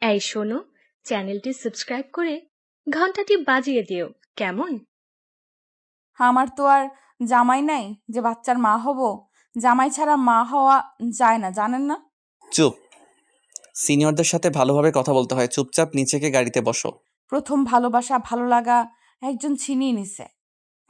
এই শোনো, চ্যানেলটি সাবস্ক্রাইব করে ঘন্টাটি বাজিয়ে দিও কেমন। আমার তো আর জামাই নাই যে বাচ্চার মা হব। জামাই ছাড়া মা হওয়া যায় না, জানেন না? চুপ। সিনিয়রদের সাথে ভালোভাবে কথা বলতে হয়। চুপচাপ নিচে গিয়ে গাড়িতে বসো। প্রথম ভালোবাসা ভালো লাগা একজন ছিনিয়ে নিছে,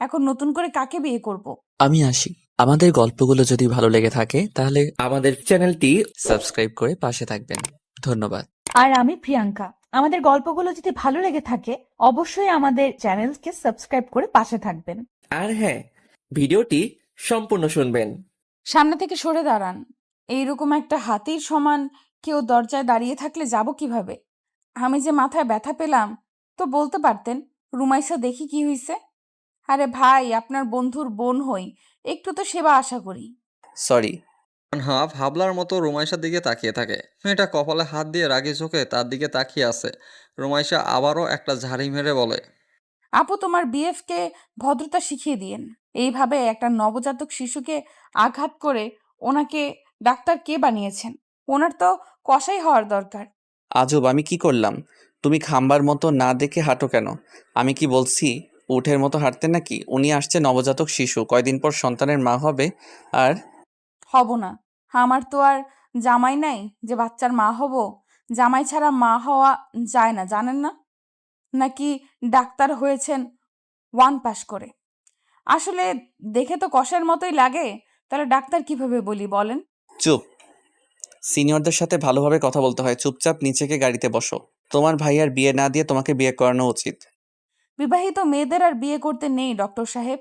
এখন নতুন করে কাকে বিয়ে করব? আমি আসি। আমাদের গল্পগুলো যদি ভালো লেগে থাকে তাহলে আমাদের চ্যানেলটি সাবস্ক্রাইব করে পাশে থাকবেন। ধন্যবাদ। আর আমি প্রিয়াঙ্কা। আমাদের গল্পগুলো যদি ভালো লেগে থাকে অবশ্যই আমাদের চ্যানেলকে সাবস্ক্রাইব করে পাশে থাকবেন। আর হ্যাঁ, ভিডিওটি সম্পূর্ণ শুনবেন। সামনে থেকে সরে দাঁড়ান। এইরকম একটা হাতির সমান কেউ দরজায় দাঁড়িয়ে থাকলে যাব কিভাবে? আমি যে মাথায় ব্যথা পেলাম, তো বলতে পারতেন। রুমাইসা দেখি কি হইছে। আরে ভাই, আপনার বন্ধুর বোন হই, একটু তো সেবা আশা করি। সরি। হাফ হাবলার মতো রুমাইশার দিকে তাকিয়ে থাকে। মেয়েটা কপালে হাত দিয়ে রাগে চোখে তার দিকে তাকিয়ে আছে। রুমাইশা আবারও একটা ঝাড়ি মেরে বলে, আপু, তোমার বিএফকে ভদ্রতা শিখিয়ে দিয়েন। এইভাবে একটা নবজাতক শিশুকে আঘাত করে ওনাকে ডাক্তার কে বানিয়েছেন? ওনার তো কসাই হওয়ার দরকার। আজব, আমি কি করলাম? তুমি খাম্বার মতো না দেখে হাঁটো কেন? আমি কি বলছি উঠের মতো হাঁটতে নাকি? উনি আসছে নবজাতক শিশু, কয়দিন পর সন্তানের মা হবে। আর হব না। আমার তো আর জামাই নাই যে বাচ্চার মা হব। জামাই ছাড়া মা হওয়া যায় না, জানেন না? নাকি ডাক্তার হয়েছেন ওয়ান পাস করে? আসলে দেখে তো কষের মতোই লাগে, তাহলে ডাক্তার কিভাবে বলি বলেন? চুপ। সিনিয়রদের সাথে ভালোভাবে কথা বলতে হয়। চুপচাপ নিচে গিয়ে গাড়িতে বসো। তোমার ভাইয়ার বিয়ে না দিয়ে তোমাকে বিয়ে করানো উচিত। বিবাহিত মেয়েদের আর বিয়ে করতে নেই ডক্টর সাহেব।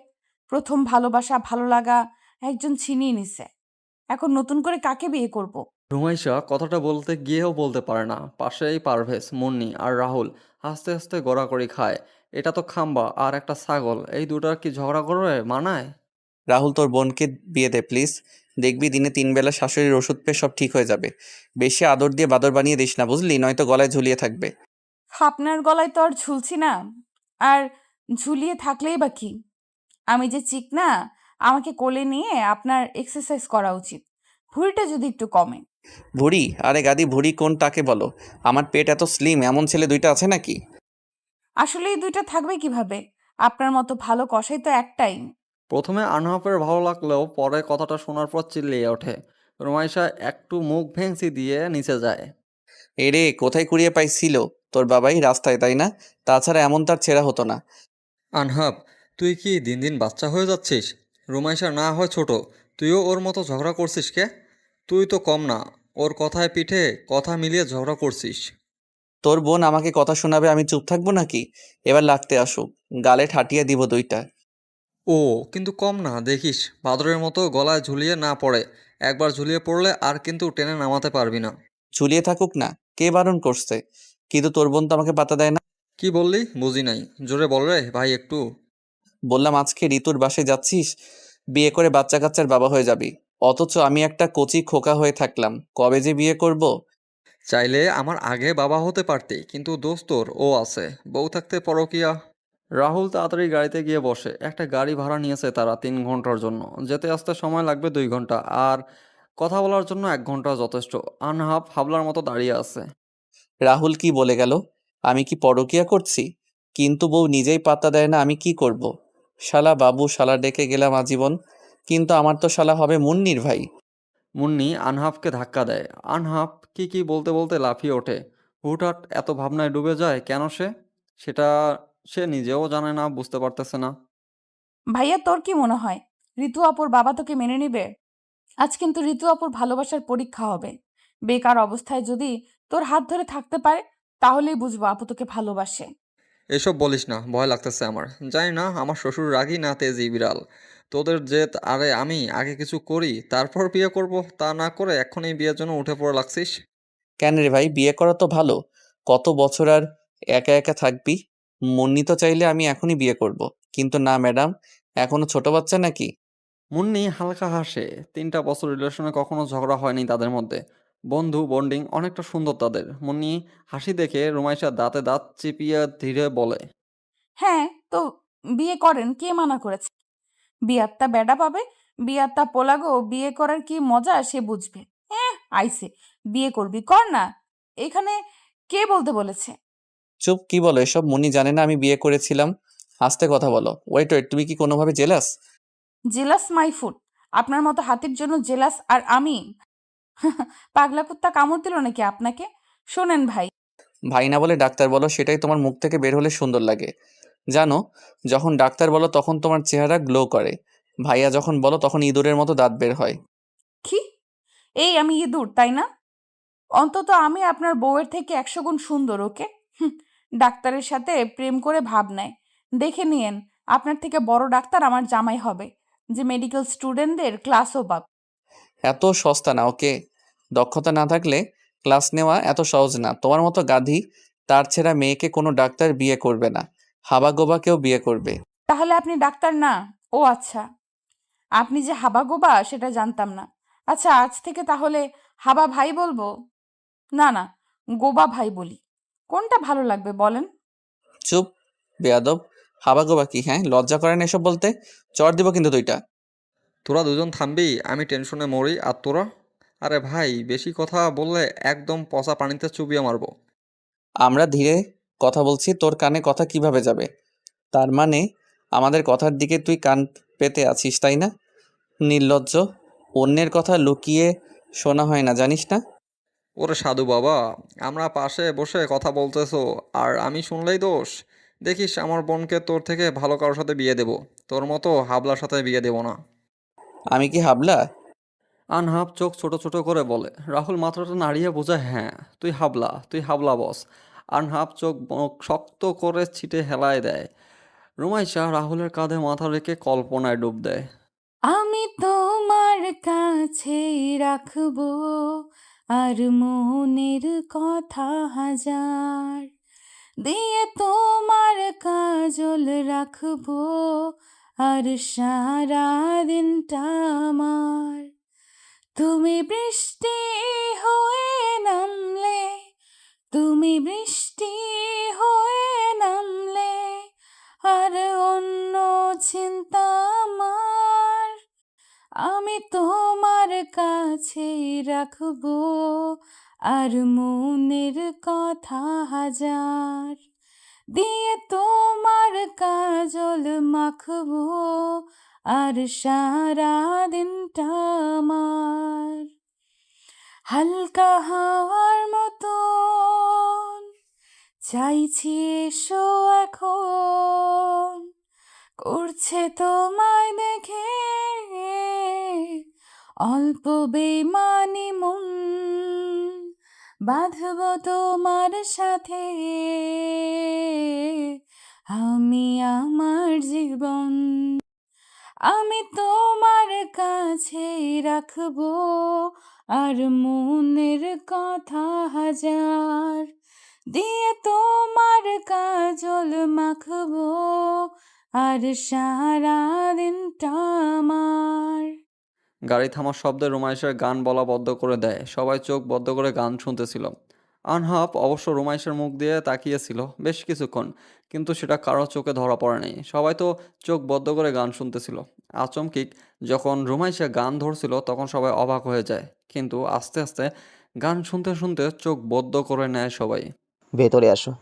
প্রথম ভালোবাসা ভালো লাগা একজন ছিনিয়ে নিছে, এখন নতুন করে কাকে বিয়ে করব? রুমাইশা কথাটা বলতে গিয়েও বলতে পারে না। পাশেই পারভেজ, মুন্নি আর রাহুল আস্তে আস্তে গড়াগড়ি খায়। এটা তো খাম্বা আর একটা ছাগল, এই দুটার কি ঝগড়া করে মানায়? রাহুল, তোর বোনকে বিয়ে দে প্লিজ। দেখবি দিনে 3 বেলা শাশুড়ির ওষুধ পেয়ে সব ঠিক হয়ে যাবে। বেশি আদর দিয়ে বাদর বানিয়ে দিস না, বুঝলি? নয়তো গলায় ঝুলিয়ে থাকবে। আপনার গলায় তো আর ঝুলছি না, আর ঝুলিয়ে থাকলেই বা কি? আমি যে চিকনা, আমাকে কোলে নিয়ে আপনার এক্সারসাইজ করা উচিত, ভুঁড়িটা যদি একটু কমে। ভুড়ি? আরে গাদি, ভুড়ি কোন তাকে বলো? আমার পেট এত স্লিম, এমন ছেলে 2টা আছে নাকি? আসলে এই দুইটা থাকবে কিভাবে? আপনার মতো ভালো কষাই তো একটাই। প্রথমে আনহাফের ভালো লাগলেও পরে কথাটা শোনার পর চিল্লিয়ে ওঠে। রুমাইশা একটু মুখ ভেঙচি দিয়ে নিচে যায়। এরে, কোথায় কুড়িয়ে পাইছিল? তোর বাবাই রাস্তায়, তাই না? তাছাড়া এমন তার ছেঁড়া হতো না। আনহাব, তুই কি দিন দিন বাচ্চা হয়ে যাচ্ছিস? রুমাইশা না হয় ছোট, তুইও ওর মতো ঝগড়া করছিস কে? তুই তো কম না, ওর কথায় পিঠে কথা মিলিয়ে ঝগড়া করছিস। তোর বোন আমাকে কথা শোনাবে, আমি চুপ থাকবো নাকি? এবার লাগতে আসুক, গালে ঠাটিয়ে দিব 2টা। ও কিন্তু কম না, দেখিস বাদরের মতো গলায় ঝুলিয়ে না পড়ে। একবার ঝুলিয়ে পড়লে আর কিন্তু টেনে নামাতে পারবি না। ঝুলিয়ে থাকুক না, কে বারণ করছে? কিন্তু তোর বোন তো আমাকে পাত্তা দেয় না। কি বললি বুঝি নাই, জোরে বল রে ভাই একটু। বললাম আজকে ঋতুর বাসায় যাচ্ছিস, বিয়ে করে বাচ্চা কাচ্চার বাবা হয়ে যাবি। অথচ আমি একটা কচি খোকা হয়ে থাকলাম, কবে যে বিয়ে করব। চাইলে আমার আগে বাবা হতে পারতি, কিন্তু দোস্তর ও আছে, বউ থাকতে পরকিয়া। রাহুল তাড়াতাড়ি গাড়িতে গিয়ে বসে। একটা গাড়ি ভাড়া নিয়েছে তারা 3 ঘন্টার জন্য। যেতে আসতে সময় লাগবে 2 ঘন্টা, আর কথা বলার জন্য 1 ঘন্টা যথেষ্ট। আনহাফ হাবলার মতো দাঁড়িয়ে আছে। রাহুল কি বলে গেল? আমি কি পরকিয়া করছি? কিন্তু বউ নিজেই পাত্তা দেয় না, আমি কি করব? শালা বাবু শালা ডেকে গেলাম আজীবন, কিন্তু আমার তো শালা হবে মুন্নির ভাই। মুন্নি আনহাফকে ধাক্কা দেয়। আনহাফ কি কি বলতে বলতে লাফিয়ে ওঠে। হুটহাট এত ভাবনায় ডুবে যায় কেন সে? সেটা সে নিজেও জানে না, বুঝতে পারতেছে না। ভাইয়া, তোর কি মনে হয় ঋতু আপুর বাবা তোকে মেনে নেবে? আজ কিন্তু ঋতু আপুর ভালোবাসার পরীক্ষা হবে। বেকার অবস্থায় যদি তোর হাত ধরে থাকতে পারে, তাহলেই বুঝবো আপু তোকে ভালোবাসে। এসব বলিস না, ভয় লাগতেছে আমার। জানি না আমার শ্বশুর রাগী না তেজি বিড়াল। তোদের জেদ আরে আমি আগে কিছু করি তারপর বিয়ে করব, তা না করে এখনই বিয়ের জন্য উঠে পড়ে লাগছিস। কেন রে ভাই, বিয়ে করা তো ভালো। কত বছর আর একা একা থাকবি? মুন্নি তো চাইলে আমি এখনই বিয়ে করব, কিন্তু না ম্যাডাম, এখনো ছোট বাচ্চা নাকি। মুন্নি হালকা হাসে। 3টা বছর রিলেশনে কখনো ঝগড়া হয়নি তাদের মধ্যে। বন্ধু বন্ডিং অনেকটা সুন্দর তাদের। মুন্নি হাসি দেখে রুমাইশা দাঁতে দাঁত চিপিয়ে ধীরে বলে, হ্যাঁ, তো বিয়ে করেন, কে মানা করেছে? বিয়াত্তা বেডা পাবে, বিয়াত্তা পোলাগো, বিয়ে করার কি মজা সে বুঝবে। আইসে, বিয়ে করবি কর না। এখানে কে বলতে বলেছে? চুপ, কি বলো এসব? মুন্নি জানে না আমি বিয়ে করেছিলাম? আস্তে কথা বলো। ওয়েট ওয়েট, তুমি কি কোনোভাবে জেলাস? Jealous my food. আপনার মতো হাতির জন্য জেলাস আর আমি? পাগলা কুত্তা কামড় দিল নাকি আপনাকে? শোনেন ভাই, ভাই না বলে ডাক্তার বলো, সেটাই তোমার মুখ থেকে বের হলে সুন্দর লাগে। জানো, যখন ডাক্তার বলো তখন তোমার চেহারা গ্লো করে, ভাইয়া যখন বলো তখন ইঁদুরের মতো দাঁত বের হয়। কি? এই আমি ইঁদুর তাই না? অন্তত আমি আপনার বউয়ের থেকে 100 গুণ সুন্দর, ওকে? ডাক্তারের সাথে প্রেম করে ভাব নেয়। দেখে নিয়েন, আপনার থেকে বড় ডাক্তার আমার জামাই হবে, যে মেডিকেল স্টুডেন্টদের ক্লাসও পাব। এত সস্তা না, ওকে? দক্ষতা না থাকলে ক্লাস নেওয়া এত সহজ না। তোমার মতো গাধি তার ছেঁড়া মেয়েকে কোনো ডাক্তার বিয়ে করবে না, হাবাগোবা কেউ বিয়ে করবে। তাহলে আপনি ডাক্তার না? ও আচ্ছা, আপনি যে হাবাগোবা সেটা জানতাম না। আচ্ছা, আজ থেকে তাহলে হাবা ভাই বলবো? না না, গোবা ভাই বলি। কোনটা ভালো লাগবে বলেন? চুপ, বেয়াদব। হাবাগোবা কি? হ্যাঁ, লজ্জা করে না এসব বলতে? চড় দিব কিন্তু দুইটা। তোরা দুজন থামবি, আমি টেনশনে মরি। আর তোরা? আরে ভাই, বেশি কথা বললে একদম পচা পানিতে চুবিয়ে মারবো। আমরা ধীরে কথা বলছি, তোর কানে কথা কিভাবে যাবে? তার মানে আমাদের কথার দিকে তুই কান পেতে আছিস, তাই না? নির্লজ্জ। অন্যের কথা লুকিয়ে শোনা হয় না, জানিস না? ওরে সাধু বাবা, আমরা পাশে বসে কথা বলতেছো আর আমি শুনলেই দোষ? দেখিস আমার বোনকে তোর থেকে ভালো কারোর সাথে বিয়ে দেবো। তোর মতো হাবলার সাথে বিয়ে দেবো না। আমি কি হাবলা? আনহাব চোখ ছোট ছোট করে বলে। রাহুল মাথাটা নাড়িয়ে বোঝায়, হ্যাঁ তুই হাবলা বস। আনহাব চোখ মুখ শক্ত করে ছিটে হেলায় দেয়। রুমাইশা রাহুলের কাঁধে মাথা রেখে কল্পনায় ডুব দেয়। আমি তোমার কাছে রাখবো আর মনের কথা হাজার, দিয়ে তোমার কাজল রাখবো আর সারা দিনটা আমার। তুমি বৃষ্টি হয়ে নামলে, তুমি বৃষ্টি হয়ে নামলে আর অন্য চিন্তা আমার। আমি তোমার কাছে রাখবো আর মনের কথা হাজার, দিয়ে তোমার কাজল মাখবো আর সারা দিনটা আমার। হালকা হাওয়ার মতন চাইছি এসো এখন, করছে তোমায় দেখে অল্প বেমানি মন, বাঁধব তোমার সাথে আমি আমার জীবন। আমি তোমার কাছে রাখবো আর মনের কথা হাজার, দিয়ে তোমার কাজল মাখবো আর সারা দিনটা আমার। গাড়ি থামার শব্দে রুমাইশের গান বলা বন্ধ করে দেয়। সবাই চোখ বদ্ধ করে গান শুনতেছিল। আনহাব অবশ্য রুমাইশের মুখ দিয়ে তাকিয়েছিল বেশ কিছুক্ষণ, কিন্তু সেটা কারো চোখে ধরা পড়েনি। সবাই তো চোখ বদ্ধ করে গান শুনতেছিল। আচমকিক যখন রুমাইশা গান ধরছিল তখন সবাই অবাক হয়ে যায়, কিন্তু আস্তে আস্তে গান শুনতে শুনতে চোখ বদ্ধ করে নেয় সবাই। ভেতরে আসো।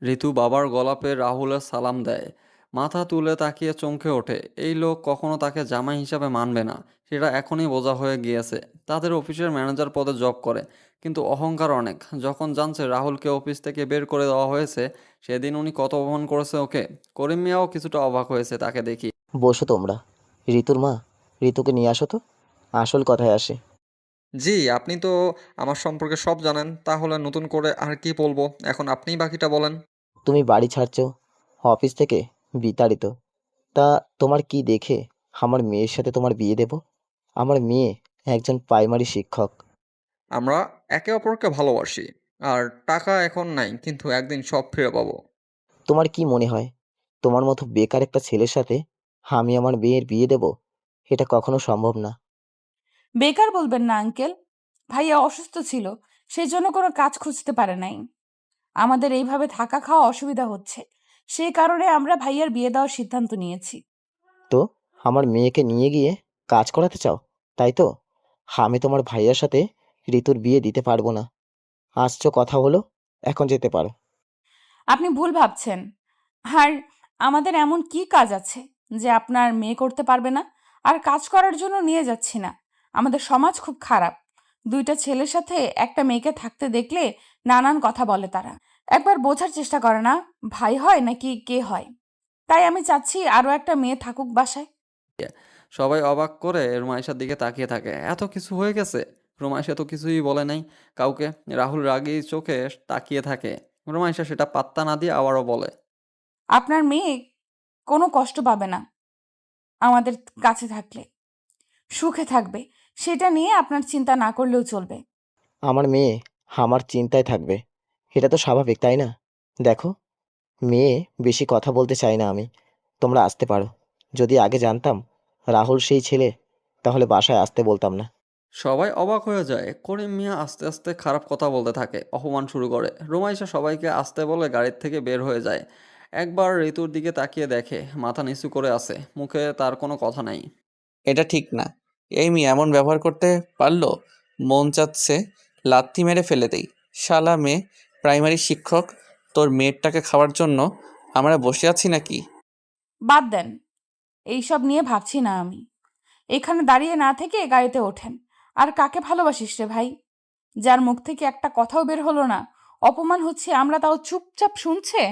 ঋতু বাবার গলাপে রাহুলের সালাম দেয়। মাথা তুলে তাকিয়ে চমকে ওঠে। এই লোক কখনো তাকে জামাই হিসাবে মানবে না, সেটা এখনই বোঝা হয়ে গিয়েছে। তাদের অফিসের ম্যানেজার পদে জব করে, কিন্তু অহংকার অনেক। যখন জানছে রাহুলকে অফিস থেকে বের করে দেওয়া হয়েছে, সেদিন উনি কত অপমান করেছে ওকে। করিম মিয়াও কিছুটা অবাক হয়েছে তাকে দেখি। বসো তোমরা। ঋতুর মা, ঋতুকে নিয়ে আসো তো, আসল কথায় আসে। জি, আপনি তো আমার সম্পর্কে সব জানেন, তাহলে নতুন করে আর কি বলবো? এখন আপনিই বাকিটা বলেন। তুমি বাড়ি ছাড়ছো অফিস থেকে, বিতাড়িত। তা তোমার কি দেখে আমার মেয়ের সাথে তোমার বিয়ে দেব? আমার মেয়ে একজন প্রাইমারি শিক্ষক। আমরা একে অপরকে ভালোবাসি, আর টাকা এখন নাই, কিন্তু একদিন সব ফিরে পাবো। তোমার কি মনে হয় তোমার মতো বেকার একটা ছেলের সাথে আমি আমার মেয়ের বিয়ে দেব? এটা কখনো সম্ভব না। বেকার বলবেন না আঙ্কেল, ভাইয়া অসুস্থ ছিল, সেই জন্য কোনো কাজ খুঁজতে পারে নাই। আমাদের এইভাবে থাকা খাওয়া অসুবিধা হচ্ছে, সেই কারণে আমরা ভাইয়ার বিয়ে দেওয়ার সিদ্ধান্ত নিয়েছি। তো আমার মেয়েকে নিয়ে গিয়ে কাজ করাতে চাও, তাই তো? আমি তোমার ভাইয়ার সাথে ঋতুর বিয়ে দিতে পারবো না। আসছো, কথা হলো, এখন যেতে পারো। আপনি ভুল ভাবছেন। আর আমাদের এমন কি কাজ আছে যে আপনার মেয়ে করতে পারবে না? আর কাজ করার জন্য নিয়ে যাচ্ছি না। আমাদের সমাজ খুব খারাপ। দুইটা ছেলের সাথে একটা মেয়েকে থাকতে দেখলে নানান কথা বলে তারা। একবার বোঝার চেষ্টা করে না, ভাই হয় নাকি কে হয়। তাই আমি চাচ্ছি আরো একটা মেয়ে থাকুক বাসায়। সবাই অবাক করে রুমাইশার দিকে তাকিয়ে থাকে। এত কিছু হয়ে গেছে, রুমাইশা তো কিছুই বলে নাই কাউকে। রাহুল রাগী চোখে তাকিয়ে থাকে। রুমাইশা সেটা পাত্তা না দিয়ে আবারও বলে, আপনার মেয়ে কোনো কষ্ট পাবে না আমাদের কাছে থাকলে, সুখে থাকবে। সেটা নিয়ে আপনার চিন্তা না করলেও চলবে। আমার মেয়ে আমার চিন্তায় থাকবে, এটা তো স্বাভাবিক, তাই না? দেখো, মেয়ে বেশি কথা বলতে চাই না আমি। তোমরা আসতে পারো। যদি আগে জানতাম রাহুল সেই ছেলে, তাহলে বাসায় আসতে বলতাম না। সবাই অবাক হয়ে যায়। করিম মিয়া আস্তে আস্তে খারাপ কথা বলতে থাকে, অপমান শুরু করে। রুমাইশা সবাইকে আসতে বলে গাড়ির থেকে বের হয়ে যায়। একবার ঋতুর দিকে তাকিয়ে দেখে মাথা নিচু করে আছে, মুখে তার কোনো কথা নাই। এটা ঠিক না। এই মেয়ে এমন ব্যবহার করতে পারলো? মন চাচ্ছে লাথি মেরে ফেলে দেই। শালা মেয়ে, প্রাইমারি শিক্ষক, তোর মেয়েরটাকে খাওয়ার জন্য আমরা বসে আছি নাকি? বাদ দেন, এইসব নিয়ে ভাবছি না আমি। এখানে দাঁড়িয়ে না থেকে গাড়িতে ওঠেন। আর কাকে ভালোবাসিস রে ভাই, যার মুখ থেকে একটা কথাও বের হলো না? অপমান হচ্ছে, আমরা তাও চুপচাপ শুনছে।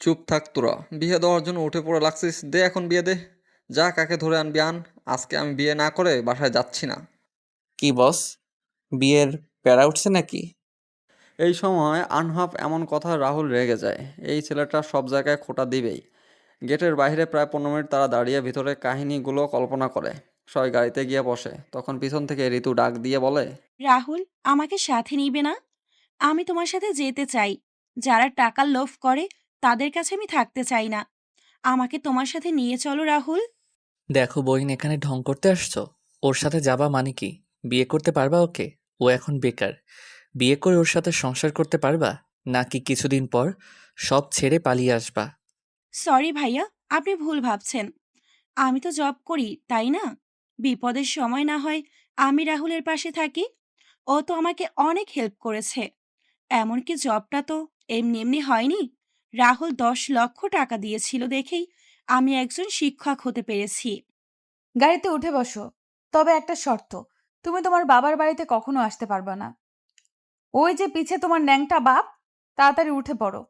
চুপ থাক তোরা, বিয়ে দেওয়ার জন্য উঠে পড়ে লাগছিস। দে এখন বিয়ে দে, যা কাকে ধরে আনবি আন। আজকে আমি বিয়ে না করে বাসায় যাচ্ছি না। কি বস, বিয়ের প্যারা উঠছে নাকি? এই সময় আনহাফ এমন কথা রাহুল রেগে যায়। এই ছেলেটা সব জায়গায় খোঁটা দিবেই। গেটের বাইরে প্রায় 15 মিনিট তারা দাঁড়িয়ে ভিতরে কাহিনীগুলো কল্পনা করে। সবাই গাড়িতে গিয়ে বসে, তখন পিছন থেকে ঋতু ডাক দিয়ে বলে, রাহুল, আমাকে সাথে নিবে না? আমি তোমার সাথে যেতে চাই। যারা টাকার লোভ করে তাদের কাছে আমি থাকতে চাই না। আমাকে তোমার সাথে নিয়ে চলো রাহুল। দেখো বইন, এখানে ঢং করতে আসছো? ওর সাথে যাবা মানে কি? বিয়ে করতে পারবা ওকে? ও এখন বেকার। বিয়ে করে ওর সাথে সংসার করতে পারবা? নাকি কিছুদিন পর সব ছেড়ে পালিয়ে আসবা? সরি ভাইয়া, আপনি ভুল ভাবছেন। আমি তো জব করি, তাই না? বিপদের সময় না হয় আমি রাহুলের পাশে থাকি। ও তো আমাকে অনেক হেল্প করেছে। এমনকি জবটা তো এমনি এমনি হয়নি। রাহুল 10 লক্ষ টাকা দিয়েছিল দেখেই আমি একজন শিক্ষক হতে পেরেছি। গাড়িতে উঠে বসো, তবে একটা শর্ত, তুমি তোমার বাবার বাড়িতে কখনো আসতে পারবে না। ওই যে পিছে তোমার ন্যাংটা বাপ, তাড়াতাড়ি উঠে পড়ো।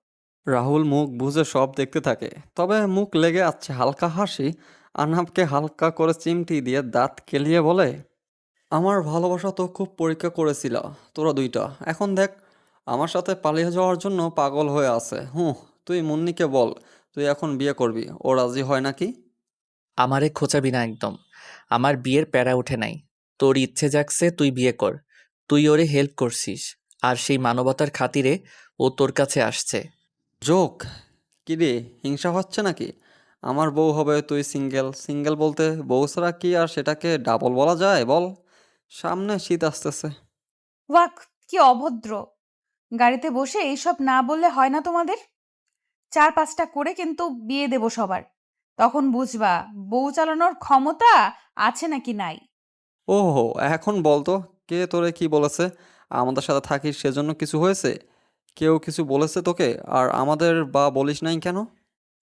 রাহুল মুখ বুজে সব দেখতে থাকে, তবে মুখ লেগে আছে হালকা হাসি। আনহাবকে হালকা করে চিমটি দিয়ে দাঁত কেলিয়ে বলে, আমার ভালোবাসা তো খুব পরীক্ষা করেছিল তোরা দুইটা। এখন দেখ, আমার সাথে পালিয়ে যাওয়ার জন্য পাগল হয়ে আছে। তুই মুন্নিকে বল, তুই এখন বিয়ে করবি, ও রাজি হয় নাকি? আমারে খোঁচাবি না একদম। আমার বিয়ের প্যারা ওঠে নাই। তোর ইচ্ছে জাগছে তুই বিয়ে কর। তুই ওরে হেল্প করছিস, আর সেই মানবতার খাতিরে ও তোর কাছে আসছে। জোক কি রে, হিংসা হচ্ছে নাকি? আমার বউ হবে, তুই সিঙ্গেল। সিঙ্গেল বলতে বউ ছাড়া কি আর সেটাকে ডাবল বলা যায় বল? সামনে শীত আসতেছে। ওয়াক, কি অভদ্র! গাড়িতে বসে এইসব না বললে হয় না তোমাদের? 4-5টা করে কিন্তু বিয়ে দেব সবার। তখন বুঝবা বউ চালানোর ক্ষমতা আছে নাকি নাই। ওহো, এখন বলতো, কে তোরে কি বলেছে? আমাদের সাথে থাকিস সেজন্য কিছু হয়েছে? কেউ কিছু বলেছে তোকে? আর আমাদের বা বলিস নাই কেন?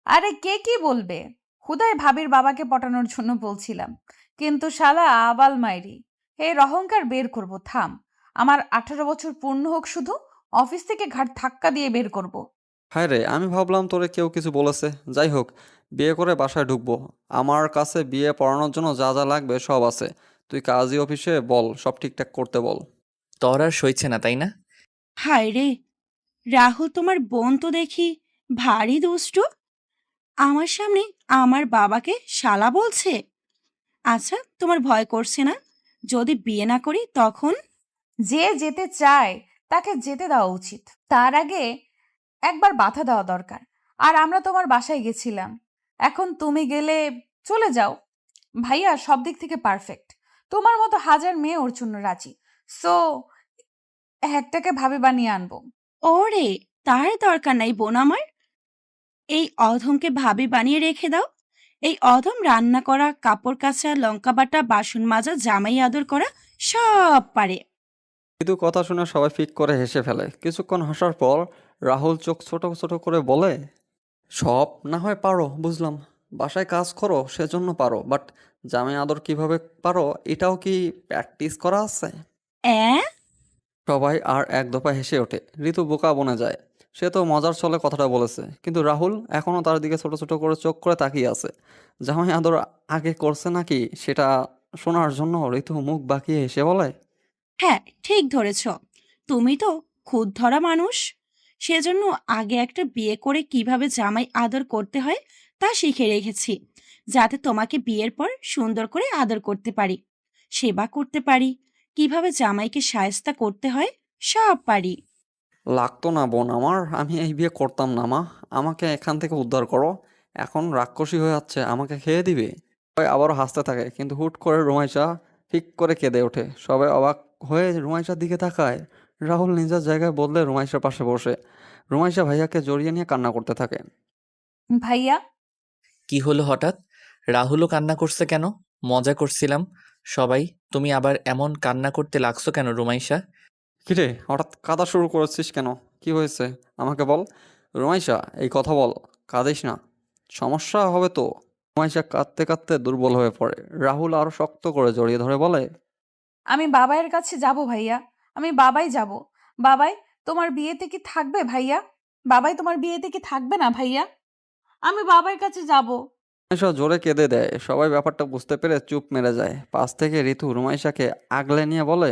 আরে কে কি বলবে, হুদাই ভাবির বাবাকে পটানোর জন্য বলছিলাম। কিন্তু শালা আবাল মাইরি, এর অহংকার বের করব, থাম। আমার 18 বছর পূর্ণ হোক শুধু, অফিস থেকে ঘাট ধাক্কা দিয়ে বের করব। হায় রে, আমি ভাবলাম তোরে কেউ কিছু বলেছে। যাই হোক, বিয়ে করে বাসায় ঢুকবো। আমার কাছে বিয়ে পড়ানোর জন্য যা যা লাগবে সব আছে। তুই কাজী অফিসে বল সব ঠিকঠাক করতে বল। তোর আর সইছে না তাই না? হায় রে, রাহুল তোমার বোন তো দেখি ভারী দুষ্টু। আমার সামনে আমার বাবাকে শালা বলছে। আচ্ছা, তোমার ভয় করছে না? যদি বিয়ে না করি তখন? যে যেতে চায় তাকে যেতে দেওয়া উচিত, তার আগে একবার বাধা দেওয়া দরকার। আর আমরা তোমার বাসায় গেছিলাম, এখন তুমি গেলে চলে যাও। ভাইয়া সব দিক থেকে পারফেক্ট, তোমার মতো হাজার মেয়ে ওর জন্য রাজি। সো একটাকে ভাবে বানিয়ে আনবো। ওরে, তার দরকার নাই বোন আমার। এই অধমকে ভাবি বানিয়ে রেখে দাও। এই অধম রান্না করা, কাপড় কাচা, লঙ্কা বাটা, বাসন মাজা, জামাই আদর করা সব পারে। ঋতু কথা শুনে সবাই ফিক করে হেসে ফেলে। কিছুক্ষণ হাসার পর রাহুল চোখ ছোট ছোট করে বলে, সব না হয় পারো বুঝলাম, বাসায় কাজ করো সেজন্য পারো, বাট জামাই আদর কিভাবে পারো এটাও কি প্র্যাকটিস করা আছে? অ্যাঁ? সবাই আর এক দফা হেসে ওঠে। ঋতু বোকা বনে যায়। সে তো মজার ছলে কথাটা বলেছে, কিন্তু রাহুল এখনও তার দিকে ছোট ছোট করে চোখ করে তাকিয়ে আছে। জামাই আদর আগে করছে নাকি সেটা শোনার জন্য ঋতু মুখ বাঁকিয়ে হেসে বলে, হ্যাঁ, ঠিক ধরেছ। তুমি তো খুদ ধরা মানুষ। সেজন্য আগে একটা বিয়ে করে কিভাবে জামাই আদর করতে হয় তা শিখে রেখেছি, যাতে তোমাকে বিয়ের পর সুন্দর করে আদর করতে পারি, সেবা করতে পারি, কিভাবে জামাইকে শায়েস্তা করতে হয় সব পারি। লাগতো না বোন আমার, আমি এই বিয়ে করতাম না মা, আমাকে এখান থেকে উদ্ধার করো। এখন রাক্ষসী হয়ে যাচ্ছে, আমাকে খেয়ে দিবে। সবাই আবারও হাসতে থাকে, কিন্তু হুট করে রুমাইশা ঠিক করে কেঁদে ওঠে। সবাই অবাক হয়ে রুমাইশার দিকে তাকায়। রাহুল নিজের জায়গায় বদলে রুমাইশার পাশে বসে। রুমাইশা ভাইয়াকে জড়িয়ে নিয়ে কান্না করতে থাকে। ভাইয়া, কি হলো হঠাৎ? রাহুলও কান্না করছে কেন? মজা করছিলাম সবাই। তুমি আবার এমন কান্না করতে লাগছো কেন রুমাইশা? কিরে হঠাৎ কাঁদা শুরু করেছিস কেন? কি হয়েছে আমাকে বল। রুমাইশা এই কথা বল, কাঁদিস না, সমস্যা হবে তো। রুমাইশা কাঁদতে কাঁদতে দুর্বল হয়ে পড়ে। রাহুল আরো শক্ত করে জড়িয়ে ধরে বলে, আমি বাবাইয়ের কাছে যাব ভাইয়া, আমি বাবাই যাব। বাবাই, তোমার বিয়েতে কি থাকবে ভাইয়া? বাবাই, তোমার বিয়েতে কি থাকবে না ভাইয়া? আমি বাবার কাছে যাব। রুমাইশা জোরে কেঁদে দেয়। সবাই ব্যাপারটা বুঝতে পেরে চুপ মেরে যায়। পাশ থেকে ঋতু রুমাইশাকে আগলে নিয়ে বলে,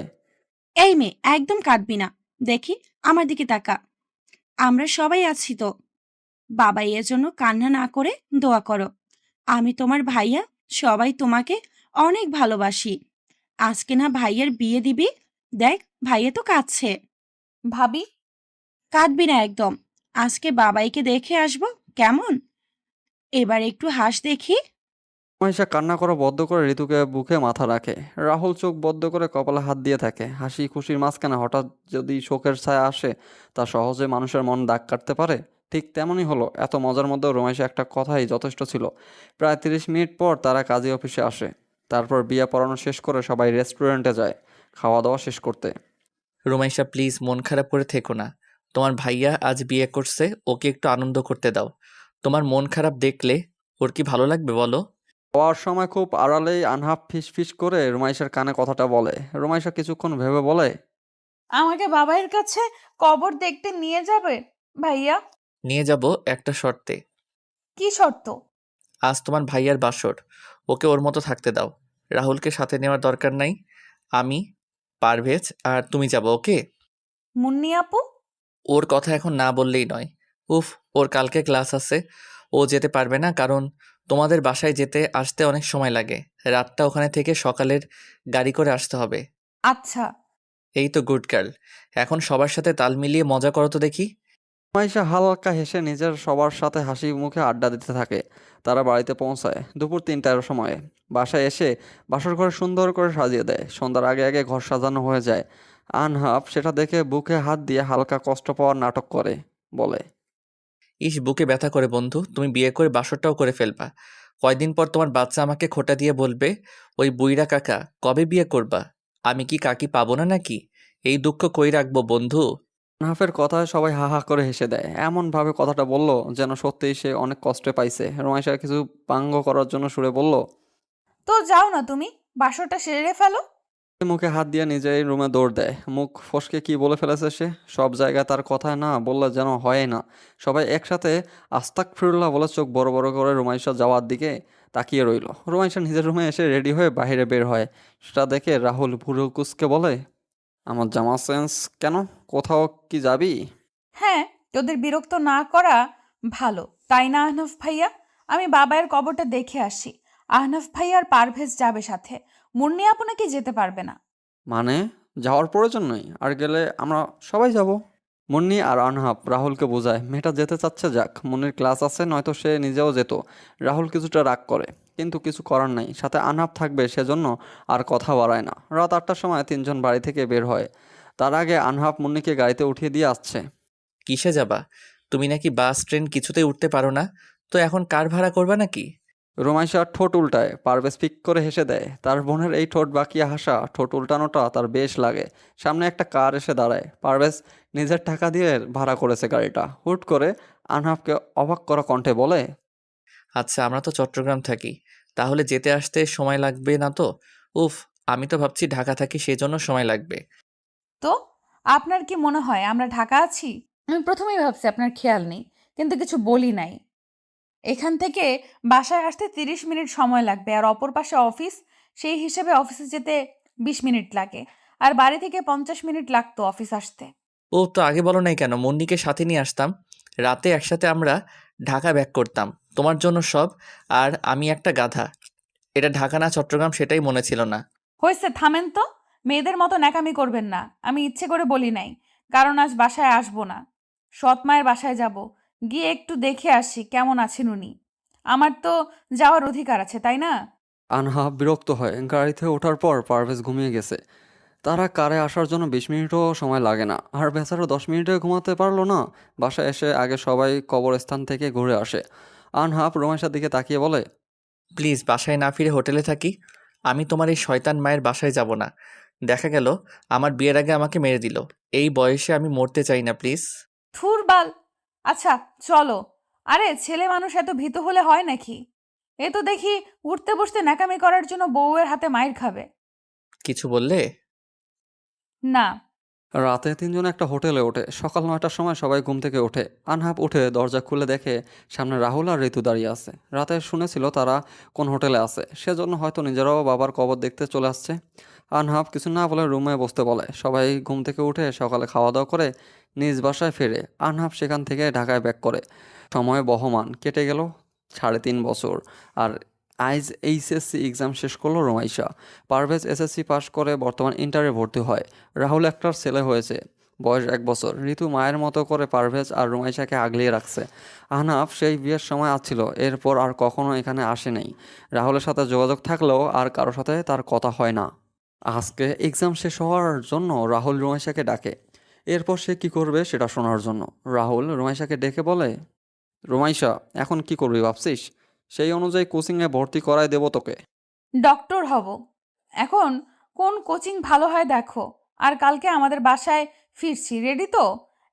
এই মেয়ে, একদম কাঁদবি না। দেখি, আমার দিকে তাকা। আমরা সবাই আছি তো। বাবা এর জন্য কান্না না করে দোয়া করো। আমি তোমার ভাইয়া, সবাই তোমাকে অনেক ভালোবাসি। আজকে না ভাইয়ের বিয়ে দিবি? দেখ, ভাইয়া তো কাঁদছে। ভাবি, কাঁদবি না একদম। আজকে বাবাইকে দেখে আসবো, কেমন? এবার একটু হাস দেখি। রুমাইশা কান্না করা বদ্ধ করে ঋতুকে বুকে মাথা রাখে। রাহুল চোখ বদ্ধ করে কপালে হাত দিয়ে থাকে। হাসি খুশির মাঝখানে হঠাৎ যদি শোকের ছায়া আসে, তা সহজে মানুষের মন দাগ কাটতে পারে। ঠিক তেমনই হলো। এত মজার মধ্যেও রুমাইশা একটা কথাই যথেষ্ট ছিল। প্রায় 30 মিনিট পর তারা কাজী অফিসে আসে। তারপর বিয়ে পড়ানো শেষ করে সবাই রেস্টুরেন্টে যায় খাওয়া দাওয়া শেষ করতে। রুমাইশা প্লিজ মন খারাপ করে থেকো না। তোমার ভাইয়া আজ বিয়ে করছে, ওকে একটু আনন্দ করতে দাও। তোমার মন খারাপ দেখলে ওর কি ভালো লাগবে বলো? হওয়ার সময় খুব আড়ালেই আনহাফ ফিস ফিস করে রুমাইশার কানে কথাটা বলে। রুমাইশা কিছুক্ষণ ভেবে বলে, আমাকে বাবাইয়ের কাছে কবর দেখতে নিয়ে যাবে ভাইয়া? নিয়ে যাব একটা শর্তে। কি শর্ত? আজ তোমার ভাইয়ার বাসর, ওকে ওর মতো থাকতে দাও। রাহুলকে সাথে নেওয়ার দরকার নাই। আমি, পারভেজ আর তুমি যাবো, ওকে? মুন্নি আপু? ওর কথা এখন না বললেই নয়। উফ, ওর কালকে ক্লাস আছে, ও যেতে পারবে না, কারণ তোমাদের বাসায় যেতে আসতে অনেক সময় লাগে। রাতটা ওখানে থেকে সকালের গাড়ি করে আসতে হবে। আচ্ছা। এই তো গুড গার্ল। এখন সবার সাথে তাল মিলিয়ে মজা করো তো দেখি। রুমাইশা হালকা হেসে নিজের সবার সাথে হাসি মুখে আড্ডা দিতে থাকে। তারা বাড়িতে পৌঁছায় দুপুর 3টার সময়ে। বাসায় এসে বাসর ঘর সুন্দর করে সাজিয়ে দেয়। সন্ধ্যার আগে আগে ঘর সাজানো হয়ে যায়। আনহাফ সেটা দেখে বুকে হাত দিয়ে হালকা কষ্ট পাওয়ার নাটক করে, বলে, ইস, বুকে ব্যথা করে বন্ধু, তুমি বিয়ে করে বাসরটাও করে ফেলবা। কয়দিন পর তোমার বাচ্চা আমাকে খোঁটা দিয়ে বলবে, ওই বুইড়া কাকা কবে বিয়ে করবা? আমি কি কাকি পাবো না নাকি? এই দুঃখ কই রাখবো বন্ধু? আনহাফের কথায় সবাই হা হা করে হেসে দেয়। এমনভাবে কথাটা বলল যেন সত্যিই সে অনেক কষ্টে পাইছে। রুমাইশা কিছু ব্যঙ্গ করার জন্য সুরে বলল, তো যাও না তুমি, বাসরটা সেরে ফেলো। মুখে হাত দিয়ে নিজেই রুমে দৌড় দেয়। মুখ ফসকে কি বলে ফেলেছে সে। সব জায়গায় তার কথায় না বললে যেন হয় না। সবাই একসাথে আস্তাগফিরুল্লাহ বলে চোখ বড় বড় করে রুমাইশা যাওয়ার দিকে তাকিয়ে রইল। রুমাইশা নিজের রুমে এসে রেডি হয়ে বাইরে বের হয়। সেটা দেখে রাহুল ভুরু কুঁচকে বলে, আমার জামা চেঞ্জ কেন? কোথাও কি যাবি? হ্যাঁ, তোদের বিরক্ত না করা ভালো, তাই না আহনাফ ভাইয়া? আমি বাবাইয়ের কবরটা দেখে আসি। আহনাফ ভাইয়া আর পারভেজ যাবে সাথে। মুন্নি আপু নাকি যেতে পারবে না। মানে যাওয়ার প্রয়োজন নেই, আর গেলে আমরা সবাই যাব। মুন্নি আর আনহাব রাহুলকে বোঝায় মেয়েটা যেতে চাচ্ছে যাক, মুন্নির ক্লাস আছে, নয়তো সে নিজেও যেত। রাহুল কিছুটা রাগ করে, কিন্তু কিছু করার নাই, সাথে আনহাব থাকবে সেজন্য আর কথা বাড়ায় না। রাত 8টার সময় তিনজন বাড়ি থেকে বের হয়। তার আগে আনহাব মুন্নিকে গাড়িতে উঠিয়ে দিয়ে আসছে। কিসে যাবা? তুমি নাকি বাস ট্রেন কিছুতেই উঠতে পারো না, তো এখন কার ভাড়া করবা নাকি? রোমাইশা ঠোঁট উল্টায়, পারভেজ পিক করে হেসে দেয়। তার বোনের এই ঠোঁট বাঁকিয়ে হাসা, ঠোঁট উল্টানোটা তার বেশ লাগে। সামনে একটা কার এসে দাঁড়ায়। পারভেজ নিজের টাকা দিয়ে ভাড়া করেছে গাড়িটা। হুট করে আনহাবকে অবাক করা কণ্ঠে বলে, আচ্ছা, আমরা তো চট্টগ্রাম থাকি, তাহলে যেতে আসতে সময় লাগবে না তো? উফ, আমি তো ভাবছি ঢাকা থাকি, সেজন্য সময় লাগবে। তো আপনার কি মনে হয় আমরা ঢাকা আছি? আমি প্রথমেই ভাবছি আপনার খেয়াল নেই, কিন্তু কিছু বলি নাই। এখান থেকে বাসায় আসতে 30 মিনিট সময় লাগবে, আর অপর পাশে অফিস, সেই হিসেবে অফিসে যেতে 20 মিনিট লাগে, আর বাড়ি থেকে 50 মিনিট লাগতো অফিস আসতে। ও তো আগে বলো নাই কেন? মুন্নিকে সাথে নিয়ে আসতাম, রাতে একসাথে আমরা ঢাকা ব্যাক করতাম, তোমার জন্য সব। আর আমি একটা গাধা, এটা ঢাকা না চট্টগ্রাম সেটাই মনে ছিল না। হয়েছে, থামেন তো। মেয়েদের মতো ন্যাকামি করবেন না। আমি ইচ্ছে করে বলি নাই, কারণ আজ বাসায় আসবো না। সৎ মায়ের বাসায় যাব, গিয়ে একটু দেখে আসি কেমন আছেন উনি। আমার তো যাওয়ার অধিকার আছে, তাই না? আনহাব বিরক্ত হয়। গাড়িতে ওঠার পর পারভেজ ঘুমিয়ে গেছে। তারা কারে আসার জন্য 20 মিনিটও সময় লাগে না। আর বেচারা 10 মিনিটে ঘুমাতে পারলো না। বাসায় এসে আগে সবাই কবরস্থান থেকে ঘুরে আসে। আনহাব রোমাইশার দিকে তাকিয়ে বলে, প্লিজ বাসায় না ফিরে হোটেলে থাকি। আমি তোমার এই শয়তান মায়ের বাসায় যাব না। দেখা গেল আমার বিয়ের আগে আমাকে মেরে দিল। এই বয়সে আমি মরতে চাই না, প্লিজ। থুর বাল। আচ্ছা, চলো। আরে ছেলে মানুষ এত ভীতু হলে হয় নাকি? এ তো দেখি উঠতে বসতে ন্যাকামি করার জন্য বউয়ের হাতে মাইর খাবে। কিছু বললে? না। রাতে তিনজন একটা হোটেলে ওঠে। সকাল 9টার সময় সবাই ঘুম থেকে ওঠে। আনহাব উঠে দরজা খুলে দেখে সামনে রাহুল আর ঋতু দাঁড়িয়ে আছে। রাতে শুনেছিল তারা কোন হোটেলে আছে, সেজন্য হয়তো নিজেরাও বাবার কবর দেখতে চলে আসছে। আনহাব কিছু না বলে রুমে বসতে বলে। সবাই ঘুম থেকে উঠে সকালে খাওয়া দাওয়া করে নিজ বাসায় ফেরে। আনহাব সেখান থেকে ঢাকায় ব্যাক করে। সময় বহমান কেটে গেল 3.5 বছর। আর আইজ এইচএসসি এক্সাম শেষ করলো রোমাইশা। পারভেজ এসএসসি পাশ করে বর্তমান ইন্টারে ভর্তি হয়। রাহুল একটার ছেলে হয়েছে, বয়স 1 বছর। ঋতু মায়ের মতো করে পারভেজ আর রুমাইশাকে আগলিয়ে রাখছে। আহনাফ সেই বিয়ের সময় আসছিল, এরপর আর কখনো এখানে আসে নাই। রাহুলের সাথে যোগাযোগ থাকলেও আর কারোর সাথে তার কথা হয় না। আজকে এক্সাম শেষ হওয়ার জন্য রাহুল রুমাইশাকে ডাকে। এরপর সে কি করবে সেটা শোনার জন্য রাহুল রুমাইশাকে ডেকে বলে, রুমাইশা, এখন কি করবি ভাবছিস? সেই অনুযায়ী কোচিংয়ে ভর্তি করায় দেবো তোকে। ডক্টর হব। এখন কোন কোচিং ভালো হয় দেখো। আর কালকে আমাদের বাসায় ফিরছি, রেডি তো?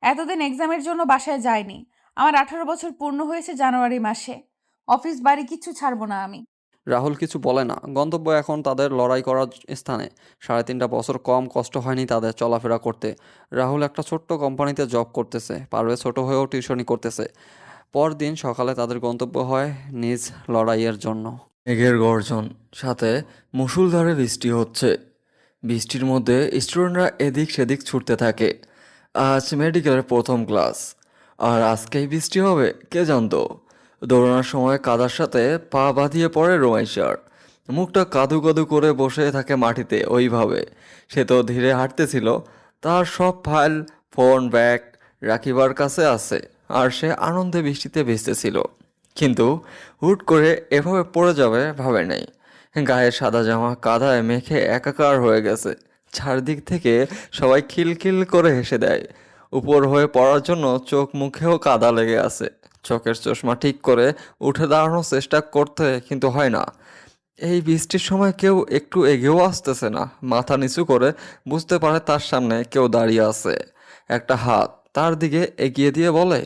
এতদিন এক্সামের জন্য বাসায় যাইনি। আমার 18 বছর পূর্ণ হয়েছে জানুয়ারি মাসে। অফিস বাড়ি কিচ্ছু ছাড়বো না আমি। রাহুল কিছু বলে না। গন্তব্য এখন তাদের লড়াই করার স্থানে। 3.5 বছর কম কষ্ট হয়নি তাদের চলাফেরা করতে। রাহুল একটা ছোট্ট কোম্পানিতে জব করতেছে, পারভেজ ছোট হয়েও টিউশনি করতেছে। পরদিন সকালে তাদের গন্তব্য হয় নিজ লড়াইয়ের জন্য। মেঘের গর্জন, সাথে মুষলধারে বৃষ্টি হচ্ছে। বৃষ্টির মধ্যে স্টুডেন্টরা এদিক সেদিক ছুটতে থাকে। আজ মেডিকেলের প্রথম ক্লাস, আর আজকেই বৃষ্টি হবে কে জানতো। দৌড়ানোর সময় কাদার সাথে পা বাঁধিয়ে পড়ে রোমাইশার। মুখটা কাদু কাদু করে বসে থাকে মাটিতে ওইভাবে। সে তো ধীরে হাঁটতেছিল। তার সব ফাইল, ফোন, ব্যাগ রাখিবার কাছে আছে, আর সে আনন্দে বৃষ্টিতে ভিজতেছিল। কিন্তু হুট করে এভাবে পড়ে যাবে ভাবে নাই। গায়ে সাদা জামা কাদায় মেখে একাকার হয়ে গেছে। চারদিক থেকে সবাই খিলখিল করে হেসে দেয়। উপর হয়ে পড়ার জন্য চোখ মুখেও কাদা লেগে আছে। চোখের চশমা ঠিক করে উঠে দাঁড়ানোর চেষ্টা করতে কিন্তু হয় না। এই বৃষ্টির সময় কেউ একটু এগিয়েও আসতেছে না। মাথা নিচু করে বুঝতে পারে তার সামনে কেউ দাঁড়িয়ে আছে। একটা হাত তার দিকে এগিয়ে দিয়ে বলে,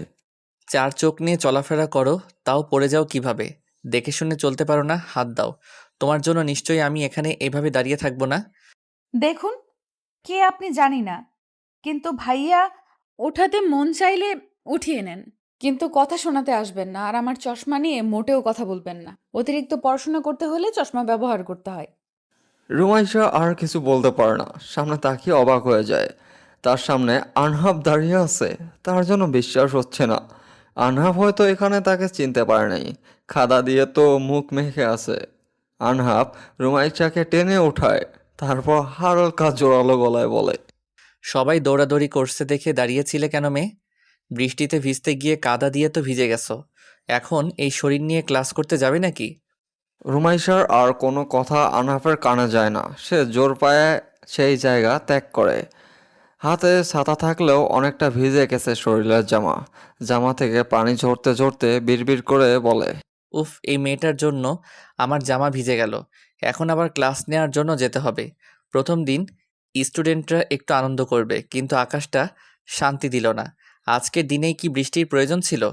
চার চোখ নিয়ে চলাফেরা করো, তাও পড়ে যাও কিভাবে? দেখে শুনে চলতে পারো না? হাত দাও। তোমার জন্য নিশ্চয়ই আমি এখানে এভাবে দাঁড়িয়ে থাকবো না। দেখুন, কে আপনি জানি না, কিন্তু ভাইয়া ওঠাতে মন চাইলে উঠিয়ে নেন, কিন্তু কথা শোনাতে আসবেন না। আর আমার চশমা নিয়ে মোটেও কথা বলবেন না। অতিরিক্ত পড়াশোনা করতে হলে চশমা ব্যবহার করতে হয়। রুমাইশা আর কিছু বলতে পারে না। সামনে তাকিয়ে অবাক হয়ে যায়। তার সামনে আনহাব দাঁড়িয়ে আছে। তার জন্য বিশ্বাস হচ্ছে না। আনহাব হয়তো এখানে তাকে চিনতে পারে নাই। খাদা দিয়ে তো মুখ মেখে আছে। আনহাব রুমাইশাকে টেনে ওঠায়, তারপর হালকা জোরালো গলায় বলে, সবাই দৌড়াদৌড়ি করছে দেখে দাঁড়িয়েছিলে কেন মেয়ে? বৃষ্টিতে ভিজতে গিয়ে কাদা দিয়ে তো ভিজে গেছো। এখন এই শরীর নিয়ে ক্লাস করতে যাবে নাকি? রুমাইশার আর কোনো কথা আনহাফের কানে যায় না। সে জোর পায়ে সেই জায়গা ত্যাগ করে। হাতে ছাতা থাকলেও অনেকটা ভিজে গেছে শরীরের জামা। জামা থেকে পানি ঝরতে ঝরতে বিড়বিড় করে বলে, উফ, এই মেয়েটার জন্য আমার জামা ভিজে গেল। এখন আবার ক্লাস নেওয়ার জন্য যেতে হবে। প্রথম দিন স্টুডেন্টরা একটু আনন্দ করবে, কিন্তু আকাশটা শান্তি দিল না। আজকের দিনেই কি বৃষ্টির প্রয়োজন ছিল?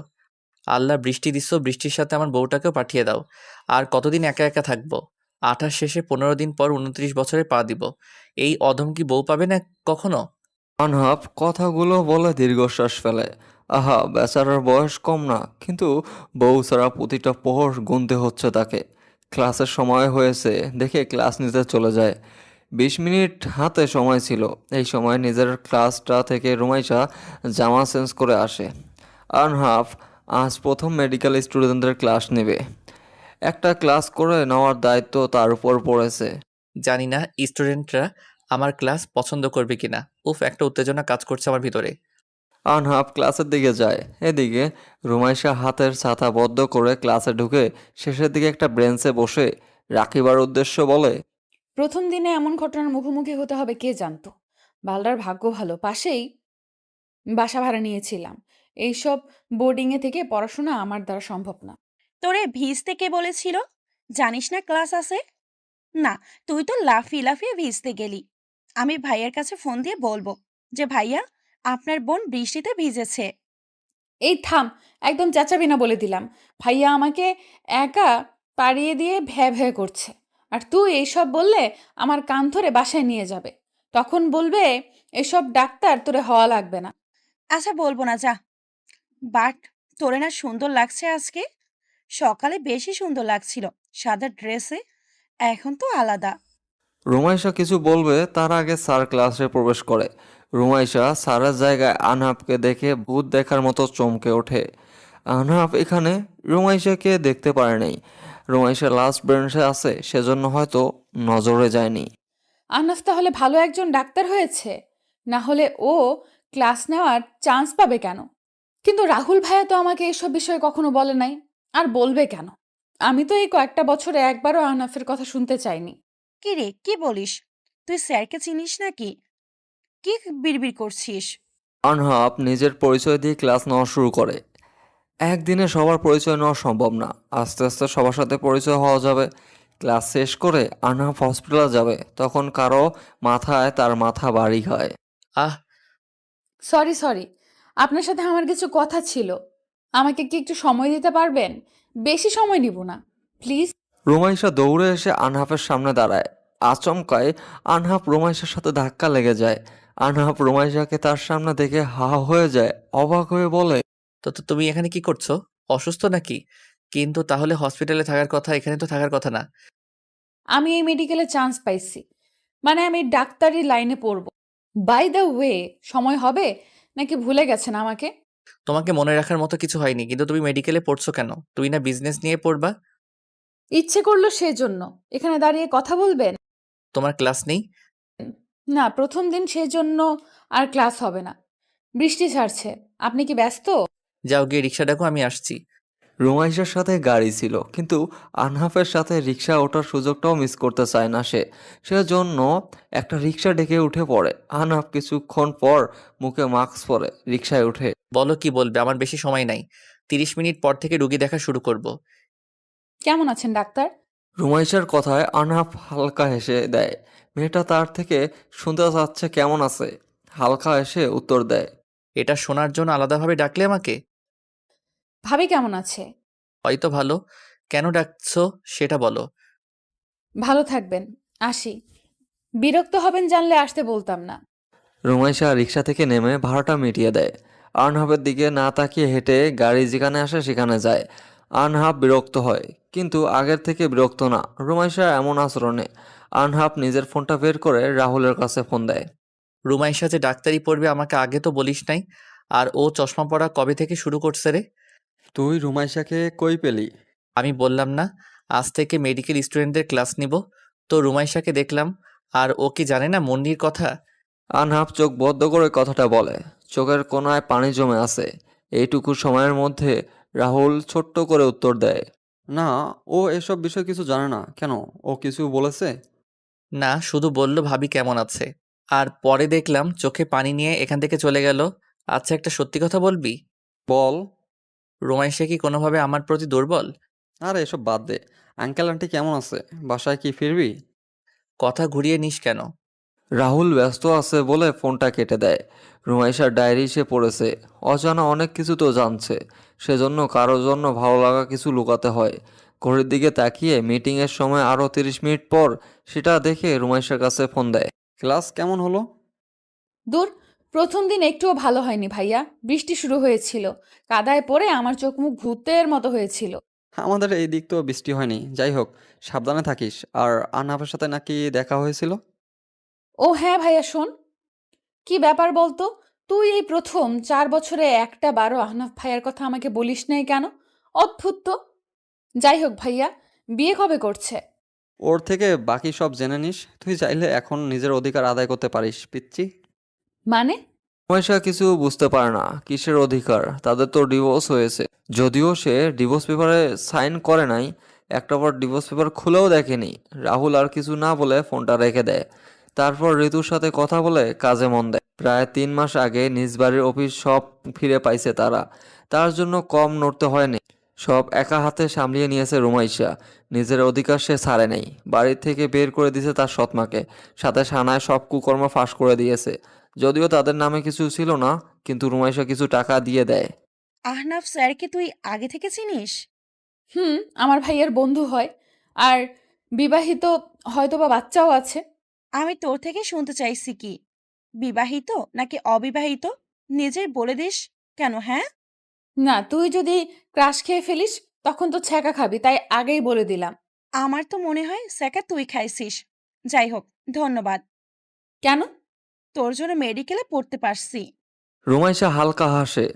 আল্লাহ, বৃষ্টি দিচ্ছ, বৃষ্টির সাথে আমার বউটাকেও পাঠিয়ে দাও। আর কতদিন একা একা থাকবো? 28 শেষে 15 দিন পর 29 বছরে পা দিব। এই অধম কি বউ পাবে না কখনো? আনহাব কথাগুলো বলে দীর্ঘশ্বাস ফেলে। আহা, বেচারার বয়স কম না, কিন্তু বউ ছাড়া প্রতিটা প্রহর গুনতে হচ্ছে তাকে। ক্লাসের সময় হয়েছে দেখে ক্লাস নিতে চলে যায়। 20 মিনিট হাতে সময় ছিল। এই সময় নিজের ক্লাসটা থেকে রুমাইশা জামা চেঞ্জ করে আসে। আনহাফ আজ প্রথম মেডিকেল স্টুডেন্টদের ক্লাস নেবে। একটা ক্লাস করে নেওয়ার দায়িত্ব তার উপর পড়েছে। জানি না স্টুডেন্টরা আমার ক্লাস পছন্দ করবে কিনা। উফ, একটা উত্তেজনা কাজ করছে আমার ভিতরে। আনহাফ ক্লাসের দিকে যায়। এদিকে রুমাইশা হাতের ছাতা বদ্ধ করে ক্লাসে ঢুকে শেষের দিকে একটা বেঞ্চে বসে রাখিবার উদ্দেশ্য বলে, প্রথম দিনে এমন ঘটনার মুখোমুখি হতে হবে কে জানতো। বালদার ভাগ্য ভালো, পাশেই বাসা ভাড়া নিয়েছিলাম। এইসব বোর্ডিংয়ে থেকে পড়াশোনা আমার দ্বারা সম্ভব না। তোরে ভিজতে কে বলেছিল? জানিস না ক্লাস আছে? না, তুই তো লাফিয়ে লাফিয়ে ভিজতে গেলি। আমি ভাইয়ার কাছে ফোন দিয়ে বলবো যে ভাইয়া, আপনার বোন বৃষ্টিতে ভিজেছে। এই থাম, একদম চেঁচাবি না বলে দিলাম। ভাইয়া আমাকে একা পাড়িয়ে দিয়ে ভ্যা ভ্যা করছে, আর তুই এইসব বললে আমার কান ধরে বাসায় নিয়ে যাবে। তখন বলবে এসব ডাক্তার তোরে হওয়া লাগবে না। আচ্ছা, বলবো না, যা। বাট তোরে না সুন্দর লাগছে আজকে। সকালে বেশি সুন্দর লাগছিল সাদা ড্রেসে, এখন তো আলাদা। রুমাইশা কিছু বলবে তার আগে স্যার ক্লাসে প্রবেশ করে। রুমাইশা স্যারের জায়গায় আনহাফকে দেখে ভূত দেখার মতো চমকে ওঠে। আনহাফ এখানে রুমাইশাকে দেখতে পারে নাই। রুমাইশা লাস্ট বেঞ্চে আছে, সেজন্য হয়তো নজরে যায়নি। আহনাফ তাহলে ভালো একজন ডাক্তার হয়েছে, না হলে ও ক্লাস নেওয়ার চান্স পাবে কেন? কিন্তু রাহুল ভাইয়া তো আমাকে এসব বিষয়ে কখনো বলে নাই, আর বলবে কেন? আমি তো এই কয়েকটা বছরে একবারও আহনাফের কথা শুনতে চাইনি। কি রে, কি বলিস? তুই স্যারকে চিনিস নাকি? কি বিড়বিড় করছিস? আনহাফ নিজের পরিচয় দিয়ে ক্লাস নেওয়া শুরু করে। একদিনে সবার পরিচয় নেওয়া সম্ভব না, আস্তে আস্তে সবার সাথে পরিচয় হওয়া যাবে। ক্লাস শেষ করে আনহাফ হসপিটালে যাবে, তখন কারো মাথায় তার মাথা বাড়ি খায়। আহ, সরি সরি, আপনার সাথে আমার কিছু কথা ছিল। আমাকে কি একটু সময় দিতে পারবেন? বেশি সময় নিব না, প্লিজ। রুমাইশা দৌড়ে এসে আনহাফের সামনে দাঁড়ায়। আচমকায় আনহাফ রুমাইশার সাথে ধাক্কা লেগে যায়। আনহাফ রুমাইশাকে তার সামনে দেখে হা হয়ে যায়, অবাক হয়ে বলে, তো তো তুমি এখানে কি করছো? অসুস্থ নাকি? কিন্তু তাহলে হসপিটালে থাকার কথা, এখানে তো থাকার কথা না। আমি এই মেডিকেলে চান্স পাইছি, মানে আমি ডাক্তারি লাইনে পড়ব। বাই দ্য ওয়ে, সময় হবে নাকি ভুলে গেছেন আমাকে? তোমাকে মনে রাখার মতো কিছু হয়নি, কিন্তু তুমি মেডিকেলে পড়ছো কেন? তুমি না বিজনেস নিয়ে পড়বা? ইচ্ছে করলো সেজন্য। এখানে দাঁড়িয়ে কথা বলবেন? তোমার ক্লাস নেই? না, প্রথম দিন সেজন্য আর ক্লাস হবে না। বৃষ্টি ছাড়ছে, আপনি কি ব্যস্ত? যাও গিয়ে রিক্সা ডাকো, আমি আসছি। রুমাইশার সাথে গাড়ি ছিল, কিন্তু আনহাফের সাথে রিক্সা ওঠার সুযোগটাও মিস করতে চায় না সে। সেজন্য একটা রিক্সা ডেকে উঠে পড়ে। আনহাফ কিছুক্ষণ পর মুখে মাস্ক পরে রিক্সায় উঠে। বলো কি বলবে, আমার বেশি সময় নাই। 30 মিনিট পর থেকে রুগী দেখা শুরু করব। কেমন আছেন ডাক্তার? রুমাইশার কথায় আনহাফ হালকা হেসে দেয়। মেয়েটা তার থেকে শুনতে চাচ্ছে কেমন আছে। হালকা হেসে উত্তর দেয়, এটা শোনার জন্য আলাদাভাবে ডাকলে আমাকে? ভাবি কেমন আছে? হয়তো ভালো। কেন ডাকছো সেটা বলো। ভালো থাকবেন, আসি। বিরক্ত হবেন জানলে আসতে বলতাম না। রুমাইশা রিক্সা থেকে নেমে ভাড়াটা মিটিয়ে দেয়। আনহাফের দিকে না তাকিয়ে হেঁটে গাড়ি যেখানে আসে সেখানে যায়। আনহাফ বিরক্ত হয়, কিন্তু আগের থেকে বিরক্ত না রুমাইশার এমন আচরণে। আনহাফ নিজের ফোনটা বের করে রাহুলের কাছে ফোন দেয়। রুমাইশা যে ডাক্তারি পড়বে আমাকে আগে তো বলিস নাই। আর ও চশমা পরা কবে থেকে শুরু করছে রে? তুই রুমাইশাকে কই পেলি? আমি বললাম না আজ থেকে মেডিকেল স্টুডেন্টদের ক্লাস নিব? তো রুমাইশাকে দেখলাম। আর ও কি জানে না মুন্নির কথা? আনহাফ চোখ বদ্ধ করে কথাটা বলে। চোখের কোণায় পানি জমে আছে। এইটুকু সময়ের মধ্যে রাহুল ছোট্ট করে উত্তর দেয়, না, ও এসব বিষয় কিছু জানে না। কেন, ও কিছু বলেছে? না, শুধু বলল ভাবি কেমন আছে। আর পরে দেখলাম চোখে পানি নিয়ে এখান থেকে চলে গেল। আচ্ছা, একটা সত্যি কথা বলবি? বল। রুমাইশা কি কোনোভাবে আমার প্রতি দুর্বল? আরে এসব বাদ দে। আঙ্কেল আন্টি কেমন আছে? বাসায় কি ফিরবি? কথা ঘুরিয়ে নিস কেন? রাহুল ব্যস্ত আছে বলে ফোনটা কেটে দেয়। রুমাইশার ডায়েরি সে পড়েছে। অজানা অনেক কিছু তো জানছে। সেজন্য কারোর জন্য ভালো লাগা কিছু লুকাতে হয়। ঘড়ির দিকে তাকিয়ে মিটিংয়ের সময় আরও 30 মিনিট পর সেটা দেখে রুমাইশার কাছে ফোন দেয়। ক্লাস কেমন হলো? দূর, প্রথম দিন একটুও ভালো হয়নি ভাইয়া। বৃষ্টি শুরু হয়েছিল, কাদায় পড়ে আমার চোখ মুখ ভূতের মতো হয়েছিল। আমাদের এই দিক তো বৃষ্টি হয়নি। যাই হোক, সাবধানে থাকিস। আর আনাফের সাথে নাকি দেখা হয়েছিল? ও হ্যাঁ ভাইয়া, শোন, কি ব্যাপার বলতো? তুই এই প্রথম 4 বছরে একটা বারো আহনাফ ভাইয়ার কথা আমাকে বলিস নাই কেন? অদ্ভুত তো। যাই হোক ভাইয়া, বিয়ে কবে করছে? ওর থেকে বাকি সব জেনে নিস। তুই চাইলে এখন নিজের অধিকার আদায় করতে পারিস, পিচ্চি। মানে? রমেশা কিছু বুঝতে পারে না। কিসের অধিকার? তাদের তো ডিভোর্স হয়েছে। যদিও সে ডিভোর্স পেপারে সাইন করে নাই, একটা বার ডিভোর্স পেপার খুলেও দেখেনি। রাহুল আর কিছু না বলে ফোনটা রেখে দেয়। তারপর ঋতুর সাথে কথা বলে কাজে মন দেয়। প্রায় 3 মাস আগে নিজ বাড়ির অফিস সব ফিরে পাইছে তারা। তার জন্য কম নড়তে হয়নি। সব একা হাতে সামলিয়ে নিয়েছে রুমাইশা। নিজের অধিকার সে ছাড়ে নেই। বাড়ি থেকে বের করে দিয়েছে তার সৎমাকে। সাথে সানায় সব কুকর্ম ফাঁস করে দিয়েছে। যদিও তাদের নামে কিছু ছিল না, কিন্তু রুমাইশা কিছু টাকা দিয়ে দেয়। আহনাফ স্যারকে তুই আগে থেকে চিনিস? হুম, আমার ভাইয়ের বন্ধু হয়। আর বিবাহিত, হয়তোবা বাচ্চাও আছে। আমি তোর থেকে শুনতে চাইছি কি, বিবাহিত নাকি অবিবাহিত? নিজেই বলে দিস কেন, হ্যাঁ? না, তুই যদি ক্রাশ খেয়ে ফেলিস তখন তো ছ্যাঁকা খাবি, তাই আগেই বলে দিলাম। আমার তো মনে হয় স্যাকা তুই খাইছিস। যাই হোক, ধন্যবাদ। কেন? তোর জন্য মেডিকেলে পড়তে পারছি। রুমাইশা হালকা হাসে।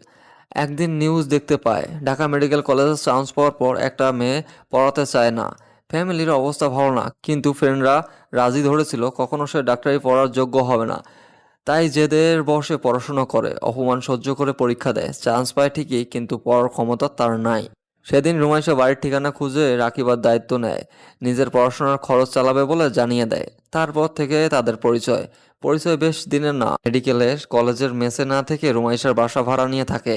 একদিন নিউজ দেখতে পায়, ঢাকা মেডিকেল কলেজে চান্স পাওয়ার পর একটা মেয়ে পড়াতে চায় না। ফ্যামিলির অবস্থা ভালো না, কিন্তু ফ্রেন্ডরা রাজি ধরেছিল কখনো সে ডাক্তারি পড়ার যোগ্য হবে না। তাই জেদের বসে পড়াশোনা করে, অপমান সহ্য করে পরীক্ষা দেয়, চান্স পায় ঠিকই, কিন্তু পড়ার ক্ষমতা তার নাই। সেদিন রুমাইশা বাড়ির ঠিকানা খুঁজে রাখিবার দায়িত্ব নেয়। নিজের পড়াশোনার খরচ চালাবে বলে জানিয়ে দেয়। তারপর থেকে তাদের পরিচয়। পরিচয় বেশ দিনের না। মেডিকেলে কলেজের মেসে না থেকে রুমাইশার বাসা ভাড়া নিয়ে থাকে।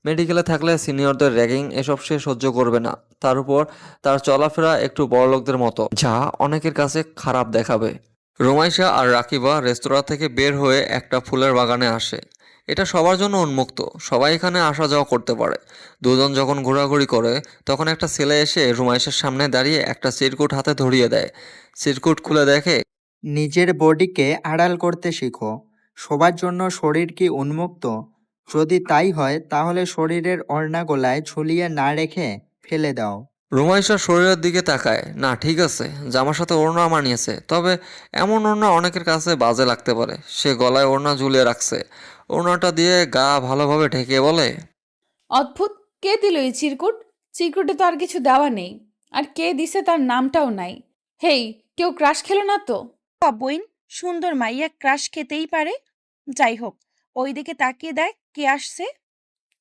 মেডিকেলে থাকলে সিনিয়রদের র্যাগিং এসব সে সহ্য করবে না। তার উপর তার চলাফেরা একটু বড়লোকদের মতো, যা অনেকের কাছে খারাপ দেখাবে। রুমাইশা আর রাকিবা রেস্তোরাঁ থেকে বের হয়ে একটা ফুলের বাগানে আসে। এটা সবার জন্য উন্মুক্ত, সবাই এখানে আসা যাওয়া করতে পারে। দুজন যখন ঘোরাঘুরি করে, তখন একটা ছেলে এসে রুমাইশার সামনে দাঁড়িয়ে একটা চিরকুট হাতে ধরিয়ে দেয়। চিরকুট খুলে দেখে নিজের বডিকে আড়াল করতে শিখো। সবার জন্য শরীর কি উন্মুক্ত? যদি তাই হয় তাহলে শরীরের ওড়না গলায় ঝুলিয়ে না রেখে ফেলে দাও। রুমাইশা শরীরের দিকে তাকায়। না, ঠিক আছে, জামার সাথে ওড়না মানিয়েছে, তবে এমন ওড়না অনেকের কাছে বাজে লাগতে পারে। সে গলায় ওড়না ঝুলিয়ে রাখছে। ওড়নাটা দিয়ে গা ভালোভাবে ঢেকে বলে, অদ্ভুত, কে দিল এই চিরকুট? চিরকুটে তো আর কিছু দেওয়া নেই, আর কে দিছে তার নামটাও নাই। হেই, কেউ ক্রাশ খেলো না তো? বইন, সুন্দর মাইয়া ক্রাশ খেতেই পারে। যাই হোক, ওই দিকে তাকিয়ে দেখ কে আসছে।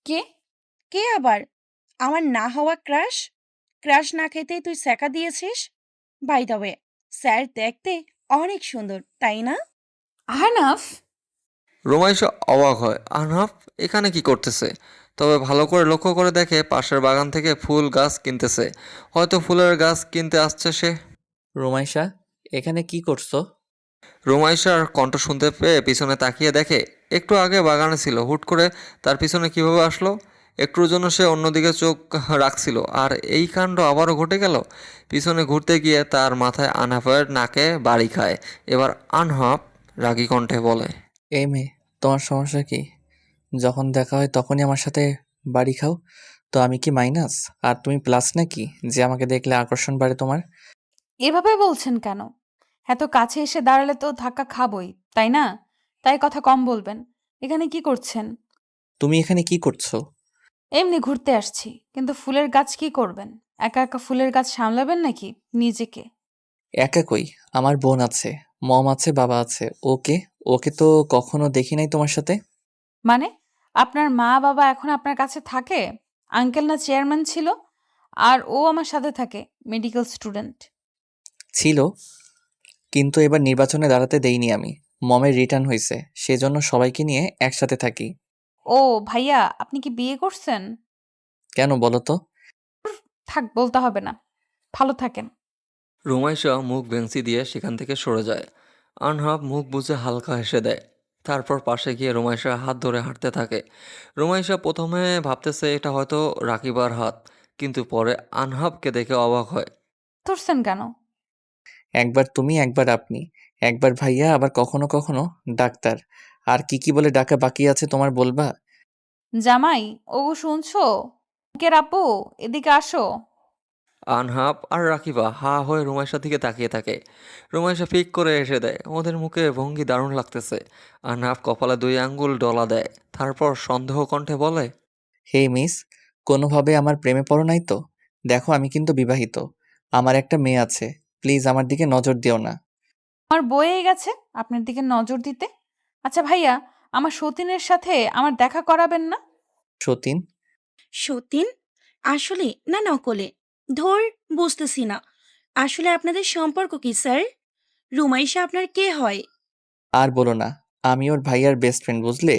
কে? কে আবার? আমার না হওয়া ক্রাশ। ক্রাশ না খেতেই তুই স্যাকা দিয়েছিস। বাই দ্য ওয়ে, স্যার দেখতে অনেক সুন্দর, তাই না? আহনাফ? রুমাইশা অবাক হয়। আনহাফ এখানে কি করতেছে? তবে ভালো করে লক্ষ্য করে দেখে পাশের বাগান থেকে ফুল গাছ কিনতেছে। হয়তো ফুলের গাছ কিনতে আসছে সে। রুমাইশা, এখানে কি করছো? রুমাইশার কণ্ঠ শুনতে পেয়ে পিছনে তাকিয়ে দেখে একটু আগে বাগানে ছিল, হুট করে তার পিছনে কিভাবে আসলো। একটুর জন্য সে অন্যদিকে চোখ রাখছিল, আর এই কাণ্ড আবারও ঘটে গেল। পিছনে ঘুরতে গিয়ে তার মাথায় আনহাফের নাকে বাড়ি খায়। এবার আনহাফ রাগী কণ্ঠে বলে, এই মেয়ে, তোমার সমস্যা কি? যখন দেখা হয় তখনই আমার সাথে বাড়ি খাও। তো আমি কি মাইনাস আর তুমি প্লাস নাকি, যে আমাকে দেখলে আকর্ষণ বাড়ে তোমার? এভাবে বলছেন কেন? এত কাছে এসে দাঁড়ালে তো ধাক্কা খাবই, তাই না? তাই কথা কম বলবেন। এখানে কি করছেন? তুমি এখানে কি করছো? এমনি ঘুরতে আসছি, কিন্তু ফুলের গাছ কি করবেন? একা একা ফুলের গাছ সামলাবেন নাকি নিজেকে? একা কই, আমার বোন আছে, মম আছে, বাবা আছে। ওকে, ওকে তো কখনো দেখি নাই তোমার সাথে। মানে, আপনার মা বাবা এখন আপনার কাছে থাকে? আঙ্কেল না চেয়ারম্যান ছিল? আর ও আমার সাথে থাকে, মেডিকেল স্টুডেন্ট। ছিল, কিন্তু এবার নির্বাচনে দাঁড়াতে দেইনি আমি। মমের রিটার্ন হয়েছে, সেজন্য সবাইকে নিয়ে একসাথে থাকি। ও ভাইয়া, আপনি কি বিয়ে করছেন? কেন বলো তো? থাক, বলতে হবে না। ভালো থাকেন। রুমাইশা মুখ বেঞ্চি দিয়ে সেখান থেকে সরে যায়। আনহাব মুখ বুজে হালকা হেসে দেয়। তারপর পাশে গিয়ে রুমাইশা হাত ধরে হাঁটতে থাকে। রুমাইশা প্রথমে ভাবতেছে এটা হয়তো রাকিবার হাত, কিন্তু পরে আনহাবকে দেখে অবাক হয়। ধরছেন কেন? একবার তুমি, একবার আপনি, একবার ভাইয়া, আবার কখনো কখনো ডাক্তার। আর কি কি বলে ডাকা বাকি আছে তোমার বলবা? জামাই, ওগো শুনছো? কে আপু, এদিকে আসো। আনহাব আর রাকিবা হা হয়ে রুমাইশার দিকে তাকিয়ে থাকে। রুমাইশা ফিক করে এসে দেয়। ওদের মুখে ভঙ্গি দারুণ লাগতেছে। আনহাব কপালে 2 আঙ্গুল ডলা দেয়। তারপর সন্দেহ কণ্ঠে বলে, হে মিস, কোনোভাবে আমার প্রেমে পড়ো নাই তো? দেখো আমি কিন্তু বিবাহিত, আমার একটা মেয়ে আছে, প্লিজ আমার দিকে নজর দিও না। আমার বয়ে গেছে আপনার দিকে নজর দিতে। আচ্ছা ভাইয়া, আমার সতীনের সাথে আমার দেখা করাবেন না? সতীন? সতীন? আসলে না নকলে? ধর, বুঝতেছি না। আসলে আপনাদের সম্পর্ক কি স্যার? রুমাইশা আপনার কে হয়? আর বলো না, আমি ওর ভাইয়ার বেস্ট ফ্রেন্ড, বুঝলে?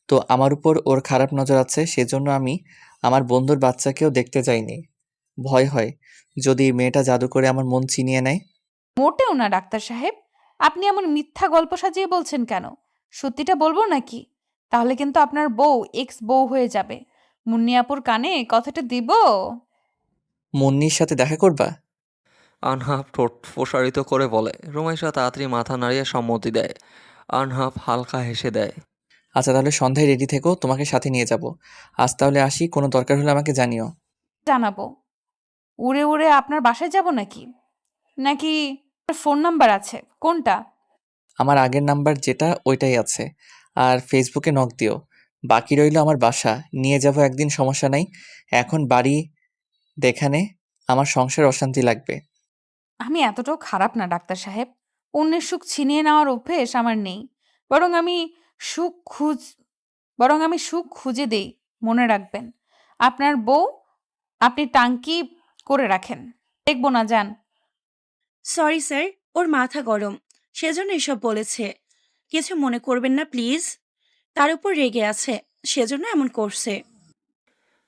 তো আমার উপর ওর খারাপ নজর আছে, সেজন্য আমি আমার বন্ধুর বাচ্চাকেও দেখতে যাইনি। ভয় হয় যদি এই মেয়েটা জাদু করে আমার মন ছিনিয়ে নেয়। মোটেও না ডাক্তার সাহেব। আপনি এমন মিথ্যা গল্প সাজিয়ে বলছেন কেন? সত্যিটা বলবো নাকি? তাহলে কিন্তু আপনার বউ এক্স বউ হয়ে যাবে। মুন্নিয়াপুর কানে কথাটা দিব। মুন্নির সাথে দেখা করবা? আনহাব ঠোঁট প্রসারিত করে বলে। রুমাইশা তাড়াতাড়ি মাথা নাড়িয়ে সম্মতি দেয়। আনহাব হালকা হেসে দেয়। আচ্ছা তাহলে সন্ধ্যায় রেডি থেকো, তোমাকে সাথে নিয়ে যাব। আজ তাহলে আসি, কোনো দরকার হলে আমাকে জানিও। জানাবো। উড়ে উড়ে আপনার বাসায় যাব নাকি? নাকি ফোন নাম্বার আছে কোনটা? আমার আগের নাম্বার যেটা ওইটাই আছে, আর ফেসবুকে নক দিও। বাকি রইল আমার বাসা, নিয়ে যাব একদিন, সমস্যা নাই। এখন বাড়ি দেখানে আমার সংসার অশান্তি লাগবে। আমি এতটাও খারাপ না ডাক্তার সাহেব। অন্যের সুখ ছিনিয়ে নেওয়ার অভ্যেস আমার নেই। বরং আমি সুখ খুঁজ বরং আমি সুখ খুঁজে দেই। মনে রাখবেন, আপনার বউ আপনি টাঙ্কি করে রাখেন। দেখবো না, যান। সরি স্যার, ওর মাথা গরম, সেজন্য এসব বলেছে। কিছু মনে করবেন না প্লিজ। তার উপর রেগে আছে, সেজন্য এমন করছে।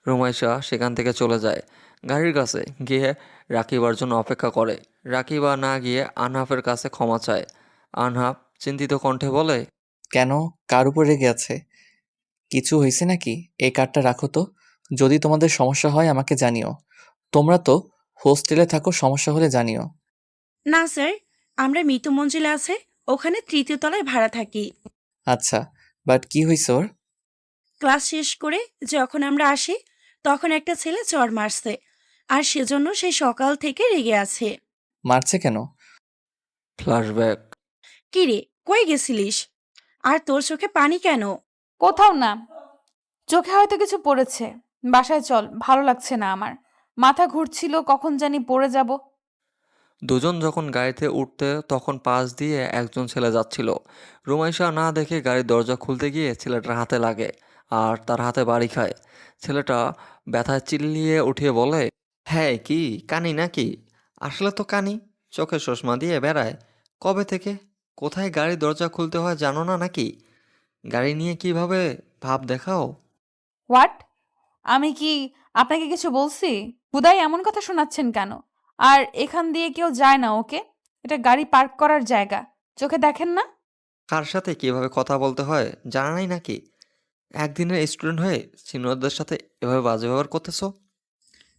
রুমাইশা সেখান থেকে চলে যায়। গাড়ির কাছে গিয়ে রাকিবার জন্য অপেক্ষা করে। রাকিবা না গিয়ে আনহাফের কাছে ক্ষমা চায়। আনহাফ চিন্তিত কণ্ঠে বলে, কেন, কার উপর রেগে আছে? কিছু হয়েছে নাকি? এই কার্ডটা রাখো তো, যদি তোমাদের সমস্যা হয় আমাকে জানিও। তোমরা তো হোস্টেলে থাকো, সমস্যা হলে জানিও। না স্যার, আমরা মৃত মঞ্জিলে আছে, ওখানে 3য় তলায় ভাড়া থাকি। আচ্ছা, বাট কি হয়েছে ওর? ক্লাস শেষ করে যখন আমরা আসি, তখন একটা ছেলে চড় মারছে, আর সেজন্য সে সকাল থেকে রেগে আছে। মারছে কেন? ফ্ল্যাশব্যাক। কিরে, কই গেছিলিস? আর তোর চোখে পানি কেন? কোথাও না, চোখে হয়তো কিছু পড়েছে। বাসায় চল, ভালো লাগছে না আমার। মাথা ঘুরছিল, কখন জানি পড়ে যাব। দুজন যখন গাড়িতে উঠতে তখন পাশ দিয়ে একজন ছেলে যাচ্ছিল। রুমাইশা না দেখে গাড়ির দরজা খুলতে গিয়ে ছেলেটার হাতে লাগে আর তার হাতে বাড়ি খায়। ছেলেটা ব্যথায় চিল্লিয়ে উঠিয়ে বলে, হ্যাঁ কি কানি নাকি? আসলে তো কানি, চোখে চশমা দিয়ে বেড়ায়। কবে থেকে? কোথায় গাড়ির দরজা খুলতে হয় জানো না নাকি? গাড়ি নিয়ে কিভাবে ভাব দেখাও। হোয়াট? আমি কি আপনাকে কিছু বলছি? হুদাই এমন কথা শোনাচ্ছেন কেন? আর এখান দিয়ে কেউ যায় না, ওকে? এটা গাড়ি পার্ক করার জায়গা, চোখে দেখেন না? কার সাথে কিভাবে কথা বলতে হয় জানা নাই নাকি? একদিনের স্টুডেন্ট হয়ে সিনিয়রদের সাথে এভাবে বাজে ব্যবহার করতেছো?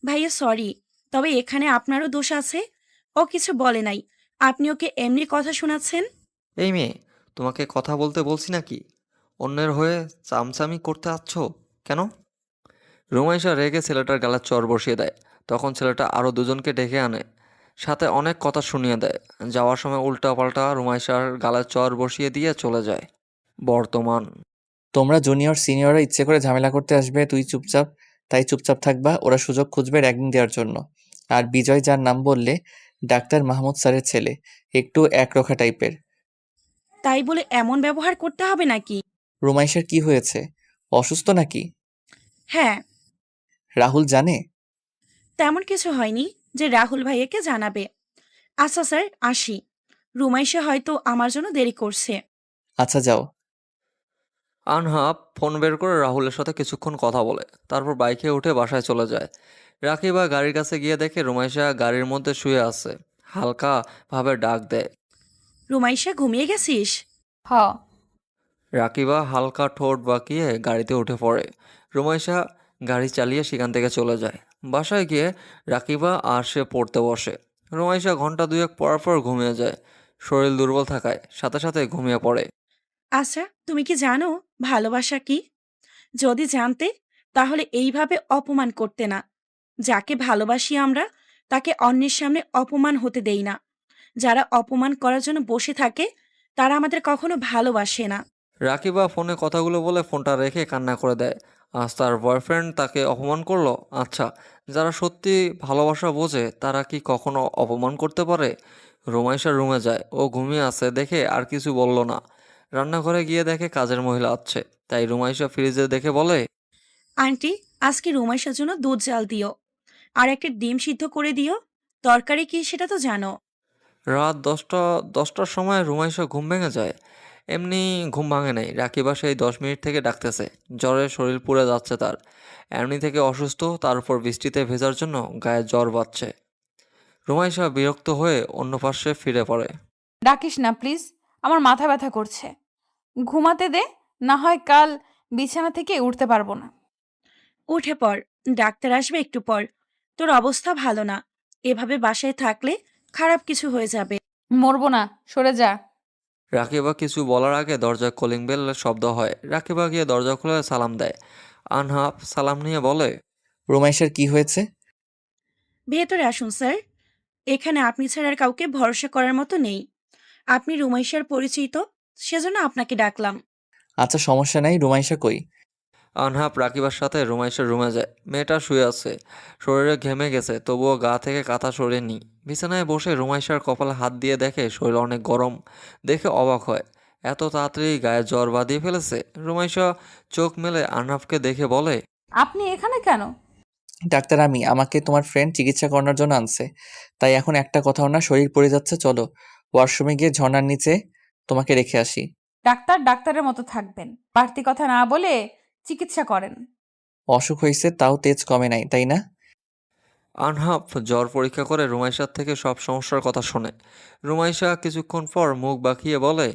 ভাইয়া সরি, তবে এখানে আপনারও দোষ আছে। ও কিছু বলে নাই, আপনি ওকে এমনি কথা শোনাচ্ছেন। এই মেয়ে, তোমাকে কথা বলতে বলছি নাকি? অন্যের হয়ে চামচামি করতে আসছো কেন? রুমাইশা রেগে ছেলেটার গালে চড় বসিয়ে দেয়। তখন ছেলেটা আরও দুজনকে ডেকে আনে, সাথে অনেক কথা শুনিয়ে দেয়। যাওয়ার সময় উল্টাপাল্টা রুমাইশার গালে চড় বসিয়ে দিয়ে চলে যায়। বর্তমান। তোমরা জুনিয়র সিনিয়ররা ইচ্ছে করে ঝামেলা করতে আসবে, তুই চুপচাপ, তাই চুপচাপ থাকবা। ওরা সুযোগ খুঁজবে র্যাগিং দেওয়ার জন্য। আর বিজয়, যার নাম বললে, ডাক্তার মাহমুদ স্যারের ছেলে, একটু একরোখা টাইপের। তাই বলে এমন ব্যবহার করতে হবে নাকি? রুমাইশের কি হয়েছে? অসুস্থ নাকি? হ্যাঁ, রাহুল জানে? তেমন কিছু হয়নি যে রাহুল ভাইয়াকে জানাবে। আচ্ছা স্যার, আসি। রুমাইশা হয়তো আমার জন্য দেরি করছে। আচ্ছা যাও। আনহাব ফোন বের করে রাহুলের সাথে কিছুক্ষণ কথা বলে, তারপর বাইকে উঠে বাসায় চলে যায়। রাকিবা গাড়ির কাছে গিয়ে দেখে রুমাইশা গাড়ির মধ্যে শুয়ে আছে। হালকা ভাবে ডাক দেয়। রুমাইশা, ঘুমিয়ে গেছিস? হ। রাকিবা হালকা ঠোঁট বাঁকিয়ে গাড়িতে উঠে পড়ে। রুমাইশা গাড়ি চালিয়ে সেখান থেকে চলে যায়। বাসায় গিয়ে রাকিবা আর সে পড়তে বসে। রুমাইশা ঘন্টা দুয়েক পর পর ঘুমিয়ে যায়। শরীর দুর্বল থাকায় সাথে সাথে ঘুমিয়ে পড়ে। আচ্ছা, তুমি কি জানো ভালোবাসা কি? যদি জানতে তাহলে এইভাবে অপমান করতে না। যাকে ভালোবাসি আমরা, তাকে অন্যের সামনে অপমান হতে দেই না। যারা অপমান করার জন্য বসে থাকে, তারা আমাদের কখনো ভালোবাসে না। রাকিবা ফোনে কথাগুলো বলে ফোনটা রেখে কান্না করে দেয়। আজ তার বয়ফ্রেন্ড তাকে অপমান করলো। আচ্ছা, যারা সত্যি ভালোবাসা বোঝে তারা কি কখনো অপমান করতে পারে? রুমাইশা রুমে যায়। ও ঘুমিয়ে আছে দেখে আর কিছু বলল না। রান্নাঘরে গিয়ে দেখে কাজের মহিলা আছে। তাই রুমাইশা ফ্রিজে দেখে বলে, আন্টি, আজকে রুমাইশার জন্য দুধ জাল দিও, আর একটা ডিম সিদ্ধ করে দিও। তরকারি কি সেটা তো জানো। রাত 10টার সময় রুমাইশা ঘুম ভেঙে যায়। এমনি ঘুম ভাঙে নাই, রাকিবা সেই 10 মিনিট থেকে ডাকতেছে। জ্বরে শরীর পুড়ে যাচ্ছে তার। এমনি থেকে অসুস্থ, তার উপর বৃষ্টিতে ভেজার জন্য গায়ে জ্বর বাজছে। রুমাইশা বিরক্ত হয়ে অন্য পাশে ফিরে পড়ে। ডাকিস না প্লিজ, আমার মাথা ব্যথা করছে। ঘুমাতে দে, না হয় কাল বিছানা থেকে উঠতে পারবো না। উঠে পড়, ডাক্তার আসবে একটু পর। তোর অবস্থা ভালো না। এভাবে বাসায় থাকলে খারাপ কিছু হয়ে যাবে। মরবো না, সরে যা। রাকিবা কিছু বলার আগে দরজায় কলিং বেল শব্দ হয়। রাকিবা গিয়ে দরজা খুলে সালাম দেয়। আনহাফ সালাম নিয়ে বলে, রুমাইশার কি হয়েছে? ভেতরে আসুন স্যার। এখানে আপনি ছাড়া আর কাউকে ভরসা করার মতো নেই। আপনি রুমাইশার পরিচিত, সেজন্য আপনাকে ডাকলাম। আচ্ছা, সমস্যা নাই। রুমাইশা কই? আনহাপ রাকিবার সাথে রুমাইশের রুমে যায়। মেয়েটা শুয়ে আছে, শরীরে ঘেমে গেছে, তবুও গা থেকে কাঁথা সরেনি। বিছানায় বসে রুমাইশার কপালে হাত দিয়ে দেখে শরীর অনেক গরম। দেখে অবাক হয়, এত তাড়াতাড়ি গায়ে জ্বর বাঁধিয়ে ফেলেছে। রুমাইশা চোখ মেলে আনহাফকে দেখে বলে, আপনি এখানে কেন? ডাক্তার, আমাকে তোমার ফ্রেন্ড চিকিৎসা করানোর জন্য আনছে। তাই এখন একটা কথাও না, শরীর পড়ে যাচ্ছে, চলো ওয়াশরুমে গিয়ে ঝর্ণার নিচে তোমাকে রেখে আসি। ডাক্তার ডাক্তারের মতো থাকবেন, বাড়তি কথা না বলে চিকিৎসা করেন। অসুখ হয়েছে, তাও তেজ কমে নাই, তাই না? আনহাফ জ্বর পরীক্ষা করে রুমাইশার থেকে সব সমস্যার কথা শোনে। রুমাইশা কিছুক্ষণ পর মুখ বাঁকিয়ে বলে,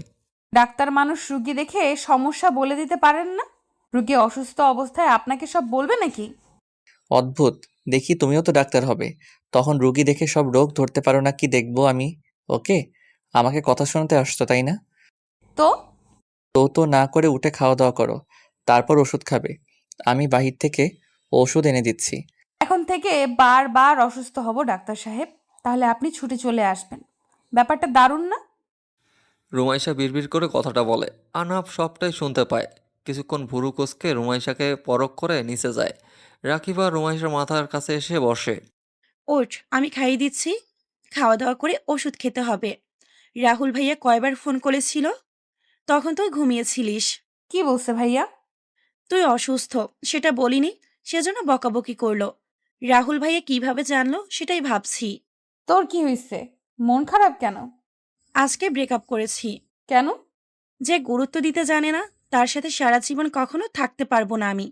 ডাক্তার মানুষ রুগী দেখে সমস্যা বলে দিতে পারেন না? রুগী অসুস্থ অবস্থায় আপনাকে সব বলবে নাকি? অদ্ভুত, দেখি তুমিও তো ডাক্তার হবে, তখন রুগী দেখে সব রোগ ধরতে পারো না। কি দেখবো আমি? ওকে, আমাকে কথা শোনাতে আসছো তাই না? তো তো না করে উঠে খাওয়া দাওয়া করো, তারপর ওষুধ খাবে। আমি বাহির থেকে ওষুধ এনে দিচ্ছি। এখন থেকে বারবার অসুস্থ হব ডাক্তার সাহেব, তাহলে আপনি ছুটে চলে আসবেন। ব্যাপারটা দারুণ না? রুমাইশা বিড়বিড় করে কথাটা বলে। আনহাফ সবটাই শুনতে পায়। কিছুক্ষণ ভুরু কুঁচকে রুমাইশাকে পরখ করে নিচে যায়। রাকিবা রুমাইশার মাথার কাছে এসে বসে। ওঠ, আমি খাইয়ে দিচ্ছি। খাওয়া দাওয়া করে ওষুধ খেতে হবে। রাহুল ভাইয়া কয়বার ফোন করেছিল? তখন তুই ঘুমিয়েছিলিস। কি বলছে ভাইয়া? তুই অসুস্থ সেটা বলিনি, সেজন্য বকাবকি করলো। রাহুল ভাইয়া কিভাবে জানলো সেটাই ভাবছি। তোর কি হয়েছে? মন খারাপ কেন? আজকে ব্রেকআপ করেছি। কেন? যে গুরুত্ব দিতে জানে না, তার সাথে সারা জীবন কখনো থাকতে পারবো না আমি।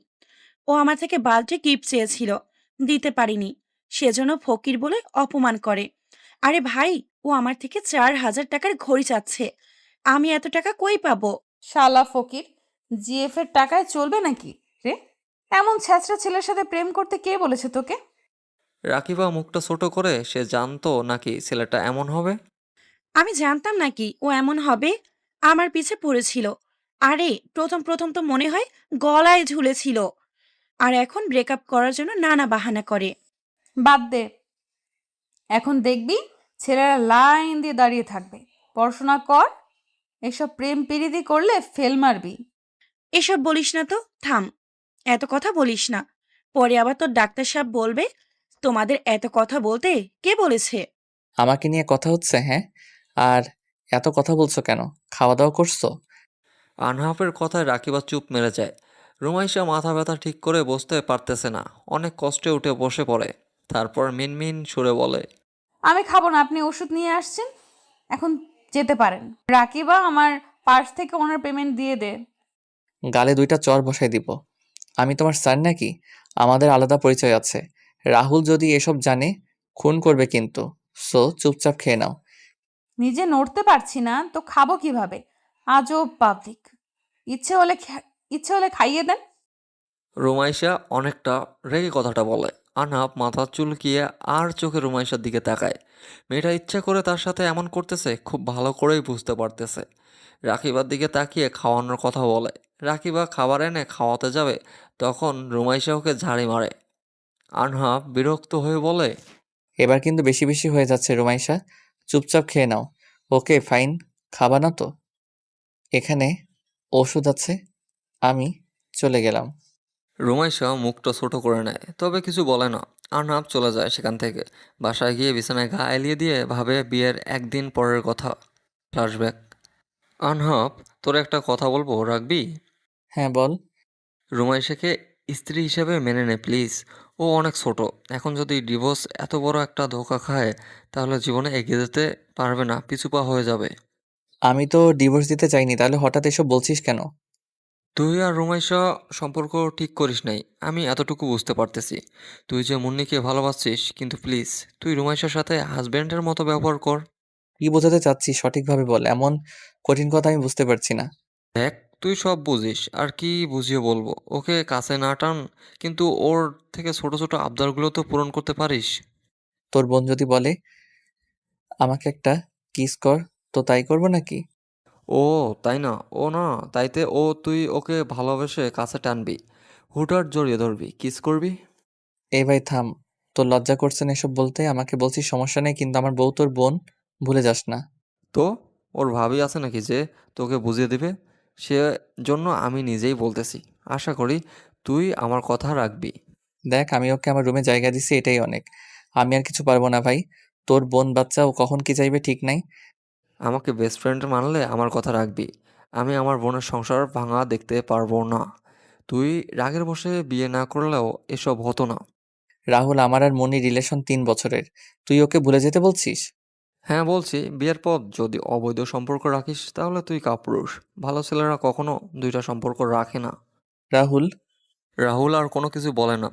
ও আমার থেকে বার্থডে গিফট চেয়েছিল, দিতে পারিনি, সেজন্য ফকির বলে অপমান করে। আরে ভাই, ও আমার থেকে 4,000 টাকার ঘড়ি চাচ্ছে। আমি এত টাকা কই পাবো? শালা ফকির, জিএফ এর টাকায় চলবে নাকি রে? এমন ছ্যাচরা ছেলের সাথে প্রেম করতে কে বলেছে তোকে? রাকিবা মুখটা ছোট করে, সে জানতো নাকি ছেলেটা এমন হবে। আমি জানতাম নাকি ও এমন হবে? আমার পিছে পড়েছিল। আরে প্রথম প্রথম তো মনে হয় গলায় ঝুলেছিল, আর এখন ব্রেকআপ করার জন্য নানা বাহানা করে। বাদ দে, এখন দেখবি ছেলেরা লাইন দিয়ে দাঁড়িয়ে থাকবে। পড়াশোনা কর, এসব প্রেম পিরিতি করলে ফেল মারবি। এসব বলিস না তো, থাম। এত কথা বলিস না, পরে আবার তোর ডাক্তার সাহেব বলবে তোমাদের এত কথা বলতে কে বলেছে। আমাকে নিয়ে কথা হচ্ছে, হ্যাঁ? আর এত কথা বলছো কেন? খাওয়া দাওয়া করছো? আনহাফের কথায় রাকিবা চুপ মেরে যায়। রুমাইশা মাথা ব্যথা ঠিক করে বসতে পারতেছে না। অনেক কষ্টে উঠে বসে পড়ে। তারপর মিনমিন সুরে বলে, আমি খাবো না, আপনি ওষুধ নিয়ে আসছেন, এখন যেতে পারেন। রাকিবা, আমার পার্স থেকে ওনার পেমেন্ট দিয়ে দে। গালে 2টা চড় বসাই দিব। আমি তোমার স্যার নাকি? আমাদের আলাদা পরিচয় আছে। রাহুল যদি এসব জানে খুন করবে কিন্তু। সো চুপচাপ খেয়ে নাও। নিজে নড়তে পারছি না তো খাবো কিভাবে? আজব পাবলিক। ইচ্ছে হলে খাইয়ে দেন। রুমাইশা অনেকটা রেগে কথাটা বলে। আহনাফ মাথা চুলকিয়ে আর চোখে রুমাইশার দিকে তাকায়। মেয়েটা ইচ্ছা করে তার সাথে এমন করতেছে খুব ভালো করেই বুঝতে পারতেছে। রাকিবার দিকে তাকিয়ে খাওয়ানোর কথা বলে। রাকিবা খাবার এনে খাওয়াতে যাবে, তখন রুমাইশা ওকে ঝাড়ি মারে। আহনাফ বিরক্ত হয়ে বলে, এবার কিন্তু বেশি বেশি হয়ে যাচ্ছে রুমাইশা। চুপচাপ খেয়ে নাও। Okay fine. খাবা না তো? এখানে ওষুধ আছে। আমি চলে গেলাম। রুমাইশা মুখটা ছোট করে নেয়, তবে কিছু বলে না। আহনাফ চলে যায় সেখান থেকে। বাসায় গিয়ে বিছানায় গা এলিয়ে দিয়ে ভাবে বিয়ের একদিন পরের কথা। ফ্ল্যাশব্যাক। আহনাফ, তোর একটা কথা বলবো, রাখবি? হ্যাঁ বল। রুমাইশাকে স্ত্রী হিসেবে মেনে নে প্লিজ। ও অনেক ছোট। এখন যদি ডিভোর্স এত বড় একটা ধোঁকা খায়, তাহলে জীবনে এগিয়ে যেতে পারবে না, পিছুপা হয়ে যাবে। আমি তো ডিভোর্স দিতে চাইনি, তাহলে হঠাৎ এসব বলছিস কেন? তুই আর রুমাইশা সম্পর্ক ঠিক করিস নাই, আমি এতটুকু বুঝতে পারতেছি। তুই যে মুন্নিকে ভালোবাসছিস, কিন্তু প্লিজ তুই রুমাইশার সাথে হাজবেন্ডের মতো ব্যবহার কর। কি বোঝাতে চাচ্ছিস সঠিকভাবে বল। এমন কঠিন কথা আমি বুঝতে পারছি না। দেখ, তুই সব বুঝিস, আর কি বুঝিয়ে বলবো। ওকে কাছে না টান, কিন্তু ওর থেকে ছোট ছোট আবদারগুলো তো পূরণ করতে পারিস। তোর বোন যদি বলে আমাকে একটা কিস কর, তো তাই করবো নাকি? ও তাই না, ও না, তাইতে তুই ওকে ভালোবেসে কাছে টানবি, হুটহাট জড়িয়ে ধরবি, কিস করবি। এই ভাই থাম। তোর লজ্জা করছে না এসব বলতে? আমাকে বলছিস সমস্যা নেই, কিন্তু আমার বউ তোর বোন, ভুলে যাস না। তো ওর ভাবি আছে নাকি যে তোকে বুঝিয়ে দিবে? সে জন্য আমি নিজেই বলতেছি। আশা করি তুই আমার কথা রাখবি। দেখ, আমি ওকে আমার রুমে জায়গা দিছি, এটাই অনেক। আমি আর কিছু পারবো না ভাই। তোর বোন বাচ্চা, ও কখন কি চাইবে ঠিক নাই। আমাকে বেস্ট ফ্রেন্ড মানলে আমার কথা রাখবি। আমি আমার বোনের সংসার ভাঙা দেখতে পারবো না। তুই রাগের বশে বিয়ে না করলেও এসব হতো না। রাহুল, আমার আর মনির রিলেশন 3 বছরের। তুই ওকে ভুলে যেতে বলছিস? হ্যাঁ বলছি, বিয়ের পর যদি অবৈধ সম্পর্ক রাখিস তাহলে তুই কাপুরুষ। ভালো ছেলেরা কখনো দুইটা সম্পর্ক রাখে না। রাহুল। রাহুল আর কোনো কিছু বলে না।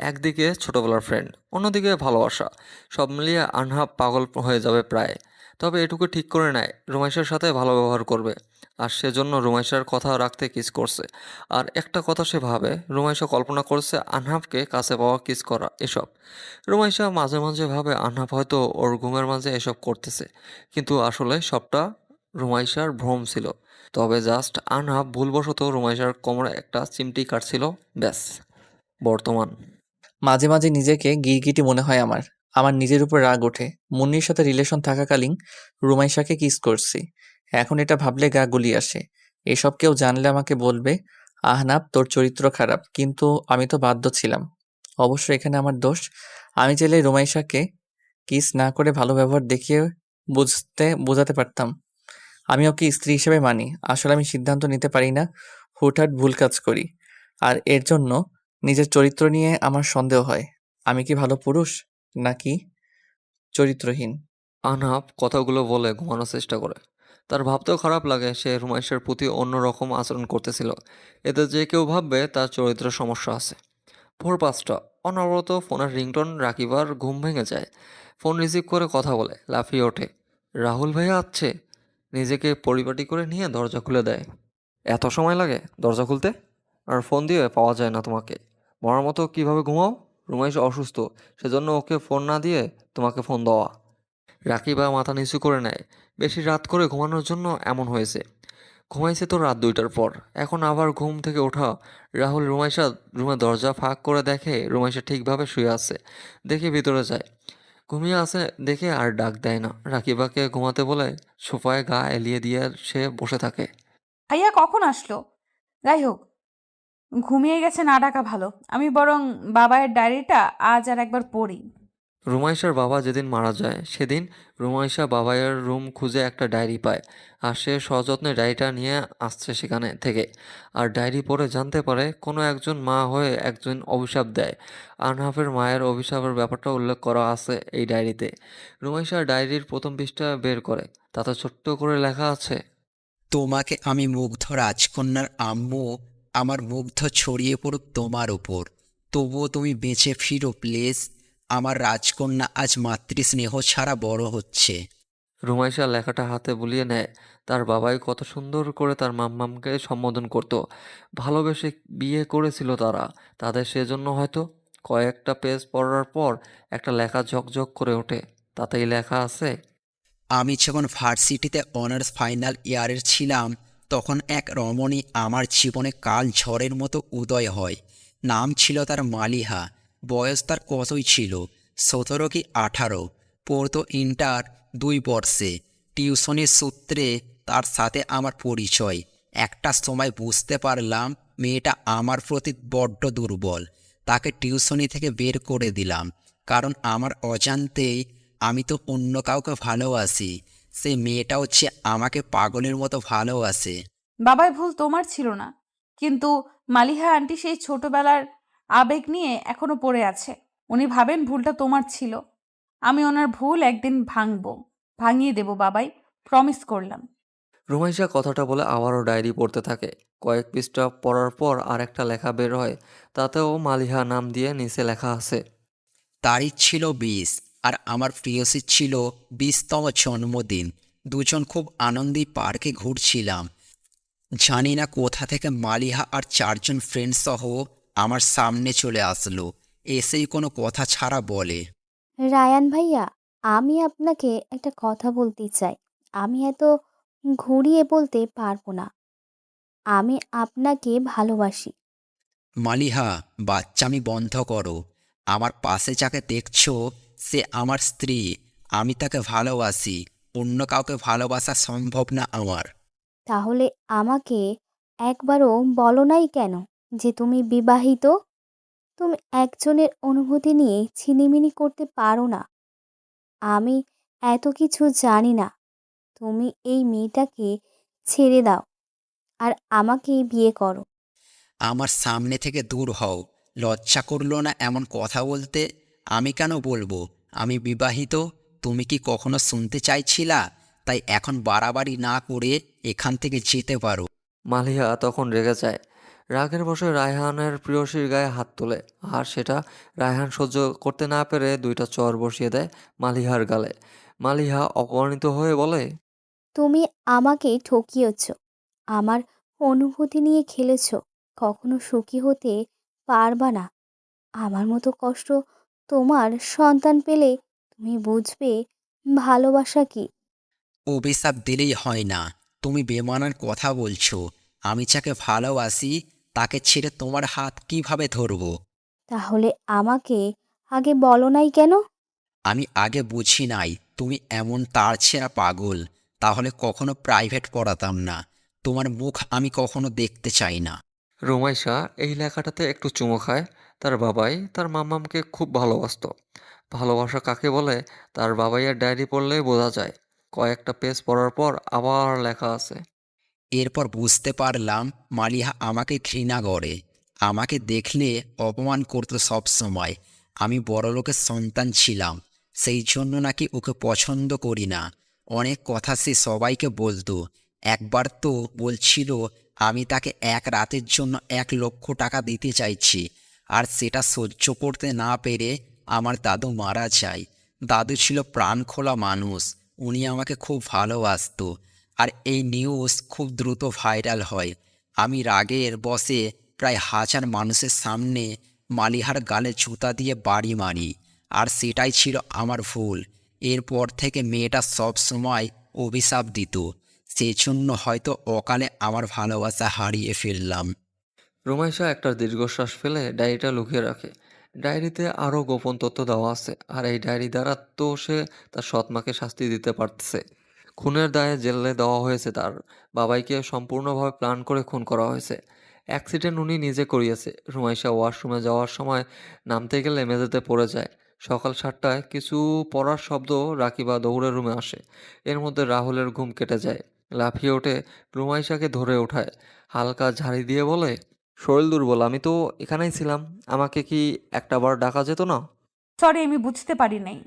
একদিকে ছোটবেলার ফ্রেন্ড, অন্যদিকে ভালোবাসা, সব মিলিয়ে আনহাব পাগল হয়ে যাবে প্রায়। তবে এটুকু ঠিক করে নেয়, রুমাইশার সাথে ভালো ব্যবহার করবে। আর সেজন্য রুমাইশার কথা রাখতে কিস করছে। আর একটা কথা সে ভাবে, রুমাইশা কল্পনা করছে আনহাবকে কাছে পাওয়া, কিস করা এসব। রুমাইশা মাঝে মাঝে ভাবে আনহাব হয়তো ওর ঘুমের মাঝে এসব করতেছে, কিন্তু আসলে সবটা রুমাইশার ভ্রম ছিল। তবে জাস্ট আনহাব ভুলবশত রুমাইশার কোমরে একটা চিমটি কাটছিল, ব্যাস। বর্তমান। মাঝে মাঝে নিজেকে গিরগিটি মনে হয় আমার। আমার নিজের উপর রাগ ওঠে। মুন্নির সাথে রিলেশন থাকাকালীন রুমাইশাকে কিস করছি। এখন এটা ভাবলে গা গুলিয়ে আসে। এসব কেউ জানলে আমাকে বলবে আহনাব তোর চরিত্র খারাপ, কিন্তু আমি তো বাধ্য ছিলাম। অবশ্য এখানে আমার দোষ। আমি চাইলে রুমাইশাকে কিস না করে ভালো ব্যবহার দেখিয়ে বোঝাতে পারতাম আমি ওকে স্ত্রী হিসেবে মানি। আসলে আমি সিদ্ধান্ত নিতে পারি না, হুটহাট ভুল কাজ করি। আর এর জন্য নিজের চরিত্র নিয়ে আমার সন্দেহ হয়। আমি কি ভালো পুরুষ নাকি চরিত্রহীন? আনহাব কথাগুলো বলে ঘুমানোর চেষ্টা করে। তার ভাবতেও খারাপ লাগে, সে রুমাইশার প্রতি অন্যরকম আচরণ করতেছিল। এতে যে কেউ ভাববে তার চরিত্রের সমস্যা আছে। ভোর 5টা, অনবরত ফোনের রিংটোন। রাকিবার ঘুম ভেঙে যায়। ফোন রিসিভ করে কথা বলে, লাফিয়ে ওঠে। রাহুল ভাইয়া আছে। নিজেকে পরিপাটি করে নিয়ে দরজা খুলে দেয়। এত সময় লাগে দরজা খুলতে? আর ফোন দিয়ে পাওয়া যায় না তোমাকে? মরার মতো কিভাবে ঘুমাও? রুমাইশ অসুস্থ, সেজন্য ওকে ফোন না দিয়ে তোমাকে ফোন দেওয়া। রাকিবা মাথা নিচু করে নেয়। বেশি রাত করে ঘুমানোর জন্য এমন হয়েছে। ঘুমাইছে তো রাত 2টার পর, এখন আবার ঘুম থেকে ওঠা। রাহুল রুমাইশা রুমের দরজা ফাঁক করে দেখে রুমাইশা ঠিকভাবে শুয়ে আছে। দেখে ভিতরে যায়। ঘুমিয়ে আছে দেখে আর ডাক দেয় না। রাকিবাকে ঘুমাতে বলে সোফায় গা এলিয়ে দিয়ে সে বসে থাকে। ভাইয়া কখন আসলো? যাই হোক, ঘুমিয়ে গেছে না ডাকা ভালো। আমি বরং বাবায়ের ডায়েরিটা আজ আর একবার পড়ি। রুমাইশার বাবা যেদিন মারা যায় সেদিন রুমাইশা বাবাইয়ের রুম খুঁজে একটা ডায়েরি পায়। আর সে সযত্নে ডায়েরিটা নিয়ে আসছে সেখানে থেকে। আর ডায়েরি পড়ে জানতে পারে কোনো একজন মা হয়ে একজন অভিশাপ দেয়। আনহাফের মায়ের অভিশাপের ব্যাপারটা উল্লেখ করা আছে এই ডায়েরিতে। রুমাইশা ডায়েরির প্রথম পৃষ্ঠা বের করে। তাতে ছোট্ট করে লেখা আছে, তোমাকে আমি মুগ্ধ রাজকন্যার আম্মু, আমার মুগ্ধ ছড়িয়ে পড়ুক তোমার উপর। তবুও তুমি বেঁচে ফিরো প্লিজ। আমার রাজকন্যা আজ মাতৃস্নেহ ছাড়া বড় হচ্ছে। রুমাইশা লেখাটা হাতে বুলিয়ে নেয়। তার বাবাই কত সুন্দর করে তার মাম্মামকে সম্বোধন করত। ভালোবেসে বিয়ে করেছিল তারা। তাদের সেজন্য হয়তো কয়েকটা পেজ পড়ার পর একটা লেখা ঝকঝক করে ওঠে। তাতেই লেখা আছে, আমি যখন ভার্সিটিতে অনার্স ফাইনাল ইয়ারের ছিলাম, তখন এক রমণী আমার জীবনে কাল ঝড়ের মতো উদয় হয়। নাম ছিল তার মালিহা। বয়স তার কতই ছিল, 17 কি 18। পড়তো ইন্টার 2 বর্ষে। টিউশনির সূত্রে তার সাথে আমার পরিচয়। একটা সময় বুঝতে পারলাম মেয়েটা আমার প্রতি বড্ড দুর্বল। তাকে টিউশনি থেকে বের করে দিলাম, কারণ আমার অজান্তেই আমি তো অন্য কাউকে ভালোবাসি। সেই মেয়েটা হচ্ছে আমাকে পাগলের মতো ভালোবাসে। বাবাই ভুল তোমার ছিল না, কিন্তু মালিহা আন্টি সেই ছোটবেলার আবেগ নিয়ে এখনো পড়ে আছে। উনি ভাবেন ভুলটা তোমার ছিল। আমি ওনার ভুল একদিন ভাঙিয়ে দেব বাবাই, প্রমিস করলাম। রুমাইশা কথাটা বলে আবারও ডায়েরি পড়তে থাকে। কয়েক পৃষ্ঠা পড়ার পর আর একটা লেখা বের হয়। তাতেও মালিহা নাম দিয়ে নিচে লেখা আছে, তারিখ ছিল 20, আর আমার প্রিয়সীর ছিল 20তম জন্মদিন। দুজন খুব আনন্দে পার্কে ঘুরছিলাম। জানি না কোথা থেকে মালিহা আর 4 জন ফ্রেন্ড সহ আমার সামনে চলে আসলো। এসেই কোনো কথা ছাড়া বলে, রায়ান ভাইয়া, আমি আপনাকে একটা কথা বলতে চাই। আমি এত ঘুরিয়ে বলতে পারবো না। আমি আপনাকে ভালোবাসি। মালিহা, বাচ্চামি বন্ধ করো। আমার পাশে যাকে দেখছো সে আমার স্ত্রী। আমি তাকে ভালোবাসি। অন্য কাউকে ভালোবাসা সম্ভব না আমার। তাহলে আমাকে একবারও বলো নাই কেন যে তুমি বিবাহিত? তুমি একজনের অনুভূতি নিয়ে ছিনিমিনি করতে পারো না। আমি এত কিছু জানি না। তুমি এই মেয়েটাকে ছেড়ে দাও আর আমাকে বিয়ে করো। আমার সামনে থেকে দূর হও। লজ্জা করলো না এমন কথা বলতে? আমি কেন বলবো আমি বিবাহিত? তুমি কি কখনো শুনতে চাইছিলা? তাই এখন বাড়াবাড়ি না করে এখান থেকে যেতে পারো। মালিহা তখন রেগে যায়। রাগের বশে রায়হানের প্রিয়সীর গায়ে হাত তোলে, আর সেটা রায়হান সহ্য করতে না পেরে 2টা চড় বসিয়ে দেয় মালিহার গালে। মালিহা অপমানিত হয়ে বলে, তুমি আমাকে ঠকিয়েছ, আমার অনুভূতি নিয়ে খেলেছ। কখনো সুখী হতে পারবা না। আমার মতো কষ্ট তোমার সন্তান পেলে তুমি বুঝবে ভালোবাসা কি। অভিশাপ দিলেই হয় না। তুমি বেমানান কথা বলছো। আমি যাকে ভালোবাসি তাকে ছেড়ে তোমার হাত কিভাবে ধরবো? তাহলে আমাকে আগে বলো নাই কেন? আমি আগে বুঝি নাই তুমি এমন তার ছেঁড়া পাগল। তাহলে কখনো প্রাইভেট পড়াতাম না। তোমার মুখ আমি কখনো দেখতে চাই না। রুমাইশা এই লেখাটাতে একটু চুমো খায়। তার বাবাই তার মাম্মামকে খুব ভালোবাসতো। ভালোবাসা কাকে বলে তার বাবাইয়ের ডায়েরি পড়লেই বোঝা যায়। কয়েকটা পেজ পড়ার পর আবার লেখা আছে, এরপর বুঝতে পারলাম মালিহা আমাকে ঘৃণা করে। আমাকে দেখলে অপমান করতো সব সময়। আমি বড়লোকের সন্তান ছিলাম, সেই জন্য নাকি ওকে পছন্দ করি না। অনেক কথা সে সবাইকে বলতো। একবার তো বলছিল আমি তাকে এক রাতের জন্য 1,00,000 টাকা দিতে চাইছি, আর সেটা সহ্য করতে না পেরে আমার দাদু মারা যায়। দাদু ছিল প্রাণখোলা মানুষ। উনি আমাকে খুব ভালোবাসতো। আর এই নিউজ খুব দ্রুত ভাইরাল হয়। আমি রাগের বশে প্রায় 1000 মানুষের সামনে মালিহার গালে জুতা দিয়ে বাড়ি মারি। আর সেটাই ছিল আমার ভুল। এরপর থেকে মেয়েটা সব সময় অভিশাপ দিত। সেজন্য হয়তো অকালে আমার ভালোবাসা হারিয়ে ফেললাম। রুমাইশা একটা দীর্ঘশ্বাস ফেলে ডায়েরিটা লুকিয়ে রাখে। ডায়েরিতে আরও গোপন তথ্য দেওয়া আছে, আর এই ডায়েরি দ্বারা তো সে তার সৎমাকে শাস্তি দিতে পারছে। খুনের দায়ে জেলে দেওয়া হয়েছে তার বাবাইকে। সম্পূর্ণভাবে প্ল্যান করে খুন করা হয়েছে। অ্যাক্সিডেন্ট উনি নিজে করিয়েছে। রুমাইশা ওয়াশরুমে যাওয়ার সময় নামতে গেলে মেঝেতে পড়ে যায়। সকাল 7টায় কিছু পড়ার শব্দ রাকিবা দৌড়ে রুমে আসে। এর মধ্যে রাহুলের ঘুম কেটে যায়। লাফিয়ে ওঠে, রুমাইশাকে ধরে ওঠায়, হালকা ঝাড়ি দিয়ে বলে, শরীর দুর্বল, আমি তো এখানেই ছিলাম, আমাকে কি একটা বার ডাকা যেত না? সরি, আমি বুঝতে পারি নাই।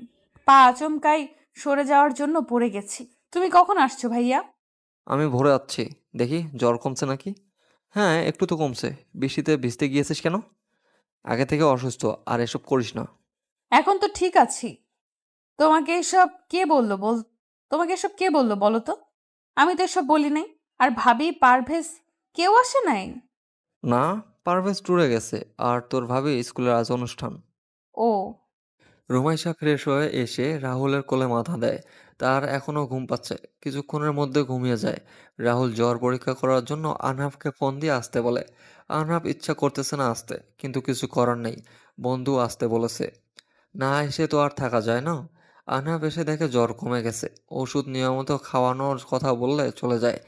পা আচমকাই সরে যাওয়ার জন্য পড়ে গেছি। তুমি কখন আসছো ভাইয়া? আমি ভোরে আসছি। দেখি জ্বর কমছে নাকি। হ্যাঁ, একটু তো কমছে। বৃষ্টিতে ভিজতে গিয়েছিস কেন? আগে থেকে অসুস্থ, আর এসব করিস না। এখন তো ঠিক আছি। তোমাকে এসব কে বললো তোমাকে এসব কে বললো বলো তো? আমি তো এসব বলি নাই। আর ভাবি, পারভেজ কেউ আসে নাই? না, পারভেজ ট্যুরে গেছে, আর তোর ভাবি স্কুলের আজ অনুষ্ঠান। ও, রুমাইশা ফ্রেশ হয়ে এসে রাহুলের কোলে মাথা দেয়। তার এখনো ঘুম পাচ্ছে, কিছুক্ষণের মধ্যে ঘুমিয়ে যায়। রাহুল জ্বর পরীক্ষা করার জন্য আনহাফকে ফোন দিয়ে আসতে বলে। আনহাফ ইচ্ছা করতেছে না আসতে, কিন্তু কিছু করার নেই, বন্ধু আসতে বলেছে। না এসে তো আর থাকা যায় না। আনহাফ এসে দেখে জ্বর কমে গেছে। ওষুধ নিয়মিত খাওয়ানোর কথা বললে চলে যায়।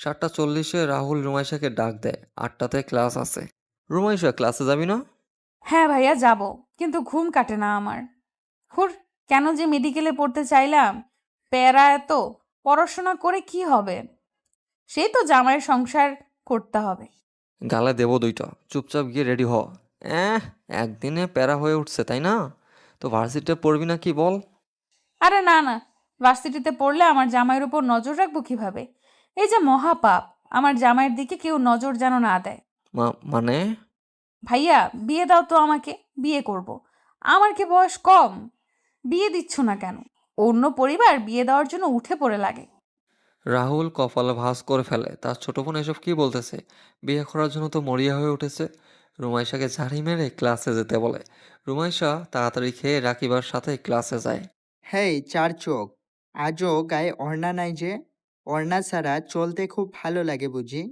7:40-এ রাহুল রুমাইশাকে ডাক দেয়। 8টাতে ক্লাস আছে। রুমাইশা, ক্লাসে যাবি না? হ্যাঁ ভাইয়া যাব, কিন্তু ঘুম কাটে না আমার। হুর, কেন যে মেডিকেলে পড়তে চাইলাম। প্যারা এত, পড়াশোনা করে কি হবে? সেই তো জামাইয়ের সংসার করতে হবে। গালে দেবো দুইটা, চুপচাপ গিয়ে রেডি হ। এহ, একদিনে প্যারা হয়ে উঠছে তাই না? তো ভার্সিটিতে পড়বি না কি বল? আরে না না, ভার্সিটিতে পড়লে আমার জামাইয়ের উপর নজর রাখবো কিভাবে? এই যে মহাপাপ, আমার জামাইয়ের দিকে কেউ নজর যেন না দেয়। মানে? ভাইয়া, বিয়ে দাও তো আমাকে, বিয়ে করব। আমার কি বয়স কম? বিয়ে দিচ্ছ না কেন? অন্য পরিবার বিয়ে দেওয়ার জন্য উঠে পড়ে লাগে। রাহুল কপালে ভাঁজ করে ফেলে। তার ছোট বোন এসব কি বলতেছে? বিয়ে করার জন্য তো মরিয়া হয়ে উঠেছে। রুমাইশাকে ঝাড়ি মেরে ক্লাসে যেতে বলে। রুমাইশা তাড়াতাড়ি খেয়ে রাকিবার সাথে ক্লাসে যায়। হেই চার চোখ, আজও গায়ে ওড়না নাই যে? ওড়না ছাড়া চলতে খুব ভালো লাগে বুঝি?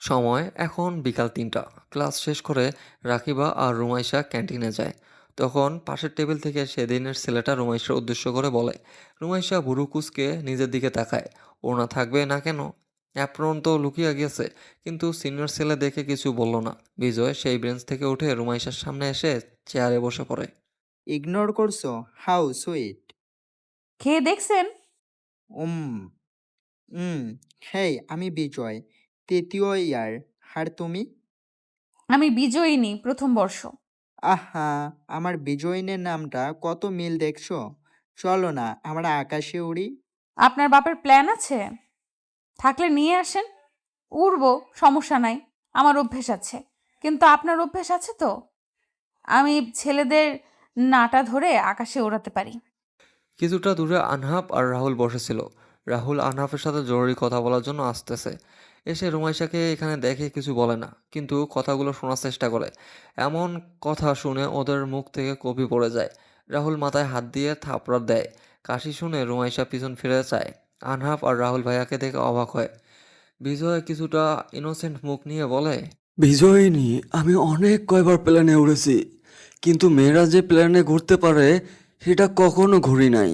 সময় এখন বিকাল 3টা। ক্লাস শেষ করে রাকিবা আর রুমাইশা ক্যান্টিনে যায়। তখন পাশের টেবিল থেকে সেদিনের ছেলেটা রুমাইশার উদ্দেশ্য করে বলে। রুমাইশা ভুরু কুঁচকে নিজের দিকে তাকায়। ওনা থাকবে না কেন? অ্যাপ্রন তো লুকিয়ে গেছে। কিন্তু সিনিয়র ছেলে দেখে কিছু বলল না। বিজয় সেই বেঞ্চ থেকে উঠে রুমাইশার সামনে এসে চেয়ারে বসে পড়ে। ইগনোর করছো? How sweet. খেয়ে দেখছেন? উম উম হেই, আমি বিজয়, 3য় ইয়ার। আর তুমি? আমি বিজয়িনী, প্রথম বর্ষ। আহা, আমার বিজয়িনের নামটা কত মিল দেখছো? চলো না আমরা আকাশে উড়ি। আপনার বাপের প্ল্যান আছে? থাকলে নিয়ে আসেন, উড়বো, সমস্যা নাই। আমার অভ্যেস আছে। কিন্তু আপনার অভ্যেস আছে তো? আমি ছেলেদের নাটা ধরে আকাশে ওড়াতে পারি। কিছুটা দূরে আনহাফ আর রাহুল বসেছিল। রাহুল আনহাফের সাথে জরুরি কথা বলার জন্য আসতেছে। এসে রুমাইশাকে এখানে দেখে কিছু বলে না, কিন্তু কথাগুলো শোনার চেষ্টা করে। এমন কথা শুনে ওদের মুখ থেকে কপি পড়ে যায়। রাহুল মাথায় হাত দিয়ে থাপড়া দেয়। কাশি শুনে রুমাইশা পিছন ফিরে চায়। আনহাফ আর রাহুল ভাইয়াকে দেখে অবাক হয়। বিজয় কিছুটা ইনোসেন্ট মুখ নিয়ে বলে, বিজয়িনী, আমি অনেক কয়বার প্লেনে উড়েছি, কিন্তু মেয়েরা যে প্লেনে ঘুরতে পারে সেটা কখনো ঘুরি নাই।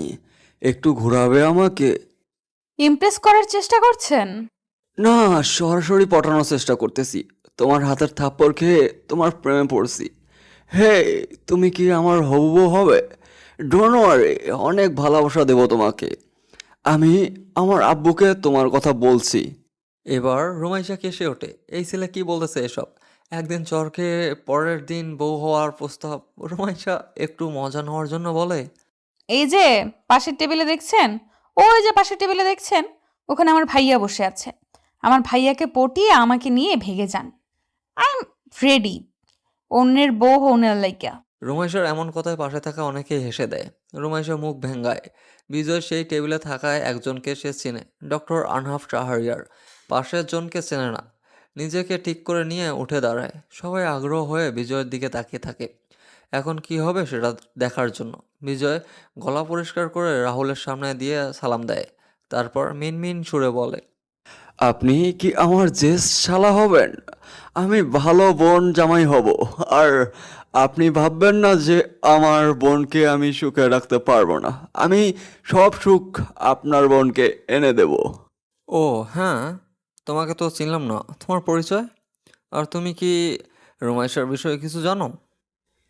একটু ঘোরাবে আমাকে? ইমপ্রেস করার চেষ্টা করছেন? না, সরাসরি পটানোর চেষ্টা করতেছি। তোমার হাতের থাপ্পড় খেয়ে তোমার প্রেমে পড়ছি। হে, তুমি কি আমার হবু বউ হবে? ডোন্ট ওয়ারি, অনেক ভালোবাসা দেবো তোমাকে। আমি আমার আব্বুকে তোমার কথা বলছি। এবার রুমাইশা কেসে ওঠে। এই ছেলে কি বলতেছে এসব? একদিন চরকে পরের দিন বউ হওয়ার প্রস্তাব। রুমাইশা একটু মজা নেওয়ার জন্য বলে, এই যে পাশের টেবিলে দেখছেন, ওই যে পাশের টেবিলে দেখছেন, ওখানে আমার ভাইয়া বসে আছে। আমার ভাইয়াকে পটিয়ে আমাকে নিয়ে ভেগে যান। আই এম রেডি, অন্যের বউ হওনের লাইকা। রুমাইশার এমন কথায় পাশে থাকা অনেকেই হেসে দেয়। রুমাইশা মুখ ভেঙ্গায়। বিজয় সেই টেবিলে থাকায় একজনকে সে চেনে, ডক্টর আনহাফ শাহরিয়ার। পাশের জনকে চেনে না। নিজেকে ঠিক করে নিয়ে উঠে দাঁড়ায়। সবাই আগ্রহ হয়ে বিজয়ের দিকে তাকিয়ে থাকে, এখন কি হবে সেটা দেখার জন্য। বিজয় গলা পরিষ্কার করে রাহুলের সামনে দিয়ে সালাম দেয়। তারপর মিনমিন সুরে বলে, আপনি কি আমার জেস শালা হবেন? আমি ভালো বোন জামাই হব। আর আপনি ভাববেন না যে আমার বোনকে আমি সুখে রাখতে পারবো না। আমি সব সুখ আপনার বোনকে এনে দেব। ও হ্যাঁ, তোমাকে তো চিনলাম না, তোমার পরিচয়? আর তুমি কি রুমাইশার বিষয়ে কিছু জানো?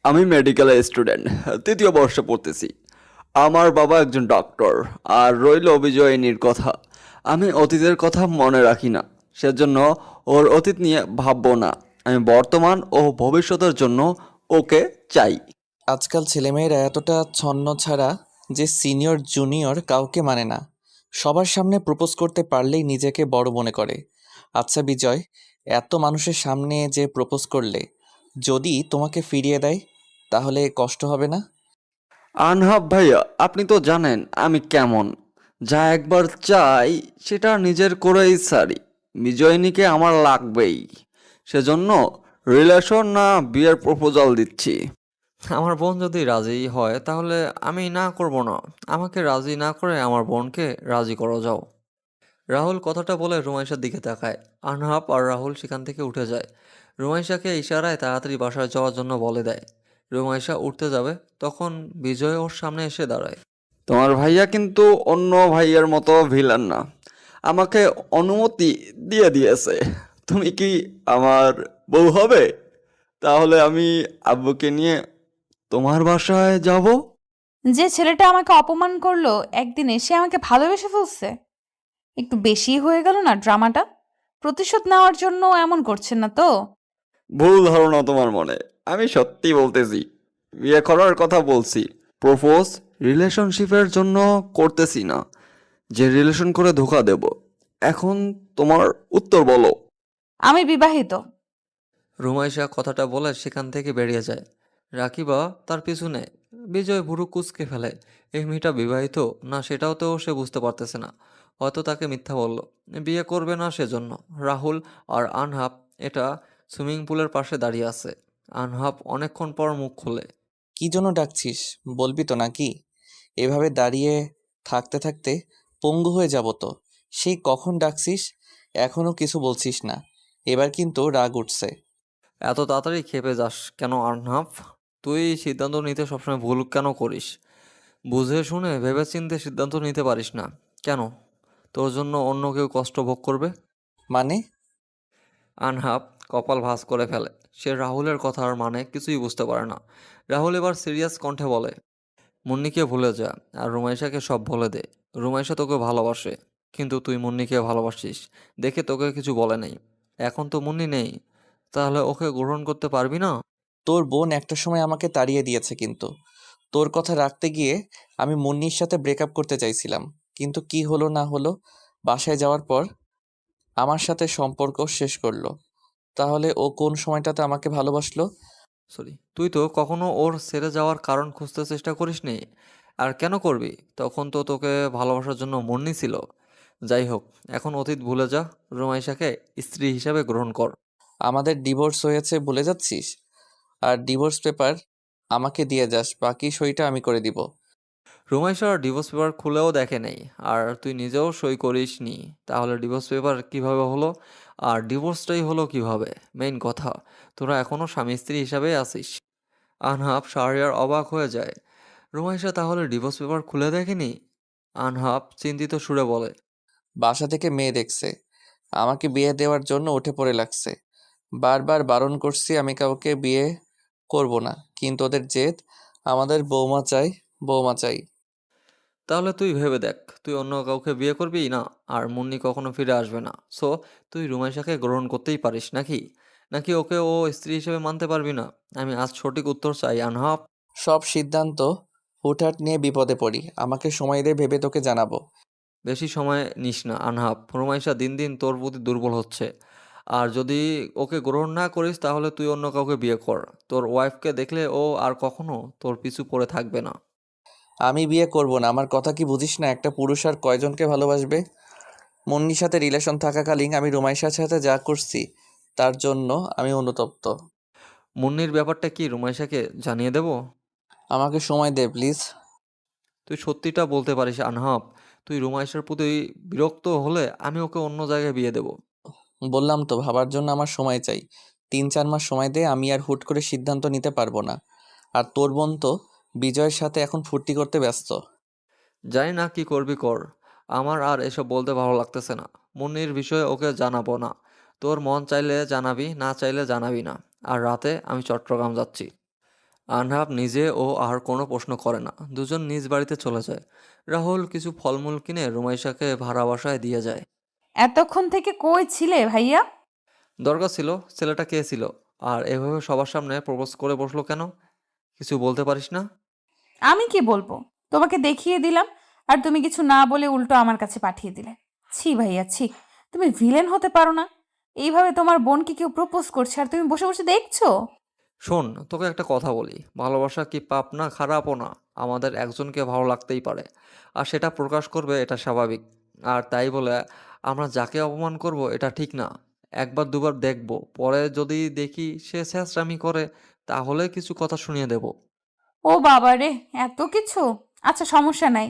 আমি মেডিকেলের স্টুডেন্ট, 3য় বর্ষে পড়তেছি। আমার বাবা একজন ডক্টর। আর রইল বিজয়িনীর কথা, আমি অতীতের কথা মনে রাখি না, সেজন্য ওর অতীত নিয়ে ভাববো না। আমি বর্তমান ও ভবিষ্যতের জন্য ওকে চাই। আজকাল ছেলেমেয়েরা এতটা ছন্ন ছাড়া যে সিনিয়র জুনিয়র কাউকে মানে না। সবার সামনে প্রপোজ করতে পারলেই নিজেকে বড় মনে করে। আচ্ছা বিজয়, এত মানুষের সামনে যে প্রপোজ করলে যদি তোমাকে ফিরিয়ে দেয়, তাহলে কষ্ট হবে না? আনহাব ভাইয়া, আপনি তো জানেন আমি কেমন। যা একবার চাই সেটা নিজের করেই সারি। বিজয়িনীকে আমার লাগবেই। সেজন্য রিলেশন না বিয়ের প্রপোজাল দিচ্ছি। আমার বোন যদি রাজি হয় তাহলে আমি না করব না। আমাকে রাজি না করে আমার বোনকে রাজি করো যাও। রাহুল কথাটা বলে রুমাইশার দিকে তাকায়। আনহাব আর রাহুল সেখান থেকে উঠে যায়। রুমাইশাকে ইশারায় তাড়াতাড়ি বাসায় যাওয়ার জন্য বলে দেয়। রুমাইশা উঠতে যাবে, তখন বিজয় ওর সামনে এসে দাঁড়ায়। তোমার ভাইয়া কিন্তু অন্য ভাইয়ের মতো ভিলেন না। আমাকে অনুমতি দিয়ে দিয়েছে। তুমি কি আমার বউ হবে? তাহলে আমি আব্বুকে নিয়ে তোমার বাসায় যাব। যে ছেলেটা আমাকে অপমান করলো একদিনে সে আমাকে ভালোবেসে ফেলছে। একটু বেশি হয়ে গেল না ড্রামাটা? প্রতিশোধ নেওয়ার জন্য এমন করছেন না তো? ভুল ধারণা তোমার মনে। আমি সত্যি বলতেছি, বিয়ে করার কথা বলছি। প্রপোজ রিলেশনশিপের জন্য করতেছি না, যে রিলেশন করে ধোকা দেব। এখন তোমার উত্তর বলো। আমি বিবাহিত। রুমাইশা কথাটা বলে সেখান থেকে বেরিয়ে যায়। রাকিবা তার পিছু নেয়। বিজয় ভুরু কুঁচকে ফেলে। এই মেয়েটা বিবাহিত না সেটাও তো সে বুঝতে পারতেছে না। হয়তো তাকে মিথ্যা বলল, বিয়ে করবে না সেজন্য। রাহুল আর আনহাব এটা সুইমিং পুলের পাশে দাঁড়িয়ে আছে। আনহাব অনেকক্ষণ পর মুখ খোলে। কি জন্য ডাকছিস বলবি তো নাকি? এভাবে দাঁড়িয়ে থাকতে থাকতে পঙ্গু হয়ে যাব তো। সেই কখন ডাকছিস, এখনো কিছু বলছিস না। এবার কিন্তু রাগ উঠছে। এত তাড়াতাড়ি ক্ষেপে যাস কেন আনহাব? তুই সিদ্ধান্ত নিতে সবসময় ভুল কেন করিস? বুঝে শুনে ভেবেচিন্তে সিদ্ধান্ত নিতে পারিস না কেন? তোর জন্য অন্য কেউ কষ্ট ভোগ করবে? মানে? আনহাব কপাল ভাঁজ করে ফেলে। সে রাহুলের কথার মানে কিছুই বুঝতে পারে না। রাহুল এবার সিরিয়াস কণ্ঠে বলে, মুন্নিকে ভুলে যা আর রুমাইশাকে সব বলে দে। রুমাইশা তোকে ভালোবাসে, কিন্তু তুই মুন্নিকে ভালোবাসিস দেখে তোকে কিছু বলে নেই। এখন তো মুন্নি নেই, তাহলে ওকে গ্রহণ করতে পারবি না? তোর বোন একটা সময় আমাকে তাড়িয়ে দিয়েছে, কিন্তু তোর কথা রাখতে গিয়ে আমি মুন্নির সাথে ব্রেকআপ করতে চাইছিলাম। কিন্তু কি হলো না হলো, বাসায় যাওয়ার পর আমার সাথে সম্পর্ক শেষ করলো। তাহলে ও কোন সময়টাতে আমাকে ভালোবাসলো? তুই তো কখনো ওর ছেড়ে যাওয়ার কারণ খুঁজতে চেষ্টা করিসনি। আর কেন করবি? তখন তো তোকে ভালোবাসার জন্য মুন্নি ছিল। যাই হোক, এখন অতীত ভুলে যা। রুমাইশাকে স্ত্রী হিসাবে গ্রহণ কর। আমাদের ডিভোর্স হয়েছে ভুলে যাচ্ছিস? আর ডিভোর্স পেপার আমাকে দিয়ে যাস, বাকি সইটা আমি করে দিব। রুমাইশা ডিভোর্স পেপার খুলেও দেখে নেই, আর তুই নিজেও সই করিসনি। তাহলে ডিভোর্স পেপার কিভাবে হলো? আর ডিভোর্সটাই হলো কিভাবে? মেইন কথা, তোরা এখনো স্বামী স্ত্রী হিসাবেই আছিস। আনহাব শাহরিয়ার অবাক হয়ে যায়। রুমাইশা তাহলে ডিভোর্স পেপার খুলে দেখেনি? আনহাব চিন্তিত সুরে বলে, বাসা থেকে মেয়ে দেখছে, আমাকে বিয়ে দেওয়ার জন্য উঠে পড়ে লাগছে। বারবার বারণ করছি আমি কাউকে বিয়ে করব না, কিন্তু ওদের জেদ। আমাদের বৌমা চাই, বৌমা চাই। তাহলে তুই ভেবে দেখ, তুই অন্য কাউকে বিয়ে করবি না, আর মুন্নি কখনো ফিরে আসবে না। সো তুই রুমাইশাকে গ্রহণ করতেই পারিস নাকি? নাকি ওকে ও স্ত্রী হিসেবে মানতে পারবি না? আমি আজ সঠিক উত্তর চাই আনহাব। সব সিদ্ধান্ত হুটহাট নিয়ে বিপদে পড়ি, আমাকে সময় দে, ভেবে তোকে জানাবো। বেশি সময় নিস না আনহাব। রুমাইশা দিন দিন তোর প্রতি দুর্বল হচ্ছে। আর যদি ওকে গ্রহণ না করিস তাহলে তুই অন্য কাউকে বিয়ে কর। তোর ওয়াইফকে দেখলে ও আর কখনো তোর পিছু পড়ে থাকবে না। আমি বিয়ে করব না, আমার কথা কি বুঝিস না? একটা পুরুষ আর কয়জনকে ভালোবাসবে? মুন্নির সাথে রিলেশন থাকাকালীন আমি রুমাইশার সাথে যা করছি তার জন্য আমি অনুতপ্ত। মুন্নির ব্যাপারটা কি রুমাইশাকে জানিয়ে দেব? আমাকে সময় দে প্লিজ। তুই সত্যিটা বলতে পারিস আনহাব। তুই রুমাইশার প্রতি বিরক্ত হলে আমি ওকে অন্য জায়গায় বিয়ে দেব। বললাম তো, ভাবার জন্য আমার সময় চাই। 3-4 মাস সময় দে, আমি আর হুট করে সিদ্ধান্ত নিতে পারবো না। আর তোর বোন তো বিজয়ের সাথে এখন ফুর্তি করতে ব্যস্ত। জানি না কি করবি কর, আমার আর এসব বলতে ভালো লাগতেছে না। মুন্নির বিষয়ে ওকে জানাবো না। তোর মন চাইলে জানাবি, না চাইলে জানাবি না। আর রাতে আমি চট্টগ্রাম যাচ্ছি। আনহাব নিজে ও আর কোনো প্রশ্ন করে না। দুজন নিজ বাড়িতে চলে যায়। রাহুল কিছু ফলমূল কিনে রুমাইশাকে ভাড়া বাসায় দিয়ে যায়। এতক্ষণ থেকে কই ছিলে ভাইয়া? দরকার ছিল, ছেলেটা কে ছিল? আর এভাবে সবার সামনে প্রপোজ করে বসলো কেন? কিছু বলতে পারিস না? আমি কি বলবো? তোমাকে দেখিয়ে দিলাম আর তুমি কিছু না বলে উল্টো আমার কাছে পাঠিয়ে দিলে। ছি ভাইয়া ছি, তুমি ভিলেন হতে পারো না? এইভাবে তোমার বোনকে কেউ প্রপোজ করছে আর তুমি বসে বসে দেখছো? শোন, তোকে একটা কথা বলি, ভালোবাসা কি পাপ না খারাপও না, আমাদের একজনকে ভালো লাগতেই পারে, আর সেটা প্রকাশ করবে এটা স্বাভাবিক। আর তাই বলে আমরা যাকে অপমান করব এটা ঠিক না। একবার দুবার দেখবো, পরে যদি দেখি সে ছ্যাঁচড়ামি করে, তাহলে কিছু কথা শুনিয়ে দেব। ও বাবা রে, এত কিছু! আচ্ছা, সমস্যা নাই।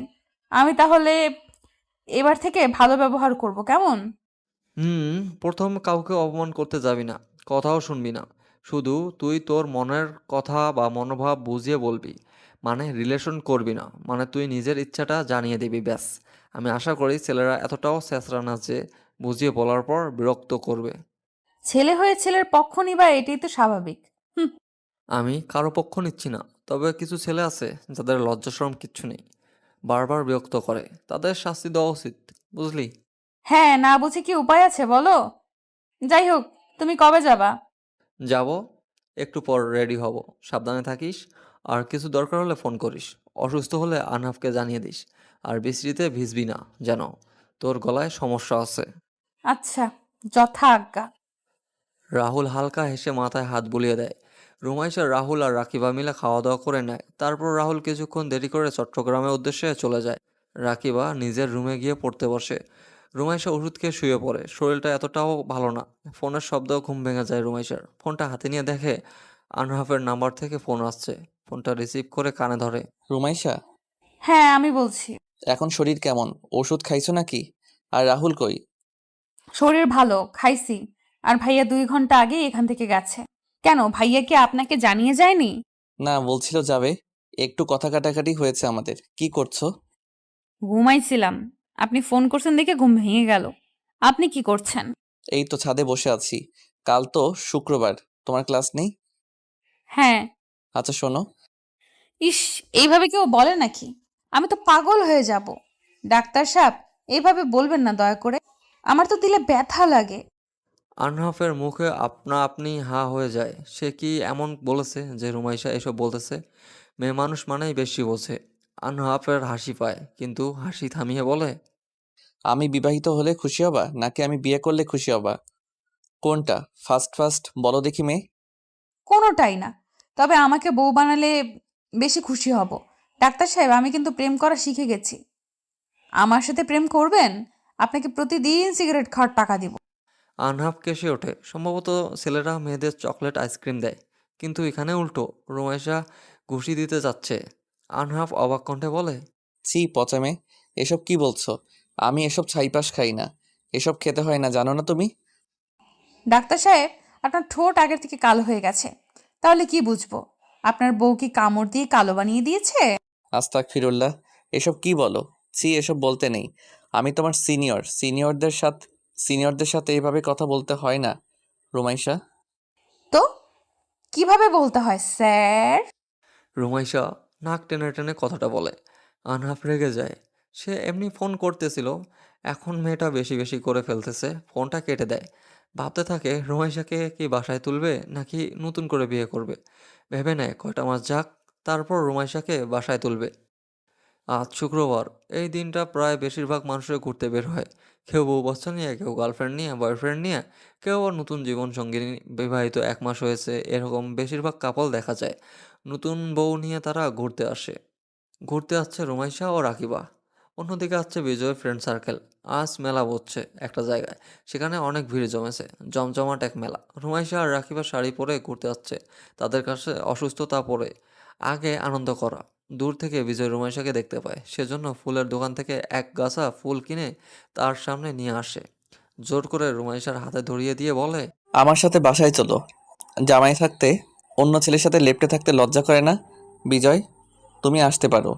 আমি তাহলে এবার থেকে ভালো ব্যবহার করব, কেমন? প্রথম কাউকে অপমান করতে যাবি না, কথাও শুনবি না। শুধু তুই তোর মনের কথা বা মনোভাব বুঝিয়ে বলবি। মানে রিলেশন করবি না, মানে তুই নিজের ইচ্ছাটা জানিয়ে দিবি, ব্যাস। আমি আশা করি ছেলেরা এতটাও ছেঁচড়া না যে বুঝিয়ে বলার পর বিরক্ত করবে। ছেলে হয়ে ছেলের পক্ষ নিবা, এটাই তো স্বাভাবিক। হুম। আমি কারো পক্ষ নিচ্ছি না, তবে কিছু ছেলে আছে যাদের লজ্জাশরম কিচ্ছু নেই, বারবার বিরক্ত করে, তাদের শাস্তি দেওয়া উচিত, বুঝলি? হ্যাঁ, না বুঝে কি উপায় আছে বলো? যাই হোক, তুমি কবে যাবা? যাব, একটু পর রেডি হব। সাবধানে থাকিস, আর কিছু দরকার হলে ফোন করিস। অসুস্থ হলে আনহাফকে জানিয়ে দিস। আর বৃষ্টিতে ভিজবি না যেন, তোর গলায় সমস্যা আছে। আচ্ছা, যথা আজ্ঞা। রাহুল হালকা হেসে মাথায় হাত বুলিয়ে দেয়। রুমাইশা, রাহুল আর রাকিবা মিলে খাওয়া দাওয়া করে নেয়। তারপর রাহুল কিছুক্ষণ দেরি করে চট্টগ্রামের উদ্দেশ্যে চলে যায়। রাকিবা নিজের রুমে গিয়ে পড়তে বসে। রুমাইশা ওষুধ খেয়ে শুয়ে পড়ে, শরীরটা এতটাও ভালো না। ফোনের শব্দেও ঘুম ভেঙে যায় রুমাইশার। ফোনটা হাতে নিয়ে দেখে আনহাফের নাম্বার থেকে ফোন আসছে। ফোনটা রিসিভ করে কানে ধরে। রুমাইশা, হ্যাঁ, আমি বলছি। এখন শরীর কেমন? ওষুধ খাইছো নাকি? আর রাহুল কই? শরীর ভালো, খাইছি। আর ভাইয়া 2 ঘন্টা আগে এখান থেকে গেছে। কেন, ভাইয়া কি আপনাকে জানিয়ে যায়নি? না, বলছিল যাবে। একটু কথা কাটাকাটি হয়েছে আমাদের। কি করছো? ঘুমাইছিলাম। আপনি ফোন করছেন দেখে ঘুম ভেঙে গেল। আপনি কি করছেন? এই তো ছাদে বসে আছি। কাল তো শুক্রবার, তোমার ক্লাস নেই? হ্যাঁ। আচ্ছা শোনো, ইস, এইভাবে কেউ বলে নাকি? আমি তো পাগল হয়ে যাব। ডাক্তার সাহেব, এইভাবে বলবেন না দয়া করে। আমার তো দিলে ব্যথা লাগে। আনহাফের মুখে আপনা আপনি হা হয়ে যায়। সে কি এমন বলেছে যে রুমাইশা এসব বলতেছে? মেয়ে মানুষ মানেই বেশি বোঝে। আনহাফের হাসি পায়, কিন্তু হাসি থামিয়ে বলে, আমি বিবাহিত হলে খুশি হবা নাকি আমি বিয়ে করলে খুশি হবা? কোনটা? ফার্স্ট ফার্স্ট বলো দেখি মেয়ে। কোনোটাই না। তবে আমাকে বউ বানালে বেশি খুশি হব। ডাক্তার সাহেব, আমি কিন্তু প্রেম করা শিখে গেছি। আমার সাথে প্রেম করবেন? আপনাকে প্রতিদিন সিগারেট খাওয়ার টাকা দিব। আনহাফ কেসে ওঠে। সম্ভবত ছেলেরা মেয়েদের চকলেট আইসক্রিম দেয়, কিন্তু এখানে উল্টো, রুমাইশা ঘুষি দিতে যাচ্ছে। আনহাফ অবাক কণ্ঠে বলে, ছি পচা মেয়ে, এসব কি বলছো? আমি এসব ছাইপাস খাই না। এসব খেতে হয় না, জানো না তুমি? ডাক্তার সাহেব, আপনার ঠোঁট আগের থেকে কালো হয়ে গেছে। তাহলে কি বুঝবো? আপনার বউ কি কামড় দিয়ে কালো বানিয়ে দিয়েছে? আস্তাগফিরুল্লাহ, এসব কি বলো? ছি, এসব বলতে নেই। আমি তোমার সিনিয়রদের সাথে এইভাবে কথা বলতে হয় না রুমাইশা। তো কিভাবে বলতে হয় স্যার? রুমাইশা নাক টেনে টেনে কথাটা বলে। আনহাফ রেগে যায়। সে এমনি ফোন করতেছিল, এখন মেয়েটা বেশি বেশি করে ফেলতেছে, ফোনটা কেটে দেয়। ভাবতে থাকে রুমাইশাকে কি বাসায় তুলবে নাকি নতুন করে বিয়ে করবে। ভেবে নেয় কয়টা মাস যাক, তারপর রুমাইশাকে বাসায় তুলবে। আজ শুক্রবার, এই দিনটা প্রায় বেশিরভাগ মানুষের ঘুরতে বের হয়। কেউ বউ বাচ্চা নিয়ে, কেউ গার্লফ্রেন্ড নিয়ে, বয়ফ্রেন্ড নিয়ে, কেউ আবার নতুন জীবন সঙ্গিনী, বিবাহিত 1 মাস হয়েছে, এরকম বেশিরভাগ কাপল দেখা যায়। নতুন বউ নিয়ে তারা ঘুরতে আসে। ঘুরতে আসছে রুমাইশা ও রাকিবা। অন্যদিকে আসছে বিজয় ফ্রেন্ড সার্কেল। আজ মেলা বসছে একটা জায়গায়, সেখানে অনেক ভিড় জমেছে, জমজমাট এক মেলা। রুমাইশা আর রাকিবা শাড়ি পরে ঘুরতে আসছে। তাদের কাছে অসুস্থতা পরে আগে আনন্দ করা। দূর থেকে বিজয় রুমাইশাকে দেখতে পায়, সেজন্য ফুলের দোকান থেকে এক গাছা ফুল কিনে তার সামনে নিয়ে আসে। জোর করে রুমাইশার হাতে ধরিয়ে দিয়ে বলে, আমার সাথে বাসায় চলো। জামাই থাকতে অন্য ছেলের সাথে লেপ্টে থাকতে লজ্জা করে না? বিজয়, তুমি আসতে পারো।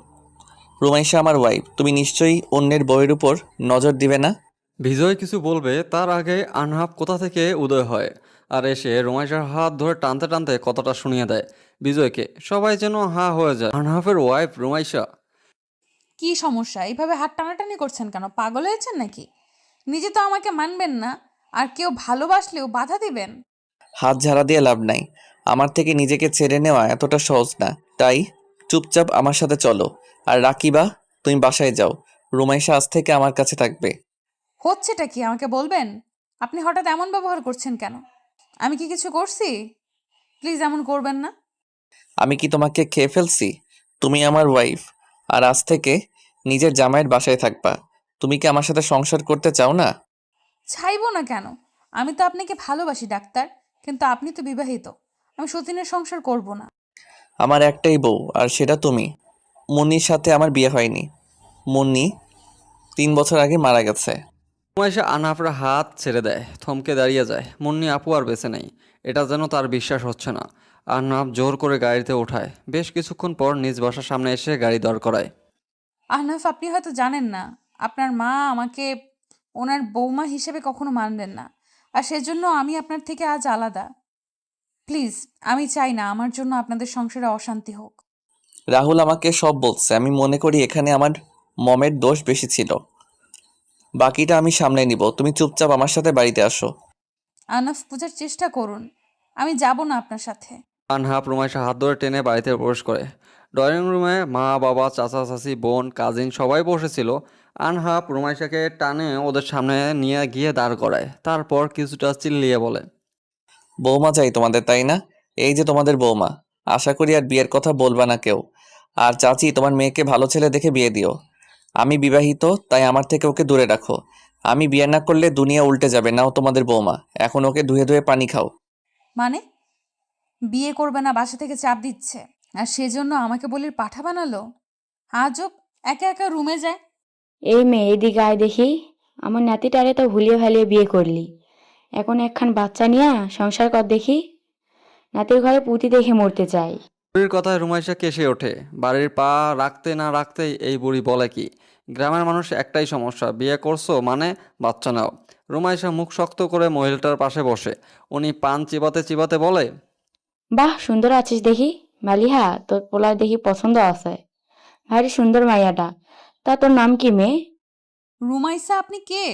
রুমাইশা আমার ওয়াইফ, তুমি নিশ্চয়ই অন্যের বউয়ের উপর নজর দিবে না। বিজয় কিছু বলবে তার আগে আনহাফ কোথা থেকে উদয় হয়, আর এসে রুমাইশার হাত ধরে টানতে টানতে কথাটা শুনিয়ে দেয় বিজয়কে। সবাই যেন হা হয়ে যায়। আনহাফের ওয়াইফ রুমাইশা। কি সমস্যা? এইভাবে হাত টানাটানি করছেন কেন? পাগল হয়েছেন নাকি? নিজে তো আমাকে মানবেন না, আর কেউ ভালোবাসলেও বাধা দিবেন? হাত ঝাড়া দিয়ে লাভ নাই। আমার থেকে নিজেকে ছেড়ে নেওয়া এতটা সহজ না। তাই চুপচাপ আমার সাথে চলো। আর রাকিবা, তুমি বাসায় যাও। রুমাইশা আজ থেকে আমার কাছে থাকবে। হচ্ছেটা কি আমাকে বলবেন? আপনি হঠাৎ এমন ব্যবহার করছেন কেন? আমি কি কিছু করছি? প্লিজ এমন করবেন না। আমি কি তোমাকে খেয়ে ফেলছি? তুমি আমার ওয়াইফ, আর আজ থেকে নিজের জামাইয়ের বাসায় থাকবা। তুমি কি আমার সাথে সংসার করতে চাও না? চাইবো না কেন? আমি তো আপনাকে ভালোবাসি ডাক্তার, কিন্তু আপনি তো বিবাহিত। আমি সতীনের সংসার করব না। আমার একটাই বউ, আর সেটা তুমি। মুন্নির সাথে আমার বিয়ে হয়নি। মুন্নি 3 বছর আগে মারা গেছে। রুমাইশা আনহাফের হাত ছেড়ে দেয়, থমকে দাঁড়িয়ে যায়। মুন্নি আপু আর বেঁচে নেই, এটা যেন তার বিশ্বাস হচ্ছে না। আহনাফ জোর করে গাড়িতে ওঠায়। বেশ কিছুক্ষণ পর নিজ বাসার সামনে এসে গাড়ি দাঁড় করায়। আহনাফ, আপনি হয়তো জানেন না, আপনার মা আমাকে ওনার বৌমা হিসেবে কখনো মানবেন না, আর সেজন্য আমি আপনার থেকে আজ আলাদা। প্লিজ, আমি চাই না আমার জন্য আপনাদের সংসারে অশান্তি হোক। রাহুল আমাকে সব বলছে। আমি মনে করি এখানে আমার মমের দোষ বেশি ছিল। বাকিটা আমি সামলে নিব। তুমি চুপচাপ আমার সাথে বাড়িতে আসো। আহনাফ, বোঝার চেষ্টা করুন, আমি যাব না আপনার সাথে। আনহাফ রুমাইশা হাত ধরে টেনে বাড়িতে প্রবেশ করে। ড্রয়িং রুমে মা, বাবা, চাচা, চাচি, বোন, কাজিন সবাই বসেছিল। আনহাফ রুমাইশাকে টানে ওদের সামনে নিয়ে গিয়ে দাঁড় করায়। তারপর কিছুটা চিল্লিয়ে বলে, বৌমা চাই তোমাদের, তাই না? এই যে তোমাদের বৌমা। আশা করি আর বিয়ের কথা বলবা না কেউ। আর চাচি, তোমার মেয়েকে ভালো ছেলে দেখে বিয়ে দিও। আমি বিবাহিত, তাই আমার থেকে ওকে দূরে রাখো। আমি বিয়ে না করলে দুনিয়া উল্টে যাবে। নাও তোমাদের বৌমা, এখন ওকে ধুয়ে ধুয়ে পানি খাও। মানে, বিয়ে করবে না বাসা থেকে চাপ দিচ্ছে, আর সেজন্য আমাকে বলির পাঠা বানালো? আজব, একা একা রুমে যায়। এই মেয়ে, এদিকে আয় দেখি। আমার নাতিটারে তো ভুলিয়ে ভালিয়ে বিয়ে করলি, এখন একখান বাচ্চা নিয়া সংসার কর দেখি। নাতির ঘরে পুঁতি দেখে মরতে চাই। বুড়ির কথায় রুমাইশা কেসে ওঠে। বাড়ির পা রাখতে না রাখতেই এই বুড়ি বলে কি, গ্রামের মানুষ একটাই সমস্যা, বিয়ে করছো মানে বাচ্চা নাও। রুমাইশা মুখ শক্ত করে মহিলাটার পাশে বসে। উনি পান চিবাতে চিবাতে বলে, বাহ, সুন্দর আছিস দেখি। মালিহা, তোর পোলার দেখি পছন্দ আছে। ভারী সুন্দর মাইয়াটা। তা তোর নাম কি মেয়ে? রুমাইসা, আপনি কে?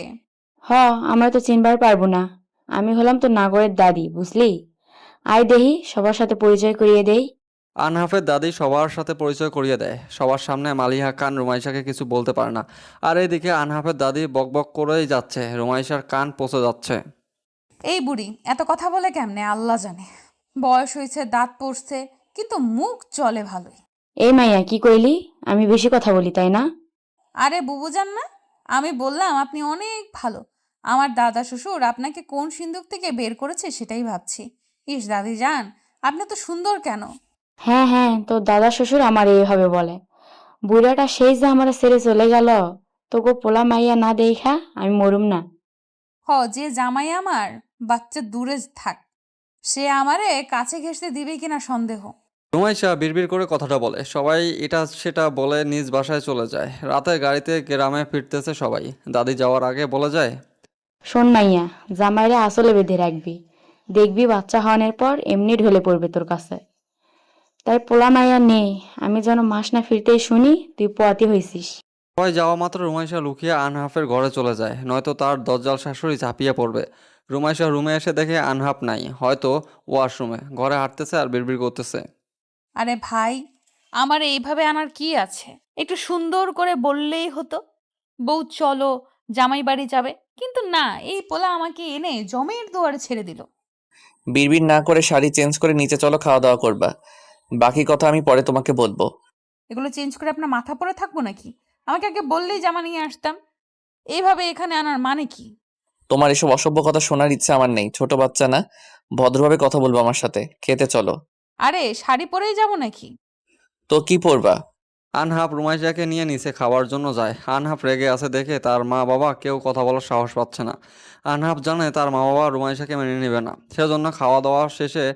হ, আমরা তো চিনবার পারবো না। আমি হলাম তোর নাগরের দাদি, বুঝলি? আয় দেহি, সবার সাথে পরিচয় করিয়ে দেই। আনহাফের দাদি সবার সাথে পরিচয় করিয়ে দেয়। সবার সামনে মালিহা খান রুমাইশাকে কিছু বলতে পারে না। আর এইদিকে আনহাফের দাদি বকবক করেই যাচ্ছে, রুমাইশার কান পচে যাচ্ছে। এই বুড়ি এত কথা বলে কেমনে আল্লাহ জানে। বয়স হয়েছে, দাঁত পড়ছে, কিন্তু মুখ চলে ভালোই। এই মাইয়া, কি কইলি? আমি বেশি কথা বলি, তাই না? আরে বুবু জান না, আমি বললাম আপনি অনেক ভালো। আমার দাদা শ্বশুর আপনাকে কোন সিন্দুক থেকে বের করেছে সেটাই ভাবছি। ইস দাদি যান, আপনি তো সুন্দর কেন? হ্যাঁ হ্যাঁ, তোর দাদা শ্বশুর আমার এইভাবে বলে। বুড়াটা সেই যে আমার ছেড়ে চলে গেল, তোকে পোলা মাইয়া না দেখা আমি মরুম না। যে জামাই আমার বাচ্চা দূরে থাক, সে আমারে কাছে ঘেঁষতে দিবে কিনা সন্দেহ। রুমাইশা বিড়বিড় করে কথাটা বলে। সবাই এটা সেটা বলে নিজ বাসায় চলে যায়। রাতে গাড়িতে গ্রামে ফিরতেছে সবাই। দাদি যাওয়ার আগে বলে যায়, শোন মাইয়া, জামাইরে আসলে বেঁধে রাখবি। দেখবি বাচ্চা হওয়ানোর পর এমনি ঢলে পড়বে তোর কাছে। তাই পোলা মাইয়া নেই, আমি যেন মাস না ফিরতেই শুনি তুই পোয়াতি হয়েছিস। সবাই যাওয়া মাত্র রুমাইশা লুকিয়ে আনহাফের ঘরে চলে যায়, নয়তো তার দজ্জাল শাশুড়ি ঝাঁপিয়ে পড়বে। রুমাইশা রুমে এসে দেখে আনহাফ নাই, হয়তো ওয়াশরুমে। ঘরে হাঁটতেছে আর বিড়বিড় করতেছে। আরে ভাই, আমার এইভাবে আনার কি আছে? একটু সুন্দর করে বললেই হতো, বউ চলো জামাই বাড়ি যাবে। কিন্তু না, এই পোলা আমাকে এনে জমের দুয়ারে ছেড়ে দিল। বিড়বিড় না করে শাড়ি চেঞ্জ করে নিচে চলো, খাওয়া দাওয়া করবা। বাকি কথা আমি পরে তোমাকে বলবো। এগুলো চেঞ্জ করে আপনার মাথা পরে থাকবো নাকি? আমাকে আগে বললেই জামা নিয়ে আসতাম। এইভাবে এখানে আনার মানে কি? তোমার এসব অসভ্য কথা শোনার ইচ্ছা আমার নেই। ছোট বাচ্চা না, ভদ্রভাবে কথা বলবো আমার সাথে। খেতে চলো। আরে শাড়ি পরেই যাব নাকি? তো কি পরবা? আনহাফ রুমাইশাকে নিয়ে নিচে খাওয়ার জন্য যায়। আনহাফ রেগে আছে দেখে তার মা বাবা কেউ কথা বলার সাহস পাচ্ছে না। আনহাফ জানে তার মা বাবা রুমাইশাকে মেনে নেবে না। সেজন্য খাওয়া দাওয়া শেষে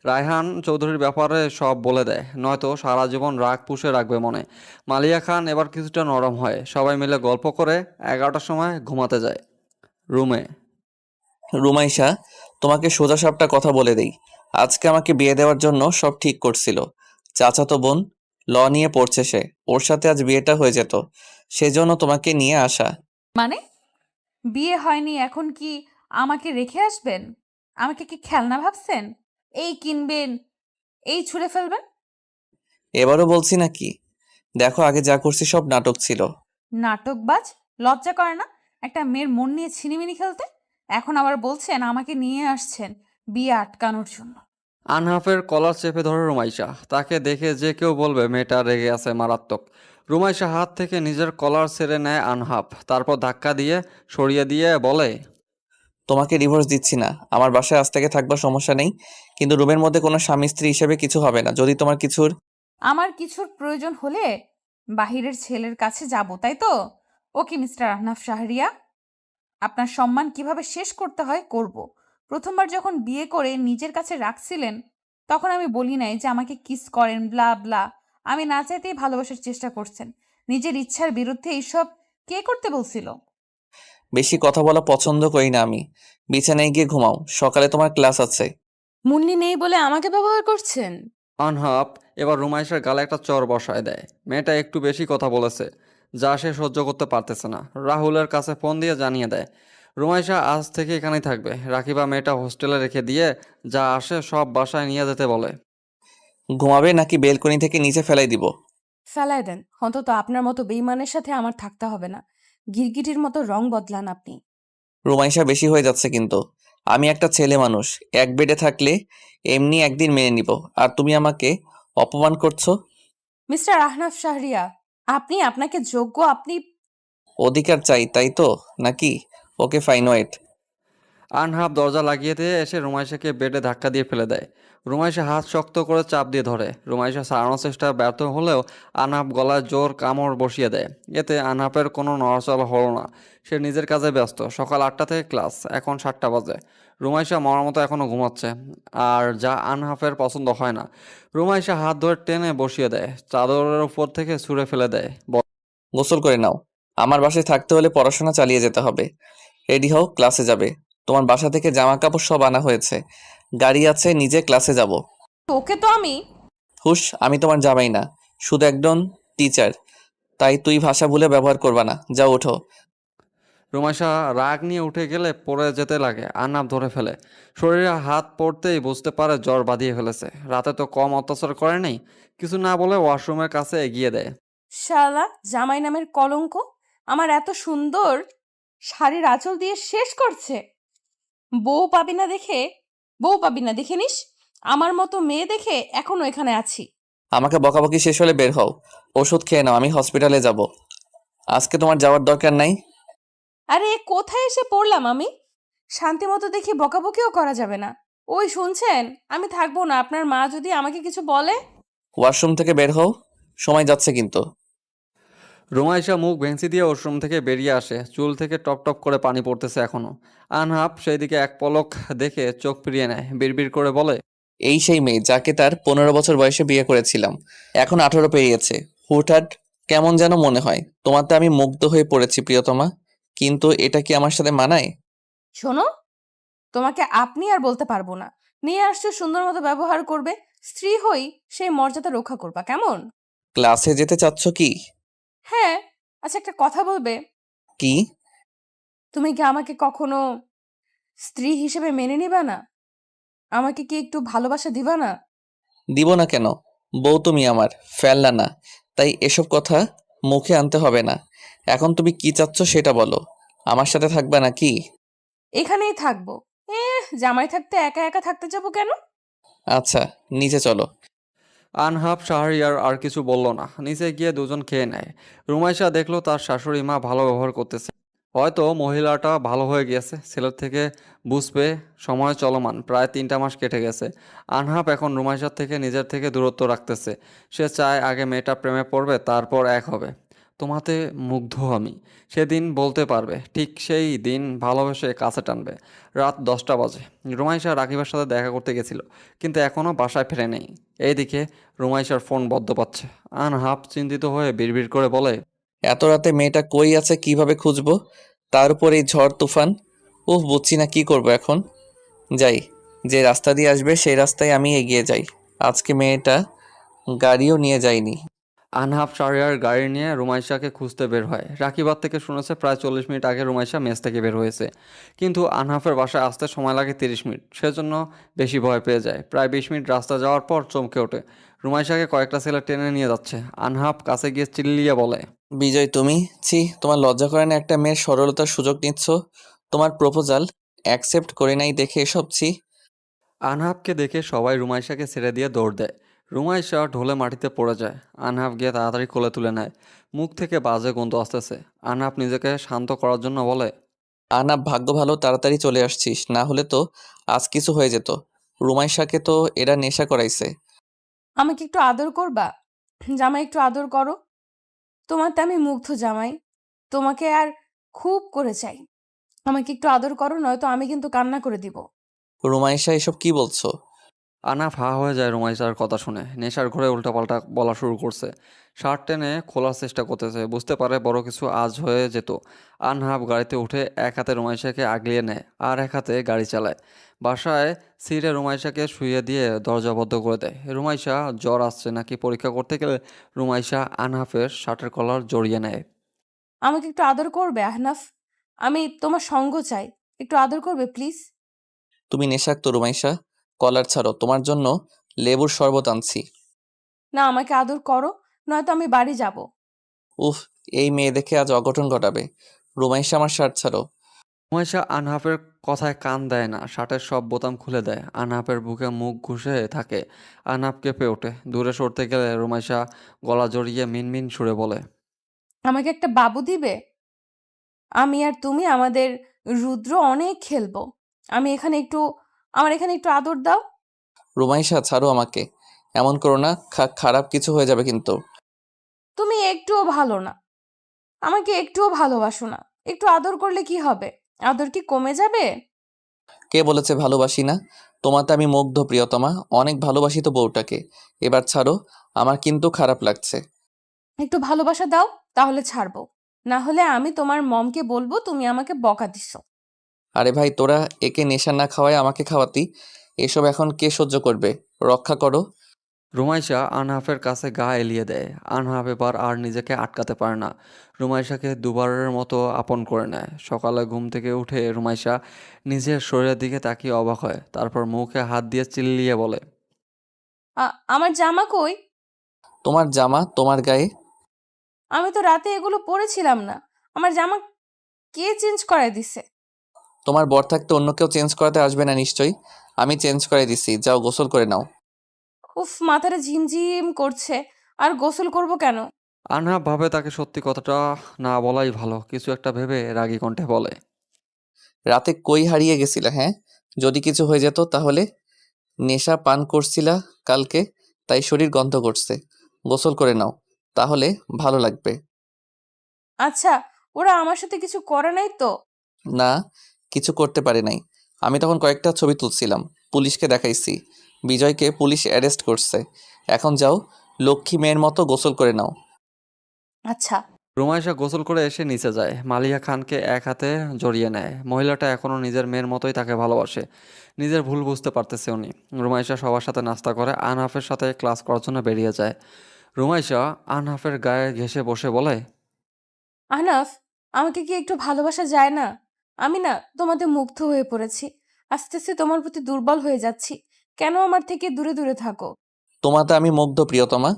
রায়হান চৌধুরীর ব্যাপারে সব বলে দেয়, নয়তো সারা জীবন রাগ পুষে রাখবে মনে। মালিয়া খান এবার কিছুটা নরম হয়। সবাই মিলে গল্প করে 11টার সময় ঘুমাতে যায়। রুমে রুমাইশা, তোমাকে সোজা সাপটা কথা বলে দেই। আজকে আমাকে বিয়ে দেওয়ার জন্য সব ঠিক করছিল। চাচাতো বোন ল নিয়ে পড়ছে সে। ওর সাথে আজ বিয়েটা হয়ে যেত, সেজন্য তোমাকে নিয়ে আসা। মানে, বিয়ে হয়নি এখন কি আমাকে রেখে আসবেন? আমাকে কি খেলনা ভাবছেন? এই কিনবেন, এই ছুঁড়ে ফেলবেন? এবারও বলছি নাকি? দেখো, আগে যা করছি সব নাটক ছিল। নাটকবাজ, লজ্জা করে না একটা মেয়ের মন নিয়ে ছিনিমিনি খেলতে? এখন আবার বলছেন আমাকে নিয়ে আসছেন বিয়ে আটকানোর জন্য। আনহাফের কলার চেপে ধরে রুমাইশা। তাকে দেখে যে কেউ বলবে মেয়েটা রেগে আছে মারাত্মক। রুমাইশা হাত থেকে নিজের কলার ছেড়ে নেয় আনহাফ, তারপর ধাক্কা দিয়ে সরিয়ে দিয়ে বলে, তোমাকে ডিভোর্স দিচ্ছি না, আমার বাসায় আজ থেকে থাকবার সমস্যা নেই, কিন্তু রুমের মধ্যে কোনো স্বামী স্ত্রী হিসেবে কিছু হবে না। যদি তোমার কিছুর আমার কিছুর প্রয়োজন হলে বাহিরের ছেলের কাছে যাব, তাই তো? ওকে মিস্টার আহনাফ শাহরিয়া, আপনার সম্মান কিভাবে শেষ করতে হয় করব। প্রথমবার যখন বিয়ে করে নিজের কাছে রাখছিলেন তখন আমি বলি নাই যে আমাকে কিস করেন ব্লা ব্লা। আমি না চাইতেই ভালোবাসার চেষ্টা করছেন। নিজের ইচ্ছার বিরুদ্ধে এইসব কে করতে বলছিল? বেশি কথা বলা পছন্দ করি না আমি। বিছানায় গিয়ে ঘুমাও, সকালে তোমার ক্লাস আছে। মুন্নি নেই বলে আমাকে ব্যবহার করছেন? আনহাফ এবার রুমাইশার গালে একটা চর বসায় দেয়। মেয়েটা একটু বেশি কথা বলেছে, যা সে সহ্য করতে পারতেছে না। রাহুলের কাছে ফোন দিয়ে জানিয়ে দেয় রুমাইশা আজ থেকে এখানেই থাকবে। রাকিবা মেয়েটা হোস্টেলে রেখে দিয়ে যা আসে সব বাসায় নিয়ে যেতে বলে। ঘুমাবে নাকি বেলকনি থেকে নিচে ফেলাই দিব? ফেলায় দেন, অন্তত আপনার মতো বেইমানের সাথে আমার থাকতে হবে না। গিরগিটির মতো রং বদলান আপনি। রোমাইশা বেশি হয়ে যাচ্ছে কিন্তু। আমি একটা ছেলে মানুষ, এক বেডে থাকলে এমনি একদিন মেনে নিব, আর তুমি আমাকে অপমান করছো। মিস্টার আহনাফ শাহরিয়া, আপনি আপনাকে যোগ্য, আপনি অধিকার চাই তাই তো, নাকি? Okay fine, wait. আনহাফ দরজা লাগিয়ে দিয়ে এসে রুমাইশাকে বেডে ধাক্কা দিয়ে ফেলে দেয়। রুমাইশা হাত শক্ত করে চাপ দিয়ে ধরে। রুমাইশা ছাড়ানোর চেষ্টা ব্যর্থ হলেও আনহাফ গলায় জোর কামড় বসিয়ে দেয়। এতে আনহাফের কোনো নড়াচড়া হলো না। সে নিজের কাজে ব্যস্ত। সকাল 8টা থেকে ক্লাস, এখন 7টা বাজে। রুমাইশা মরার মতো এখনও ঘুমাচ্ছে, আর যা আনহাফের পছন্দ হয় না। রুমাইশা হাত ধরে টেনে বসিয়ে দেয়, চাদরের উপর থেকে ছুঁড়ে ফেলে দেয়। গোসল করে নাও, আমার বাসায় থাকতে হলে পড়াশোনা চালিয়ে যেতে হবে। রেডি হও, ক্লাসে যাবে। তোমার বাসা থেকে জামা কাপড় সব আনা হয়েছে, গাড়ি আছে, নিজে ক্লাসে যাব। তোকে তো আমি হুশ, আমি তোমার জামাই না, শুধু একজন টিচার, তাই তুই ভাষা ভুলে ব্যবহার করবা না। যাও, ওঠো। রুমাইশা রাগ নিয়ে উঠে গেলে পড়ে যেতে লাগে। আর্নাব ধরে ফেলে। শরীরে হাত পড়তেই বুঝতে পারে জ্বর বাঁধিয়ে ফেলেছে। রাতে তো কম অত্যাচার করে নেই। কিছু না বলে ওয়াশরুমের কাছে এগিয়ে দেয়। শালা জামাই নামের কলঙ্ক আমার এত সুন্দর শাড়ির আঁচল দিয়ে শেষ করছে। বউ পাবি না দেখে, বউ পাবি না দেখে নিস। আমার মতো মেয়ে দেখে এখনো এখানে আছি। আমাকে বকাবকি শেষ হলে বের হও, ওষুধ খেয়ে নাও, আমি হসপিটালে যাব। আজকে তোমার যাওয়ার দরকার নাই। আরে কোথায় এসে পড়লাম আমি? শান্তি মতো দেখি বকাবকিও করা যাবে না। ওই শুনছেন, আমি থাকবো না। আপনার মা যদি আমাকে কিছু বলে? ওয়াশরুম থেকে বের হও, সময় যাচ্ছে কিন্তু। রুমাইশা মুখ ভেঙচি দিয়ে ওয়াশরুম থেকে বেরিয়ে আসে। চুল থেকে টপ টপ করে পানি পড়তেছে এখনো। আনহাব সেই দিকে এক পলক দেখে চোখ ফিরিয়ে নেয়। বিড়বিড় করে বলে, এই সেই মেয়ে যাকে তার 15 বছর বয়সে বিয়ে করেছিলাম, এখন 18 পেরিয়েছে। হুটহাট কেমন যেন মনে হয়। তোমাতে আমি মুগ্ধ হয়ে পড়েছি প্রিয়তমা, কিন্তু এটা কি আমার সাথে মানায়? শোনো, তোমাকে আপনি আর বলতে পারবো না। নিয়ে আসছো, সুন্দর মতো ব্যবহার করবে। স্ত্রী হই সেই মর্যাদা রক্ষা করবা, কেমন? ক্লাসে যেতে চাচ্ছ কি? হ্যাঁ। আচ্ছা, একটা কথা বলবে? কি? তুমি কি আমাকে কখনো স্ত্রী হিসেবে মেনে নিবা না? আমাকে কি একটু ভালোবাসা দিবা না? দিব না কেন? বউ তুমি আমার, ফেললা না। তাই এসব কথা মুখে আনতে হবে না। এখন তুমি কি চাচ্ছ সেটা বলো। আমার সাথে থাকবা নাকি? এখানেই থাকবো। জামাই থাকতে একা একা থাকতে যাবো কেন? আচ্ছা, নিচে চলো। আনহাব শাহরিয়ার আর কিছু বলল না। নিচে গিয়ে দুজন খেয়ে নেয়। রুমাইশা দেখলো তার শাশুড়ি মা ভালো ব্যবহার করতেছে। হয়তো মহিলাটা ভালো হয়ে গেছে। ছেলের থেকে বুঝবে সময় চলমান, প্রায় 3টা মাস কেটে গেছে। আনহাব এখন রুমাইশার থেকে নিজের থেকে দূরত্ব রাখতেছে। সে চায় আগে মেয়েটা প্রেমে পড়বে, তারপর এক হবে। তোমাতে মুগ্ধ আমি, সেদিন বলতে পারবে। ঠিক সেই দিন ভালোবেসে কাছে টানবে। রাত 10টা বাজে। রুমাইশা রাকিবের সাথে দেখা করতে গেছিল, কিন্তু এখনও বাসায় ফেরে নেই। এইদিকে রুমাইশার ফোন বদ্ধ পাচ্ছে। আনহাব চিন্তিত হয়ে বিড়বিড় করে বলে, এত রাতে মেয়েটা কই আছে, কিভাবে খুঁজবো? তার উপর এই ঝড় তুফান। বুঝছি না কি করব এখন। যাই, যে রাস্তা দিয়ে আসবে সেই রাস্তায় আমি এগিয়ে যাই। আজকে মেয়েটা গাড়িও নিয়ে যায়নি। আনহাব শাহরিয়ার গাড়ি নিয়ে রুমাইশাকে খুঁজতে বের হয়। রাকিবার থেকে শুনেছে প্রায় 40 মিনিট আগে রুমাইশা মেস থেকে বের হয়েছে, কিন্তু আনহাফের বাসায় আসতে সময় লাগে 30 মিনিট। সেজন্য বেশি ভয় পেয়ে যায়। প্রায় 20 মিনিট রাস্তা যাওয়ার পর চমকে ওঠে। রুমাইশাকে কয়েকটা ছেলে টেনে নিয়ে যাচ্ছে। আনহাব কাছে গিয়ে চিল্লিয়ে বলে, বিজয় তুমি, ছি, তোমার লজ্জা করে না? একটা মেয়ের সরলতার সুযোগ নিচ্ছ। তোমার প্রপোজাল অ্যাকসেপ্ট করে নাই দেখে এসব, ছি। আনহাবকে দেখে সবাই রুমাইশাকে ছেড়ে দিয়ে দৌড় দেয়। রুমাইশা ঢলে মাটিতে পড়ে যায়। আনহাব গিয়ে তাড়াতাড়ি কোলে তুলে নেয়। মুখ থেকে বাজে গন্ধ আসতেছে। আনহাব নিজেকে শান্ত করার জন্য বলে, আনা ভাগ্য ভালো তাড়াতাড়ি চলে আসছিস, না হলে তো আজ কিছু হয়ে যেত। রুমাইশাকে তো এরা নেশা করাইছে। আমাকে একটু আদর করবা? জামাই, একটু আদর করো। তোমারতে আমি মুগ্ধ জামাই, তোমাকে আর খুব করে চাই। আমাকে একটু আদর করো, নয়তো আমি কিন্তু কান্না করে দিব। রুমাইশা এসব কি বলছো? আনাফ হা হয়ে যায় রুমাইশার কথা শুনে। নেশার ঘরে উল্টাপাল্টা বলা শুরু করছে। শার্ট টেনে খোলার চেষ্টা করতেছে। বুঝতে পারে বড় কিছু আজ হয়ে যেত। আনহাব গাড়িতে উঠে এক হাতে রুমাইশাকে আগলিয়ে নেয়, আর এক হাতে গাড়ি চালায়। বাসায় সিটে রুমাইশাকে শুইয়ে দিয়ে দরজা বন্ধ করে দেয়। রুমাইশা জ্বর আসছে নাকি পরীক্ষা করতে গেলে রুমাইশা আনহাফের শার্টের কলার জড়িয়ে নেয়। আমাকে একটু আদর করবে আহনাফ? আমি তোমার সঙ্গ চাই, একটু আদর করবে প্লিজ? তুমি নেশাক্ত রুমাইশা, কলার ছাড়ো, তোমার জন্য লেবুর শরবত আনছি। না, আমাকে আদর করো, নয়তো আমি বাড়ি যাব। উফ, এই মেয়ে দেখে আজ অঘটন ঘটাবে। রুমাইশা আমার শার্ট ছাড়ো। রুমাইশা আনহাফের কথায় কান দেয় না, শার্টের সব বোতাম খুলে দেয়। আনহাফের বুকে মুখ ঘুষে থাকে। আনহাফ কেঁপে ওঠে। দূরে সরতে গেলে রুমাইশা গলা জড়িয়ে মিনমিন সুরে বলে, আমাকে একটা বাবু দিবে? আমি আর তুমি আমাদের রুদ্র অনেক খেলবো। আমার এখানে একটু আদর দাও। রুমাইশা ছাড়ো আমাকে, এমন করো না, খারাপ কিছু হয়ে যাবে কিন্তু। তুমি একটুও ভালো না, আমাকে একটুও ভালোবাসো না। একটু আদর করলে কি হবে? আদর কি কমে যাবে? কে বলেছে ভালোবাসি না? তোমাতে আমি মুগ্ধ প্রিয়তমা, অনেক ভালোবাসি তো বউটাকে। এবার ছাড়ো, আমার কিন্তু খারাপ লাগছে। একটু ভালোবাসা দাও, তাহলে ছাড়বো। না হলে আমি তোমার মমকে বলবো তুমি আমাকে বকা দিছো। আরে ভাই, তোরা একে নেশা না খাওয়ায় আমাকে খাওয়াতি, এসব এখন কে সহ্য করবে? রক্ষা করো। রুমাইশা আনহাফের কাছে গা এলিয়ে দেয়। আনহাফ এবার আর নিজেকে আটকাতে পারে না। রুমাইশাকে দুবারের মতো আপন করে নেয়। সকালে ঘুম থেকে উঠে রুমাইশা নিজের শরীরের দিকে তাকিয়ে অবাক হয়। তারপর মুখে হাত দিয়ে চিল্লিয়ে বলে, আমার জামা কই? তোমার জামা তোমার গায়ে? আমি তো রাতে এগুলো পরেছিলাম না। আমার জামা কে চেঞ্জ করে দিছে? তোমার বর থাকতে অন্য কেউ চেঞ্জ করাতে আসবে না নিশ্চয়ই। আমি চেঞ্জ করে দিছি, যাও গোসল করে নাও। উফ, মাথাটা ঝিমঝিম করছে। আর গোসল করব কেন? আনহাফ ভাবে তাকে সত্যি কথাটা না বলাই ভালো। কিছু একটা ভেবে রাগী কণ্ঠে বলে, রাতে কই হারিয়ে গেছিলা হ্যাঁ? যদি কিছু হয়ে যেত তাহলে? নেশা পান করছিলা কালকে, তাই শরীর গন্ধ করছে। গোসল করে নাও, তাহলে ভালো লাগবে। আচ্ছা, ওরা আমার সাথে কিছু করে নাই তো? না, কিছু করতে পারে নাই। আমি তখন কয়েকটা ছবি তুলছিলাম, পুলিশকে দেখাইছি। বিজয়কে পুলিশ অ্যারেস্ট করছে। এখন যাও, লক্ষ্মী মেয়ের মতো গোসল করে নাও। আচ্ছা। রুমাইশা গোসল করে এসে নিচে যায়। মালিয়া খানকে এক হাতে জড়িয়ে নেয়। মহিলাটা এখনও নিজের মেয়ের মতোই তাকে ভালোবাসে। নিজের ভুল বুঝতে পারতেছে উনি। রুমাইশা সবার সাথে নাস্তা করে আনহাফের সাথে ক্লাস করার জন্য বেরিয়ে যায়। রুমাইশা আনহাফের গায়ে ঘেঁষে বসে বলে, আহনাফ, আমাকে কি একটু ভালোবাসা যায় না? আমি না তোমাতে মুগ্ধ হয়ে পড়েছি। আস্তে আস্তে তোমার প্রতি দুর্বল হয়ে যাচ্ছি। কেন আমার থেকে দূরে দূরে থাকো? তোমাতে আমি মুগ্ধ প্রিয়তমা,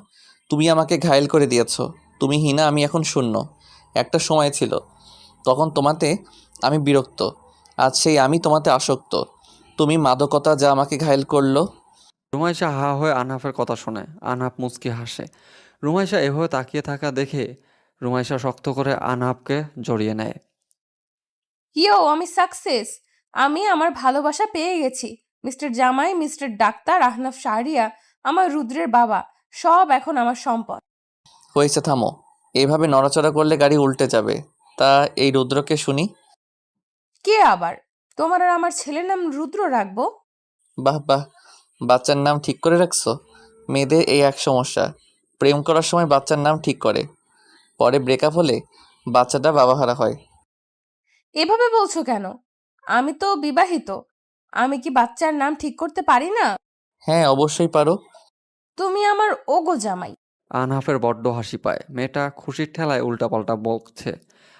তুমি আমাকে ঘায়েল করে দিয়েছো। তুমি হীনা, আমি এখন শূন্য। একটা সময় ছিল, তখন তোমাতে আমি বিরক্ত। আজ সেই আমি তোমাতে আসক্ত। তুমি মাদকতা যা আমাকে ঘায়েল করলো। রুমাইশা হা হয়ে আনহাফের কথা শোনে। আনহাফ মুচকি হাসে। রুমাইশা এভাবে তাকিয়ে থাকা দেখে রুমাইশা শক্ত করে আনহাফকে জড়িয়ে নেয়। আমি সাকসেস। আমি আমার ভালোবাসা পেয়ে গেছি। মিস্টার জামাই, মিস্টার ডাক্তার, আহনাফ শাহরিয়া, আমার রুদ্রের বাবা, সব এখন আমার সম্পদ। হয়েছে, থামো। এইভাবে নড়াচড়া করলে গাড়ি উল্টে যাবে। তা এই রুদ্রকে শুনি। কে আবার? তোমার আর আমার ছেলের নাম রুদ্র রাখবো? বাহ বাহ, বাচ্চার নাম ঠিক করে রাখছো। মেয়েদের এই এক সমস্যা, প্রেম করার সময় বাচ্চার নাম ঠিক করে, পরে ব্রেকআপ হলে বাচ্চাটা বাবাহারা হয়। এভাবে বলছো কেন? আমি তো বিবাহিত। আমি কি বাচ্চার নাম ঠিক করতে পারি না? হ্যাঁ, অবশ্যই পারো। তুমি আমার ওগো জামাই। আনহাফের বড্ড হাসি পায়। মেয়েটা খুশির ঠেলায় উল্টাপাল্টা বকছে।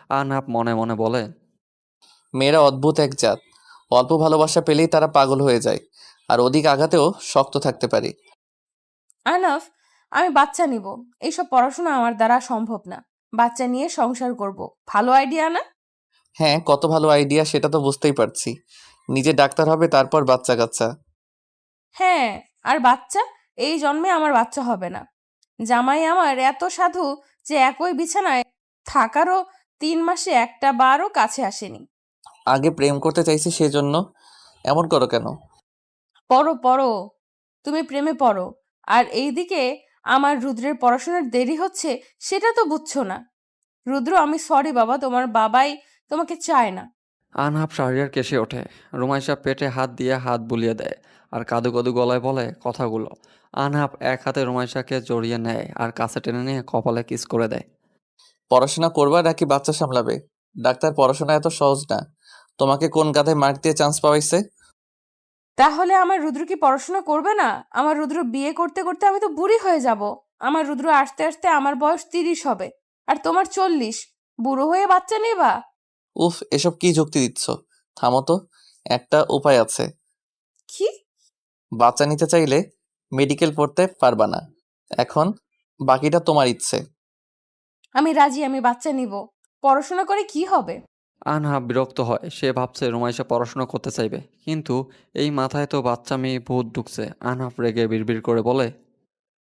আনহাফ মনে মনে বলে, মেয়েরা অদ্ভুত এক জাত, অল্প ভালোবাসা পেলেই তারা পাগল হয়ে যায়, আর অধিক আঘাতেও শক্ত থাকতে পারে। আহনাফ, আমি বাচ্চা নিব। এইসব পড়াশোনা আমার দ্বারা সম্ভব না। বাচ্চা নিয়ে সংসার করব, ভালো আইডিয়া না? হ্যাঁ, কত ভালো আইডিয়া সেটা তো বুঝতেই পারছি। নিজে ডাক্তার হবে, তারপর বাচ্চা কাচ্চা। হ্যাঁ, আর বাচ্চা? এই জন্মে আমার বাচ্চা হবে না। জামাই আমার এত সাধু যে একই বিছানায় থাকারও 3 মাসে একটা বারও কাছে আসেনি। আগে প্রেম করতে চাইছি সেজন্য এমন করো কেন? পড়ো পড়ো, তুমি প্রেমে পড়ো। আর এইদিকে আমার রুদ্রের পড়াশোনার দেরি হচ্ছে, সেটা তো বুঝছো না। রুদ্র, আমি সরি বাবা, তোমার বাবাই তোমাকে চায় না। আনহাব শাহরিয়ার কেসে ওঠে। রুমাইশা পেটে হাত দিয়ে হাত বুলিয়ে দেয় আর কাদু কাদু গলায় বলে কথাগুলো। আনহাব এক হাতে রুমাইশাকে জড়িয়ে নেয় আর কাছে টেনে নিয়ে কপালে কিস করে দেয়। পড়াশোনা করবা নাকি বাচ্চা সামলাবে? ডাক্তার পড়াশোনা এত সহজ না। তোমাকে কোন গাধায় মার্ক দিয়ে চান্স পাওয়াইছে? তাহলে আমার রুদ্র কি পড়াশোনা করবে না? আমার রুদ্র বিয়ে করতে করতে আমি তো বুড়ি হয়ে যাব। আমার রুদ্র আসতে আসতে আমার বয়স 30 হবে, আর তোমার 40। বুড়ো হয়ে বাচ্চা নেবা? উফ, এসব কি যুক্তি দিচ্ছ? থামো তো। একটা উপায় আছে। কি? বাচ্চা নিতে চাইলে মেডিকেল পড়তে পারবা না। এখন বাকিটা তোমার ইচ্ছে। আমি রাজি, আমি বাচ্চা নিব। পড়াশোনা করে কি হবে? আনহাব বিরক্ত হয়। সে ভাবছে রুমাইশা পড়াশোনা করতে চাইবে, কিন্তু এই মাথায় তো বাচ্চা মেয়ে ভূত ঢুকছে। আনহাব রেগে বিড়বিড় করে বলে,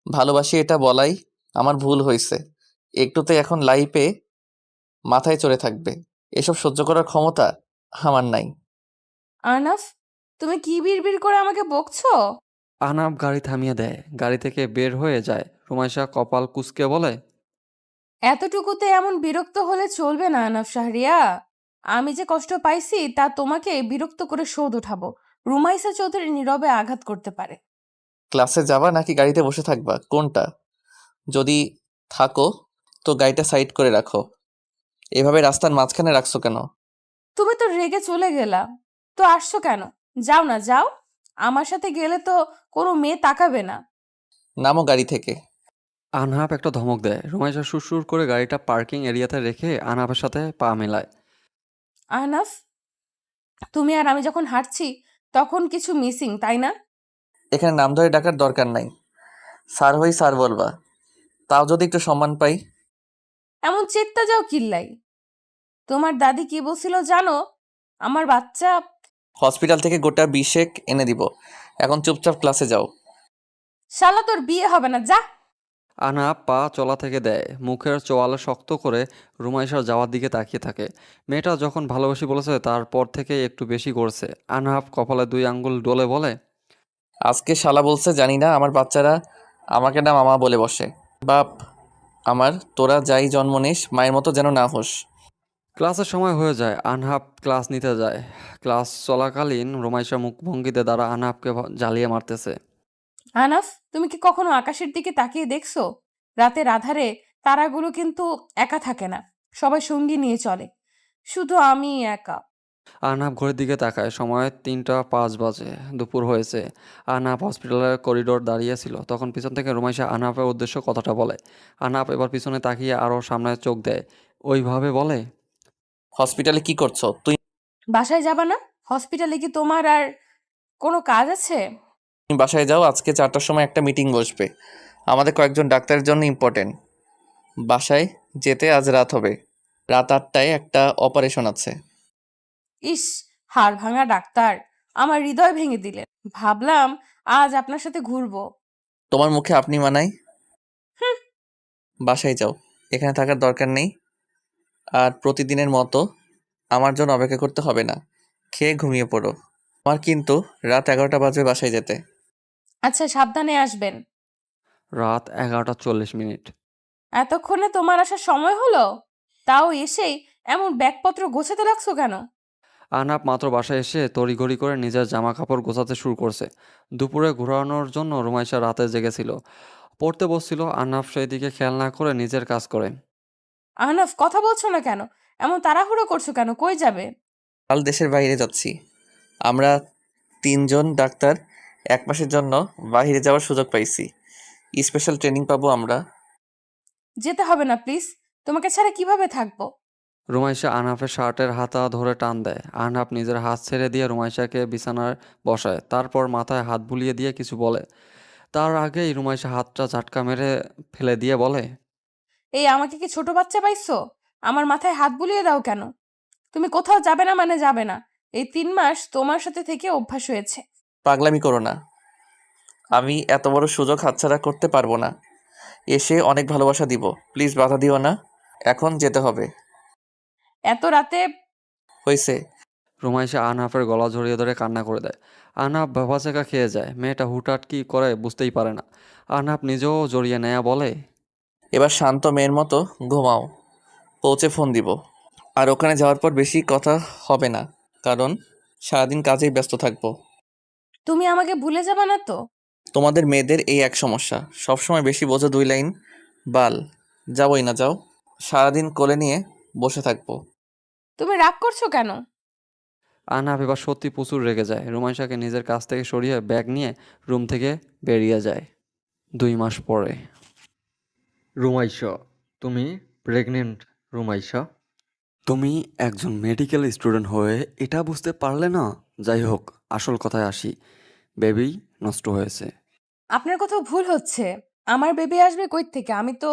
ভালোবাসি এটা বলাই আমার ভুল হয়েছে। একটুতে এখন লাইফে মাথায় চড়ে থাকবে। এসব সহ্য করার ক্ষমতা আমার নাই। আনাফ, তুমি কি বিড়বিড় করে আমাকে বকছো? আহনাব গাড়ি থামিয়ে দেয়। গাড়ি থেকে বের হয়ে যায়। রুমাইশা কপাল কুঁচকে বলে, এতটুকুতে এমন বিরক্ত হলে চলবে না আনাফ শাহরিয়া। আমি যে কষ্ট পাইছি তা তোমাকে বিরক্ত করে শোধ উঠাবো। রুমাইসা চৌধুরী নীরবে আঘাত করতে পারে। ক্লাসে যাবা নাকি গাড়িতে বসে থাকবা, কোনটা? যদি থাকো তো গাড়িটা সাইড করে রাখো। এভাবে রাস্তার মাঝখানে রাখছো কেন? তুমি তো রেগে চলে গেলা, তো আসছো কেন? যাও না, যাও। আমার সাথে গেলে তো কোনো মেয়ে তাকাবে না। নামো গাড়ি থেকে। আনহাব একটা ধমক দেয়। রুমাইশা সুরসুর করে গাড়িটা পার্কিং এরিয়াতে রেখে আনহাবের সাথে পা মেলায়। আহনাফ, তুমি আর আমি যখন হাঁটছি তখন কিছু মিসিং, তাই না? এখানে নাম ধরে ডাকার দরকার নাই। স্যার হই স্যার বলবা, তাও যদি একটু সম্মান পাই। এমন চেত্তা যাও কিল্লাই। তোমার দাদি কি বলছিল জানো? আমার বাচ্চা। হসপিটাল থেকে গোটা 20 এনে দিব। এখন চুপচাপ ক্লাসে যাও। শালা, তোর বিয়ে হবে না, যা। আনহাব পা চলা থেকে দেয়। মুখের চোয়ালে শক্ত করে রুমাইশার যাওয়ার দিকে তাকিয়ে থাকে। মেয়েটা যখন ভালোবাসি বলেছে তারপর থেকে একটু বেশি করছে। আনহাব কপালে 2 আঙ্গুল ডলে বলে, আজকে শালা বলছে জানি না আমার বাচ্চারা আমাকে না মামা বলে বসে। বাপ আমার, তোরা যাই জন্ম নিস মায়ের মতো যেন না হোস। ক্লাসের সময় হয়ে যায়। আনহাব ক্লাস নিতে যায়। ক্লাস চলাকালীন রুমাইশা মুখভঙ্গিতে দ্বারা আনহাবকে জ্বালিয়ে মারতেছে। আনাফ, তুমি কি কখনো আকাশের দিকে তাকিয়ে দেখছো? রাতের আধারে তারাগুলো কিন্তু একা থাকে না, সবাই সঙ্গী নিয়ে চলে। শুধু আমি একা। আহনাব ঘড়ির দিকে তাকায়। সময় 3টা 5 বাজে। দুপুর হয়েছে। আহনাব হসপিটালের করিডোর দাঁড়িয়েছিল। তখন পিছন থেকে রুমাইশা আহনাবের উদ্দেশ্য কথাটা বলে। আহনাব এবার পিছনে তাকিয়ে আরও সামনে চোখ দেয়। ওইভাবে বলে, হসপিটালে কি করছো তুই? বাসায় যাবা না? হসপিটালে কি তোমার আর কোনো কাজ আছে? তুমি বাসায় যাও, আজকে 4টার সময় একটা মিটিং বসবে আমাদের কয়েকজন ডাক্তারের জন্য, ইম্পর্টেন্ট। বাসায় যেতে আজ রাত হবে। রাত 8টায় একটা অপারেশন আছে। ইস, হাড় ভাঙা ডাক্তার, আমার হৃদয় ভেঙে দিলেন। ভাবলাম আজ আপনার সাথে ঘুরবো। তোমার মুখে আপনি মানাই। হুম। বাসায় যাও, এখানে থাকার দরকার নেই। আর প্রতিদিনের মতো আমার জন্য অপেক্ষা করতে হবে না। খেয়ে ঘুমিয়ে পড়ো। আমার কিন্তু রাত 11টা বাজবে বাসায় যেতে। আচ্ছা, সাবধানে আসবেন। রাত 11টা 40 মিনিট। এতক্ষণে তোমার আসার সময় হলো? তাও এসেই এমন ব্যাগপত্র গোছাতে লাগছো কেন? আহনাব মাত্র বাসায় এসে তড়িঘড়ি করে নিজের জামা কাপড় গোছাতে শুরু করছে। দুপুরে ঘোরানোর জন্য রুমাইশা রাতে জেগেছিল। পড়তে বসছিল। আহনাব সেই দিকে খেয়াল না করে নিজের কাজ করে। আহনাফ, কথা বলছো না কেন? এমন তাড়াহুড়ো করছো কেন? কই যাবে? কাল দেশের বাইরে যাচ্ছি। আমরা 3জন ডাক্তার 1 মাসের জন্য বাইরে যাওয়ার সুযোগ পাইছি। স্পেশাল ট্রেনিং পাবো আমরা। যেতে হবে না প্লিজ, তোমাকে ছাড়া কিভাবে থাকবো? রুমাইশা আহনাফের শার্টের হাতা ধরে টান দেয়। আহনাফ নিজের হাত ছেড়ে দিয়ে রুমাইশাকে বিছানায় বসায়। তারপর মাথায় হাত বুলিয়ে দিয়ে কিছু বলে। তার আগেই রুমাইশা হাতটা ঝাটকা মেরে ফেলে দিয়ে বলে, এই, আমাকে কি ছোট বাচ্চা পাইছো? আমার মাথায় হাত বুলিয়ে দাও কেন? তুমি কোথাও যাবে না মানে যাবে না। এই 3 মাস তোমার সাথে থেকে অভ্যাস হয়েছে। পাগলামি করো না। আমি এত বড় সুযোগ হাতছাড়া করতে পারবো না। এসে অনেক ভালোবাসা দিব, প্লিজ বাধা দিও না। এখন যেতে হবে। এত রাতে হয়েছে। রুমাইশা আনহাফের গলা জড়িয়ে ধরে কান্না করে দেয়। আনহাফ ভ্যাবাচ্যাকা খেয়ে যায়। মেয়েটা হুটহাট কি করে বুঝতেই পারে না। আনহাফ নিজেও জড়িয়ে নেয়া বলে, এবার শান্ত মেয়ের মতো ঘুমাও, পৌঁছে ফোন দিব। আর ওখানে যাওয়ার পর বেশি কথা হবে না, কারণ সারাদিন কাজেই ব্যস্ত থাকবো। তুমি আমাকে ভুলে যাবা না তো? তোমাদের মেয়েদের এই এক সমস্যা, সবসময় বেশি বোঝো 2 লাইন বাল। যাবোই না, যাও। সারাদিন কোলে নিয়ে বসে থাকবো। তুমি রাগ করছো কেন? আনহাফ এবার সত্যি প্রচুর রেগে যায়। রুমাইশাকে নিজের কাছ থেকে সরিয়ে ব্যাগ নিয়ে রুম থেকে বেরিয়ে যায়। 2 মাস পরে। রুমাইশা, তুমি প্রেগনেন্ট? রুমাইশা, তুমি একজন মেডিকেল স্টুডেন্ট হয়ে এটা বুঝতে পারলে না? যাই হোক, আসল কথায় আসি। বেবি নষ্ট হয়েছে। আপনার কোথাও ভুল হচ্ছে। আমার বেবি আসবে কই থেকে? আমি তো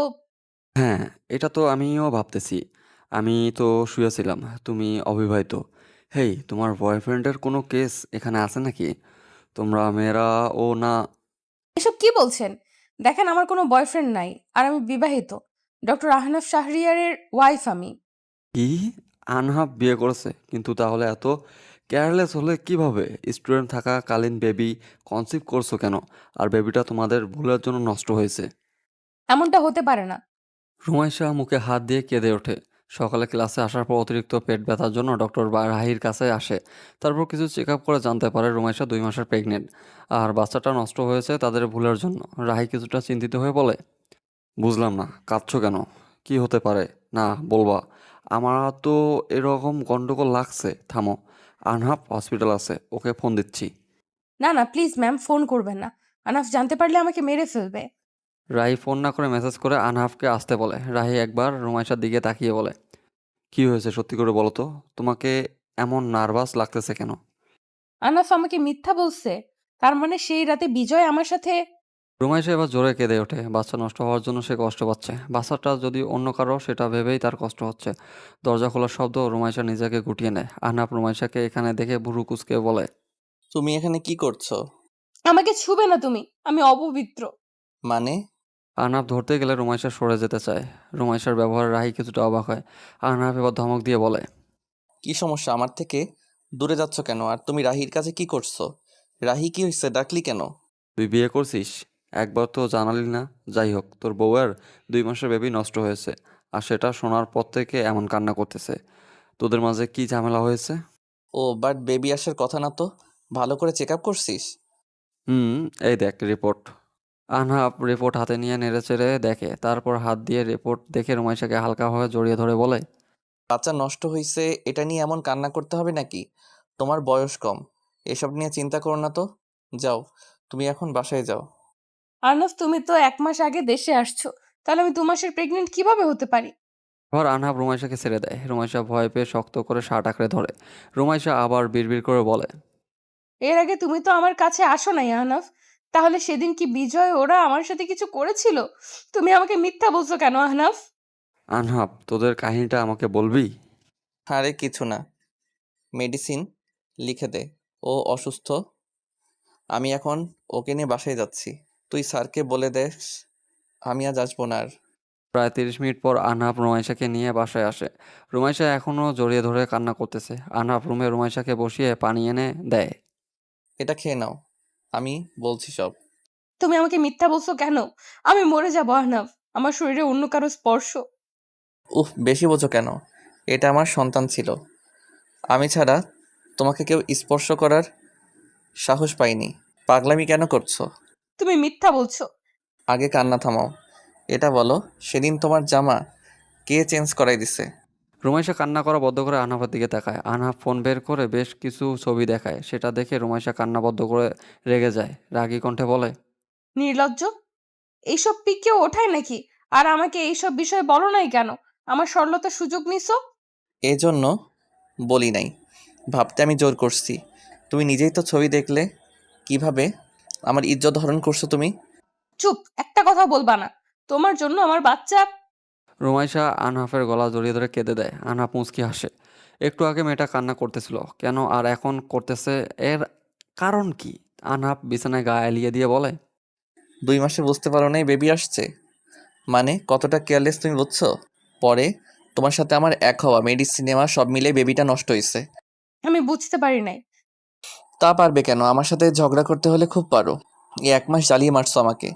হ্যাঁ, এটা তো আমিও ভাবতেছি। আমি তো শুয়েছিলাম। তুমি অবিবাহিত। হেই, তোমার বয়ফ্রেন্ডের কোনো কেস এখানে আছে নাকি? তোমরা মেয়েরা ও না। এসব কি বলছেন? দেখেন, আমার কোনো বয়ফ্রেন্ড নাই, আর আমি বিবাহিত। ডক্টর আহনাফ শাহরিয়ারের ওয়াইফ আমি। কি? আনহাফ বিয়ে করেছে? কিন্তু তাহলে এত কেয়ারলেস হলে কিভাবে? স্টুডেন্ট থাকাকালীন বেবি কনসিভ করছো কেন? আর বেবিটা তোমাদের ভুলের জন্য নষ্ট হয়েছে। এমনটা হতে পারে না। রুমাইশা মুখে হাত দিয়ে কেঁদে ওঠে। সকালে ক্লাসে আসার পর অতিরিক্ত পেট ব্যথার জন্য ডক্টর রাহির কাছে আসে। তারপর কিছু চেক আপ করে জানতে পারে রুমাইশা 2 মাসের প্রেগনেন্ট। আর বাচ্চাটা নষ্ট হয়েছে তাদের ভুলের জন্য। রাহি কিছুটা চিন্তিত হয়ে বলে, বুঝলাম না, কাঁদছো কেন? কি হতে পারে? না বলবা? আমার তো এরকম গন্ডগোল লাগছে। থামো, আনহাফ হসপিটাল আছে, ওকে ফোন দিচ্ছি। না না, প্লিজ ম্যাম, ফোন করবেন না। আনাফ জানতে পারলে আমাকে মেরে ফেলবে। রাহি ফোন না করে মেসেজ করে আনহাফকে আসতে বলে। রাহি একবার রুমাইশার দিকে তাকিয়ে বলে, কি হয়েছে সত্যি করে বলো তো? তোমাকে এমন নার্ভাস লাগতেছে কেন? আনাফ আমাকে মিথ্যা বলছে। তার মানে সেই রাতে বিজয় আমার সাথে। রুমাইশা এবার জোরে কেঁদে ওঠে। বাচ্চা নষ্ট হওয়ার জন্য সে কষ্ট পাচ্ছে। বাচ্চাটা যদি অন্য কারো, সেটা ভেবেই তার কষ্ট হচ্ছে। দরজা খোলার শব্দ রুমাইশা নিজেকে গুটিয়ে নেয়। আহনাফ রুমাইশাকে এখানে দেখে ভুরু কুঁচকে বলে, তুমি এখানে কি করছো? আমাকে ছুবে না তুমি, আমি অপবিত্র। মানে? আহনাফ ধরতে গেলে রুমাইশা সরে যেতে চায়। রুমাইশার ব্যবহারে রাহি কিছুটা অবাক হয়। আহনাফ এবার ধমক দিয়ে বলে, কি সমস্যা? আমার থেকে দূরে যাচ্ছ কেন? আর তুমি রাহির কাছে কি করছো? রাহি কি হয়েছে? ডাকলি কেন? তুই বিয়ে করছিস? একবার তো জানালি না। যাই হোক, তোর বউয়ের 2 মাসের বেবি নষ্ট হয়েছে। আর সেটা শোনার পর থেকে এমন কান্না করতেছে। তোদের মাঝে কি ঝামেলা হয়েছে? ও বাট বেবি আসার কথা না তো। ভালো করে চেক আপ করছিস? হুম, এই দেখ রিপোর্ট। আনহাব রিপোর্ট হাতে নিয়ে নেড়েচেড়ে দেখে। তারপর হাত দিয়ে রিপোর্ট দেখে রুমাইশাকে হালকাভাবে জড়িয়ে ধরে বলে, বাচ্চা নষ্ট হয়েছে এটা নিয়ে এমন কান্না করতে হবে নাকি? তোমার বয়স কম, এসব নিয়ে চিন্তা করো না তো। যাও, তুমি এখন বাসায় যাও। আর্নব, তুমি তো 1 মাস আগে দেশে আসছো, তাহলে আমি 2 মাসের প্রেগনেন্ট কিভাবে হতে পারি? এবার আনহাব রুমাইশাকে ছেড়ে দেয়। রুমাইশা ভয় পেয়ে শক্ত করে শার্ট আঁকড়ে ধরে। রুমাইশা আবার বিড়বিড় করে বলে, এর আগে তুমি তো আমার কাছে আসো নাই আহনাফ। তাহলে সেদিন কি বিজয় ওরা আমার সাথে কিছু করেছিল? তুমি আমাকে মিথ্যা বলছো কেন আহনাফ? আনহাব, তোদের কাহিনীটা আমাকে বলবি? আরে কিছু না, মেডিসিন লিখে দে। ও অসুস্থ, আমি এখন ওকে নিয়ে বাসায় যাচ্ছি। তুই স্যারকে বলে দেস আমি আজ আসবো না আর। প্রায় 30 মিনিট পর আনহাব রুমাইশাকে নিয়ে বাসায় আসে। রুমাইশা এখনও জড়িয়ে ধরে কান্না করতেছে। আনহাব রুমে রুমাইশাকে বসিয়ে পানি এনে দেয়। এটা খেয়ে নাও, আমি বলছি সব। তুমি আমাকে মিথ্যা বলছো কেন? আমি মরে যাবো আহনাফ। আমার শরীরে অন্য কারো স্পর্শ। বেশি বোঝো কেন? এটা আমার সন্তান ছিল। আমি ছাড়া তোমাকে কেউ স্পর্শ করার সাহস পাইনি। পাগলামি কেন করছো? তুমি মিথ্যা বলছো। আগে কান্না থামাও। এটা বলো, সেদিন তোমার জামা কে চেঞ্জ করাই দিছে? রুমাইশা কান্না করা বন্ধ করে আনহাফের দিকে তাকায়। আনহাফ ফোন বের করে বেশ কিছু ছবি দেখায়। সেটা দেখে রুমাইশা কান্না বন্ধ করে রেগে যায়। রাগী কণ্ঠে বলে, নির্লজ্জ! এইসব পিক কেউ ওঠায় নাকি? আর আমাকে এইসব বিষয়ে বলো নাই কেন? আমার সরলতার সুযোগ নিছো। এজন্য বলি নাই, ভাবতে আমি জোর করছি। তুমি নিজেই তো ছবি দেখলে কিভাবে আমার ইজ্জত হরণ করছো তুমি। চুপ, একটা কথা বলবা না। তোমার জন্য আমার বাচ্চা। রুমাইশা আনহাফের গলা জড়িয়ে ধরে কেঁদে দেয়। আনহাফ মুচকি হাসে। একটু আগে মেয়েটা কান্না করতেছিল কেন, আর এখন করতেছে, এর কারণ কি? আনহাফ বিছানায় গা এলিয়ে দিয়ে বলে, 2 মাসে বুঝতে পারো নাই বেবি আসছে? মানে কতটা কেয়ারলেস তুমি বুঝছো? পরে তোমার সাথে আমার এক হওয়া, মেডিসিন নেওয়া সব মিলে বেবিটা নষ্ট হয়েছে। আমি বুঝতে পারি নাই। তা পারবে কেন? আমার সাথে ঝগড়া করতে হলে খুব পারো। এই 1 মাস জ্বালিয়ে মারছো আমাকে।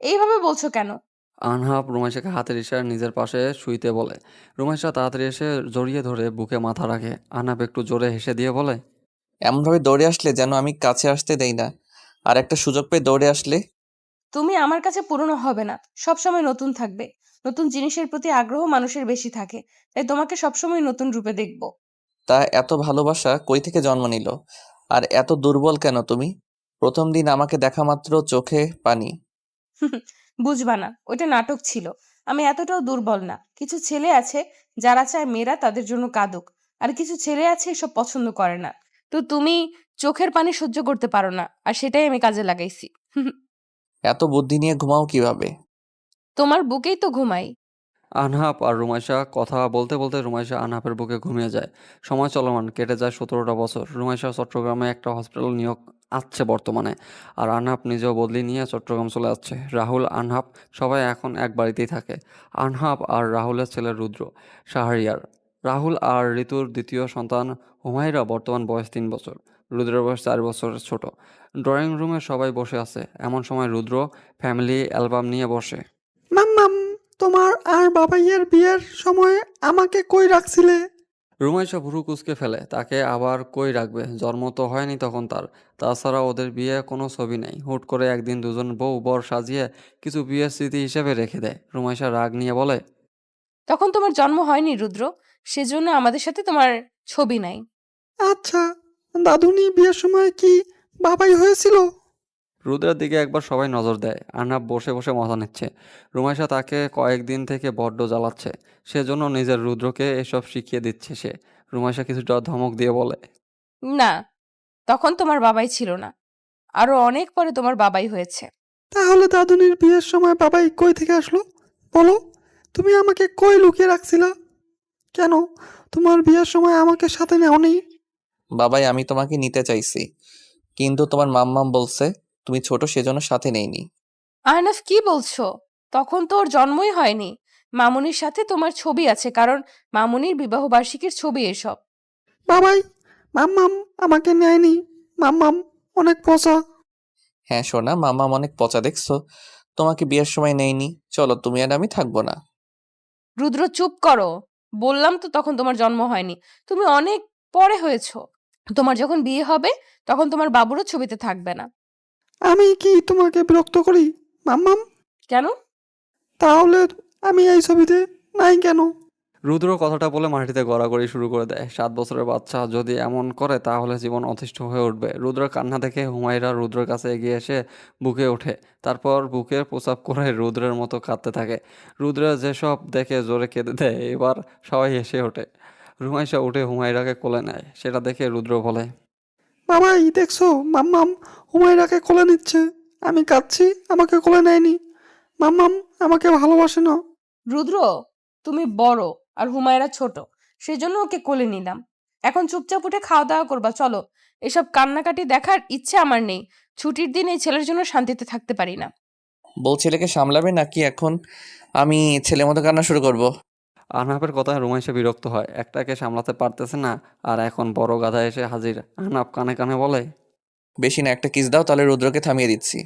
এইভাবে বলছো কেন? আনহাব রুমাইশাকে হাতের ইশারায় নিজের পাশে শুইতে বলে। রুমাইশা তাড়াতাড়ি এসে জড়িয়ে ধরে বুকে মাথা রাখে। আনহাব একটু জোরে হেসে দিয়ে বলে, এমনভাবে দৌড়ে আসলে যেন আমি কাছে আসতে দেই না, আর একটা সুযোগ পেয়ে দৌড়ে আসলে। তুমি আমার কাছে পুরনো হবে না, সবসময় নতুন থাকবে। নতুন জিনিসের প্রতি আগ্রহ মানুষের বেশি থাকে, তাই তোমাকে সবসময় নতুন রূপে দেখব। তা এত ভালোবাসা কই থেকে জন্ম নিল? আর এত দুর্বল কেন তুমি? প্রথম দিন আমাকে দেখা মাত্র চোখে পানি। বুঝবা না, ওইটা নাটক ছিল। আমি এতটাও দুর্বল না। কিছু ছেলে আছে যারা চায় মেয়েরা তাদের জন্য কাঁদুক, আর কিছু ছেলে আছে এসব পছন্দ করে না। তো তুমি চোখের পানি সহ্য করতে পারো না, আর সেটাই আমি কাজে লাগাইছি। এত বুদ্ধি নিয়ে ঘুমাও কিভাবে? তোমার বুকেই তো ঘুমাই। আনহাব আর রুমাইশা কথা বলতে বলতে রুমাইশা আনহাবের বুকে ঘুমিয়ে যায়। সময় চলমান কেটে যায় 17টা বছর। রুমাইশা চট্টগ্রামে একটা হসপিটাল নিয়োগ আছে বর্তমানে, আর আনহাব নিজেও বদলি নিয়ে চট্টগ্রাম চলে যাচ্ছে। রাহুল, আনহাব সবাই এখন এক বাড়িতেই থাকে। আনহাব আর রাহুলের ছেলে রুদ্র শাহরিয়ার। রাহুল আর ঋতুর দ্বিতীয় সন্তান হুমায়রা বর্তমান বয়স 3 বছর। রুদ্রের বয়স 4 বছরের ছোট। ড্রয়িং রুমে সবাই বসে আছে। এমন সময় রুদ্র ফ্যামিলি অ্যালবাম নিয়ে বসে। মাম্মাম, তোমার আর বাবাইয়ের বিয়ের সময় আমাকে কই রাখছিলে? রুমাইশা ভুরু কুঁচকে ফেলে। তাকে আবার কই রাখবে? জন্ম তো হয়নি তখন তার। তাছাড়া ওদের বিয়ে কোনো ছবি নেই। হুট করে একদিন দুজন বউ বর সাজিয়ে কিছু বিয়ের স্মৃতি হিসেবে রেখে দেয়। রুমাইশা রাগ নিয়ে বলে, তখন তোমার জন্ম হয়নি রুদ্র, সেজন্য আমাদের সাথে তোমার ছবি নাই। আচ্ছা, দাদুনি বিয়ের সময় কি বাবাই হয়েছিল? রুদ্রের দিকে একবার সবাই নজর দেয়। আর্নাব বসে বসে মজা নিচ্ছে। রুমাইশা তাকে কয়েকদিন থেকে বড্ড জ্বালাচ্ছে। সেজন্য নিজের রুদ্রকে এসব শিখিয়ে দিচ্ছে সে। রুমাইশা কিছুটা ধমক দিয়ে বলে, না, তখন তোমার বাবাই ছিল না, আরো অনেক পরে তোমার বাবাই হয়েছে। তাহলে দাদুনির বিয়ের সময় বাবাই কই থেকে আসলো? বলো, তুমি আমাকে কই লুকিয়ে রাখছিলা? কেন তোমার বিয়ের সময় আমাকে সাথে নেওনি? বাবাই, আমি তোমাকে নিতে চাইছি, কিন্তু তোমার মাম্মাম বলছে তুমি ছোট, সেজন্য সাথে নেইনি। আহনাফ, কি বলছো? তখন তো ওর জন্মই হয়নি। মামুনির সাথে তোমার ছবি আছে, কারণ মামুনির বিবাহ বার্ষিকীর ছবি এসব। বাবাই, মাম্মাম আমাকে নেয়নি। মাম্মাম অনেক পচা। হ্যাঁ সোনা, মাম্মাম অনেক পচা দেখছো? তোমাকে বিয়ের সময় নেইনি। চলো, তুমি আর আমি থাকবো না। রুদ্র, চুপ করো। বললাম তো তখন তোমার জন্ম হয়নি, তুমি অনেক পরে হয়েছো। তোমার যখন বিয়ে হবে তখন তোমার বাবুরও ছবিতে থাকবে না। আমি কি তোমাকে বিরক্ত করি মাম্মাম? কেন? তাহলে আমি এই ছবিতে নাই কেন? রুদ্র কথাটা বলে মাটিতে গড়াগড়ি শুরু করে দেয়। 7 বছরের বাচ্চা যদি এমন করে তাহলে জীবন অতিষ্ঠ হয়ে উঠবে। রুদ্রের কান্না দেখে হুমায়রা রুদ্রের কাছে এগিয়ে এসে বুকে ওঠে। তারপর বুকে প্রসাব করে রুদ্রের মতো কাঁদতে থাকে। রুদ্রের যেসব দেখে জোরে কেঁদে দেয়। এবার সবাই হেসে ওঠে। রুমাইশা উঠে হুমায়রাকে কোলে নেয়। সেটা দেখে রুদ্র বলে, বাবাই দেখছো, মাম্মাম হুমায়রাকে কোলে নিচ্ছে। আমি কাঁদছি, আমাকে কোলে নেয়নি। মাম্মাম আমাকে ভালোবাসে না। রুদ্র, তুমি বড় আর হুমায়রা ছোট, সেজন্য ওকে কোলে নিলাম। এখন চুপচাপ উঠে খাওয়া দাওয়া করবা, চলো। এসব কান্নাকাটি দেখার ইচ্ছে আমার নেই। ছুটির দিন এই ছেলের জন্য শান্তিতে থাকতে পারি না। বউ ছেলেকে সামলাবে নাকি এখন আমি ছেলে মতো কান্না শুরু করব? আহনাফের কথায় রুমাইশা বিরক্ত হয়। একটাকে সামলাতে পারতেছে না, আর এখন বড় গাধা এসে হাজির। আহনাফ কানে কানে বলে, বেশি না, একটা কিস দাও, তাহলে রুদ্রকে থামিয়ে দিচ্ছি।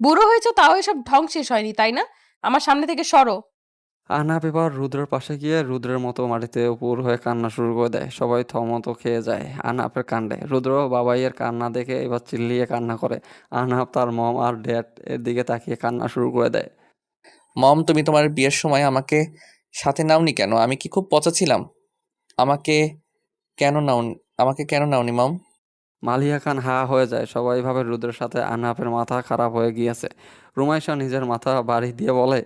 বুড়ো হয়েছে তাও এসব ঢং শেষ হয়নি, তাই না? আমার সামনে থেকে সরো। আহনাফ এবার রুদ্রের পাশে গিয়ে রুদ্রের মতো মাটিতে উপর হয়ে কান্না শুরু করে দেয়। সবাই থমথ খেয়ে যায় আহনাফের কাণ্ডে। রুদ্র বাবাইয়ের কান্না দেখে এবার চিল্লিয়ে কান্না করে। আহনাফ তার মম আর ড্যাড এর দিকে তাকিয়ে কান্না শুরু করে দেয়। মম, তুমি তোমার বিয়ের সময় আমাকে সাথে নাওনি কেন? আমি কি খুব পচা ছিলাম? আমাকে আমাকে কেন নাওনি মম? মালিয়া খান হা হয়ে যায়। সবাই ভাবে রুদ্রের সাথে আহনাফের মাথা খারাপ হয়ে গিয়েছে। রুমাইশা নিজের মাথা বাড়ি দিয়ে বলে,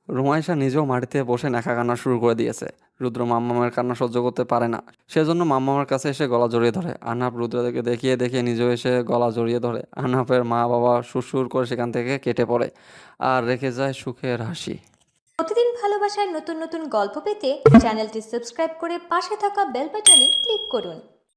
রুমাইশা নিজেও মাটিতে বসে নেখা কান্না শুরু করে দিয়েছে। রুদ্র মাম্মামের কান্না সহ্য করতে পারে না, সেজন্য মাম্মামের কাছে এসে গলা জড়িয়ে ধরে। আহনাফ রুদ্রকে দেখিয়ে দেখিয়ে নিজেও এসে গলা জড়িয়ে ধরে। আহনাফের মা বাবা সুরসুর করে সেখান থেকে কেটে পড়ে, আর রেখে যায় সুখের হাসি। প্রতিদিন ভালোবাসার নতুন নতুন গল্প পেতে চ্যানেলটি সাবস্ক্রাইব করে পাশে থাকা বেল বাটনে ক্লিক করুন।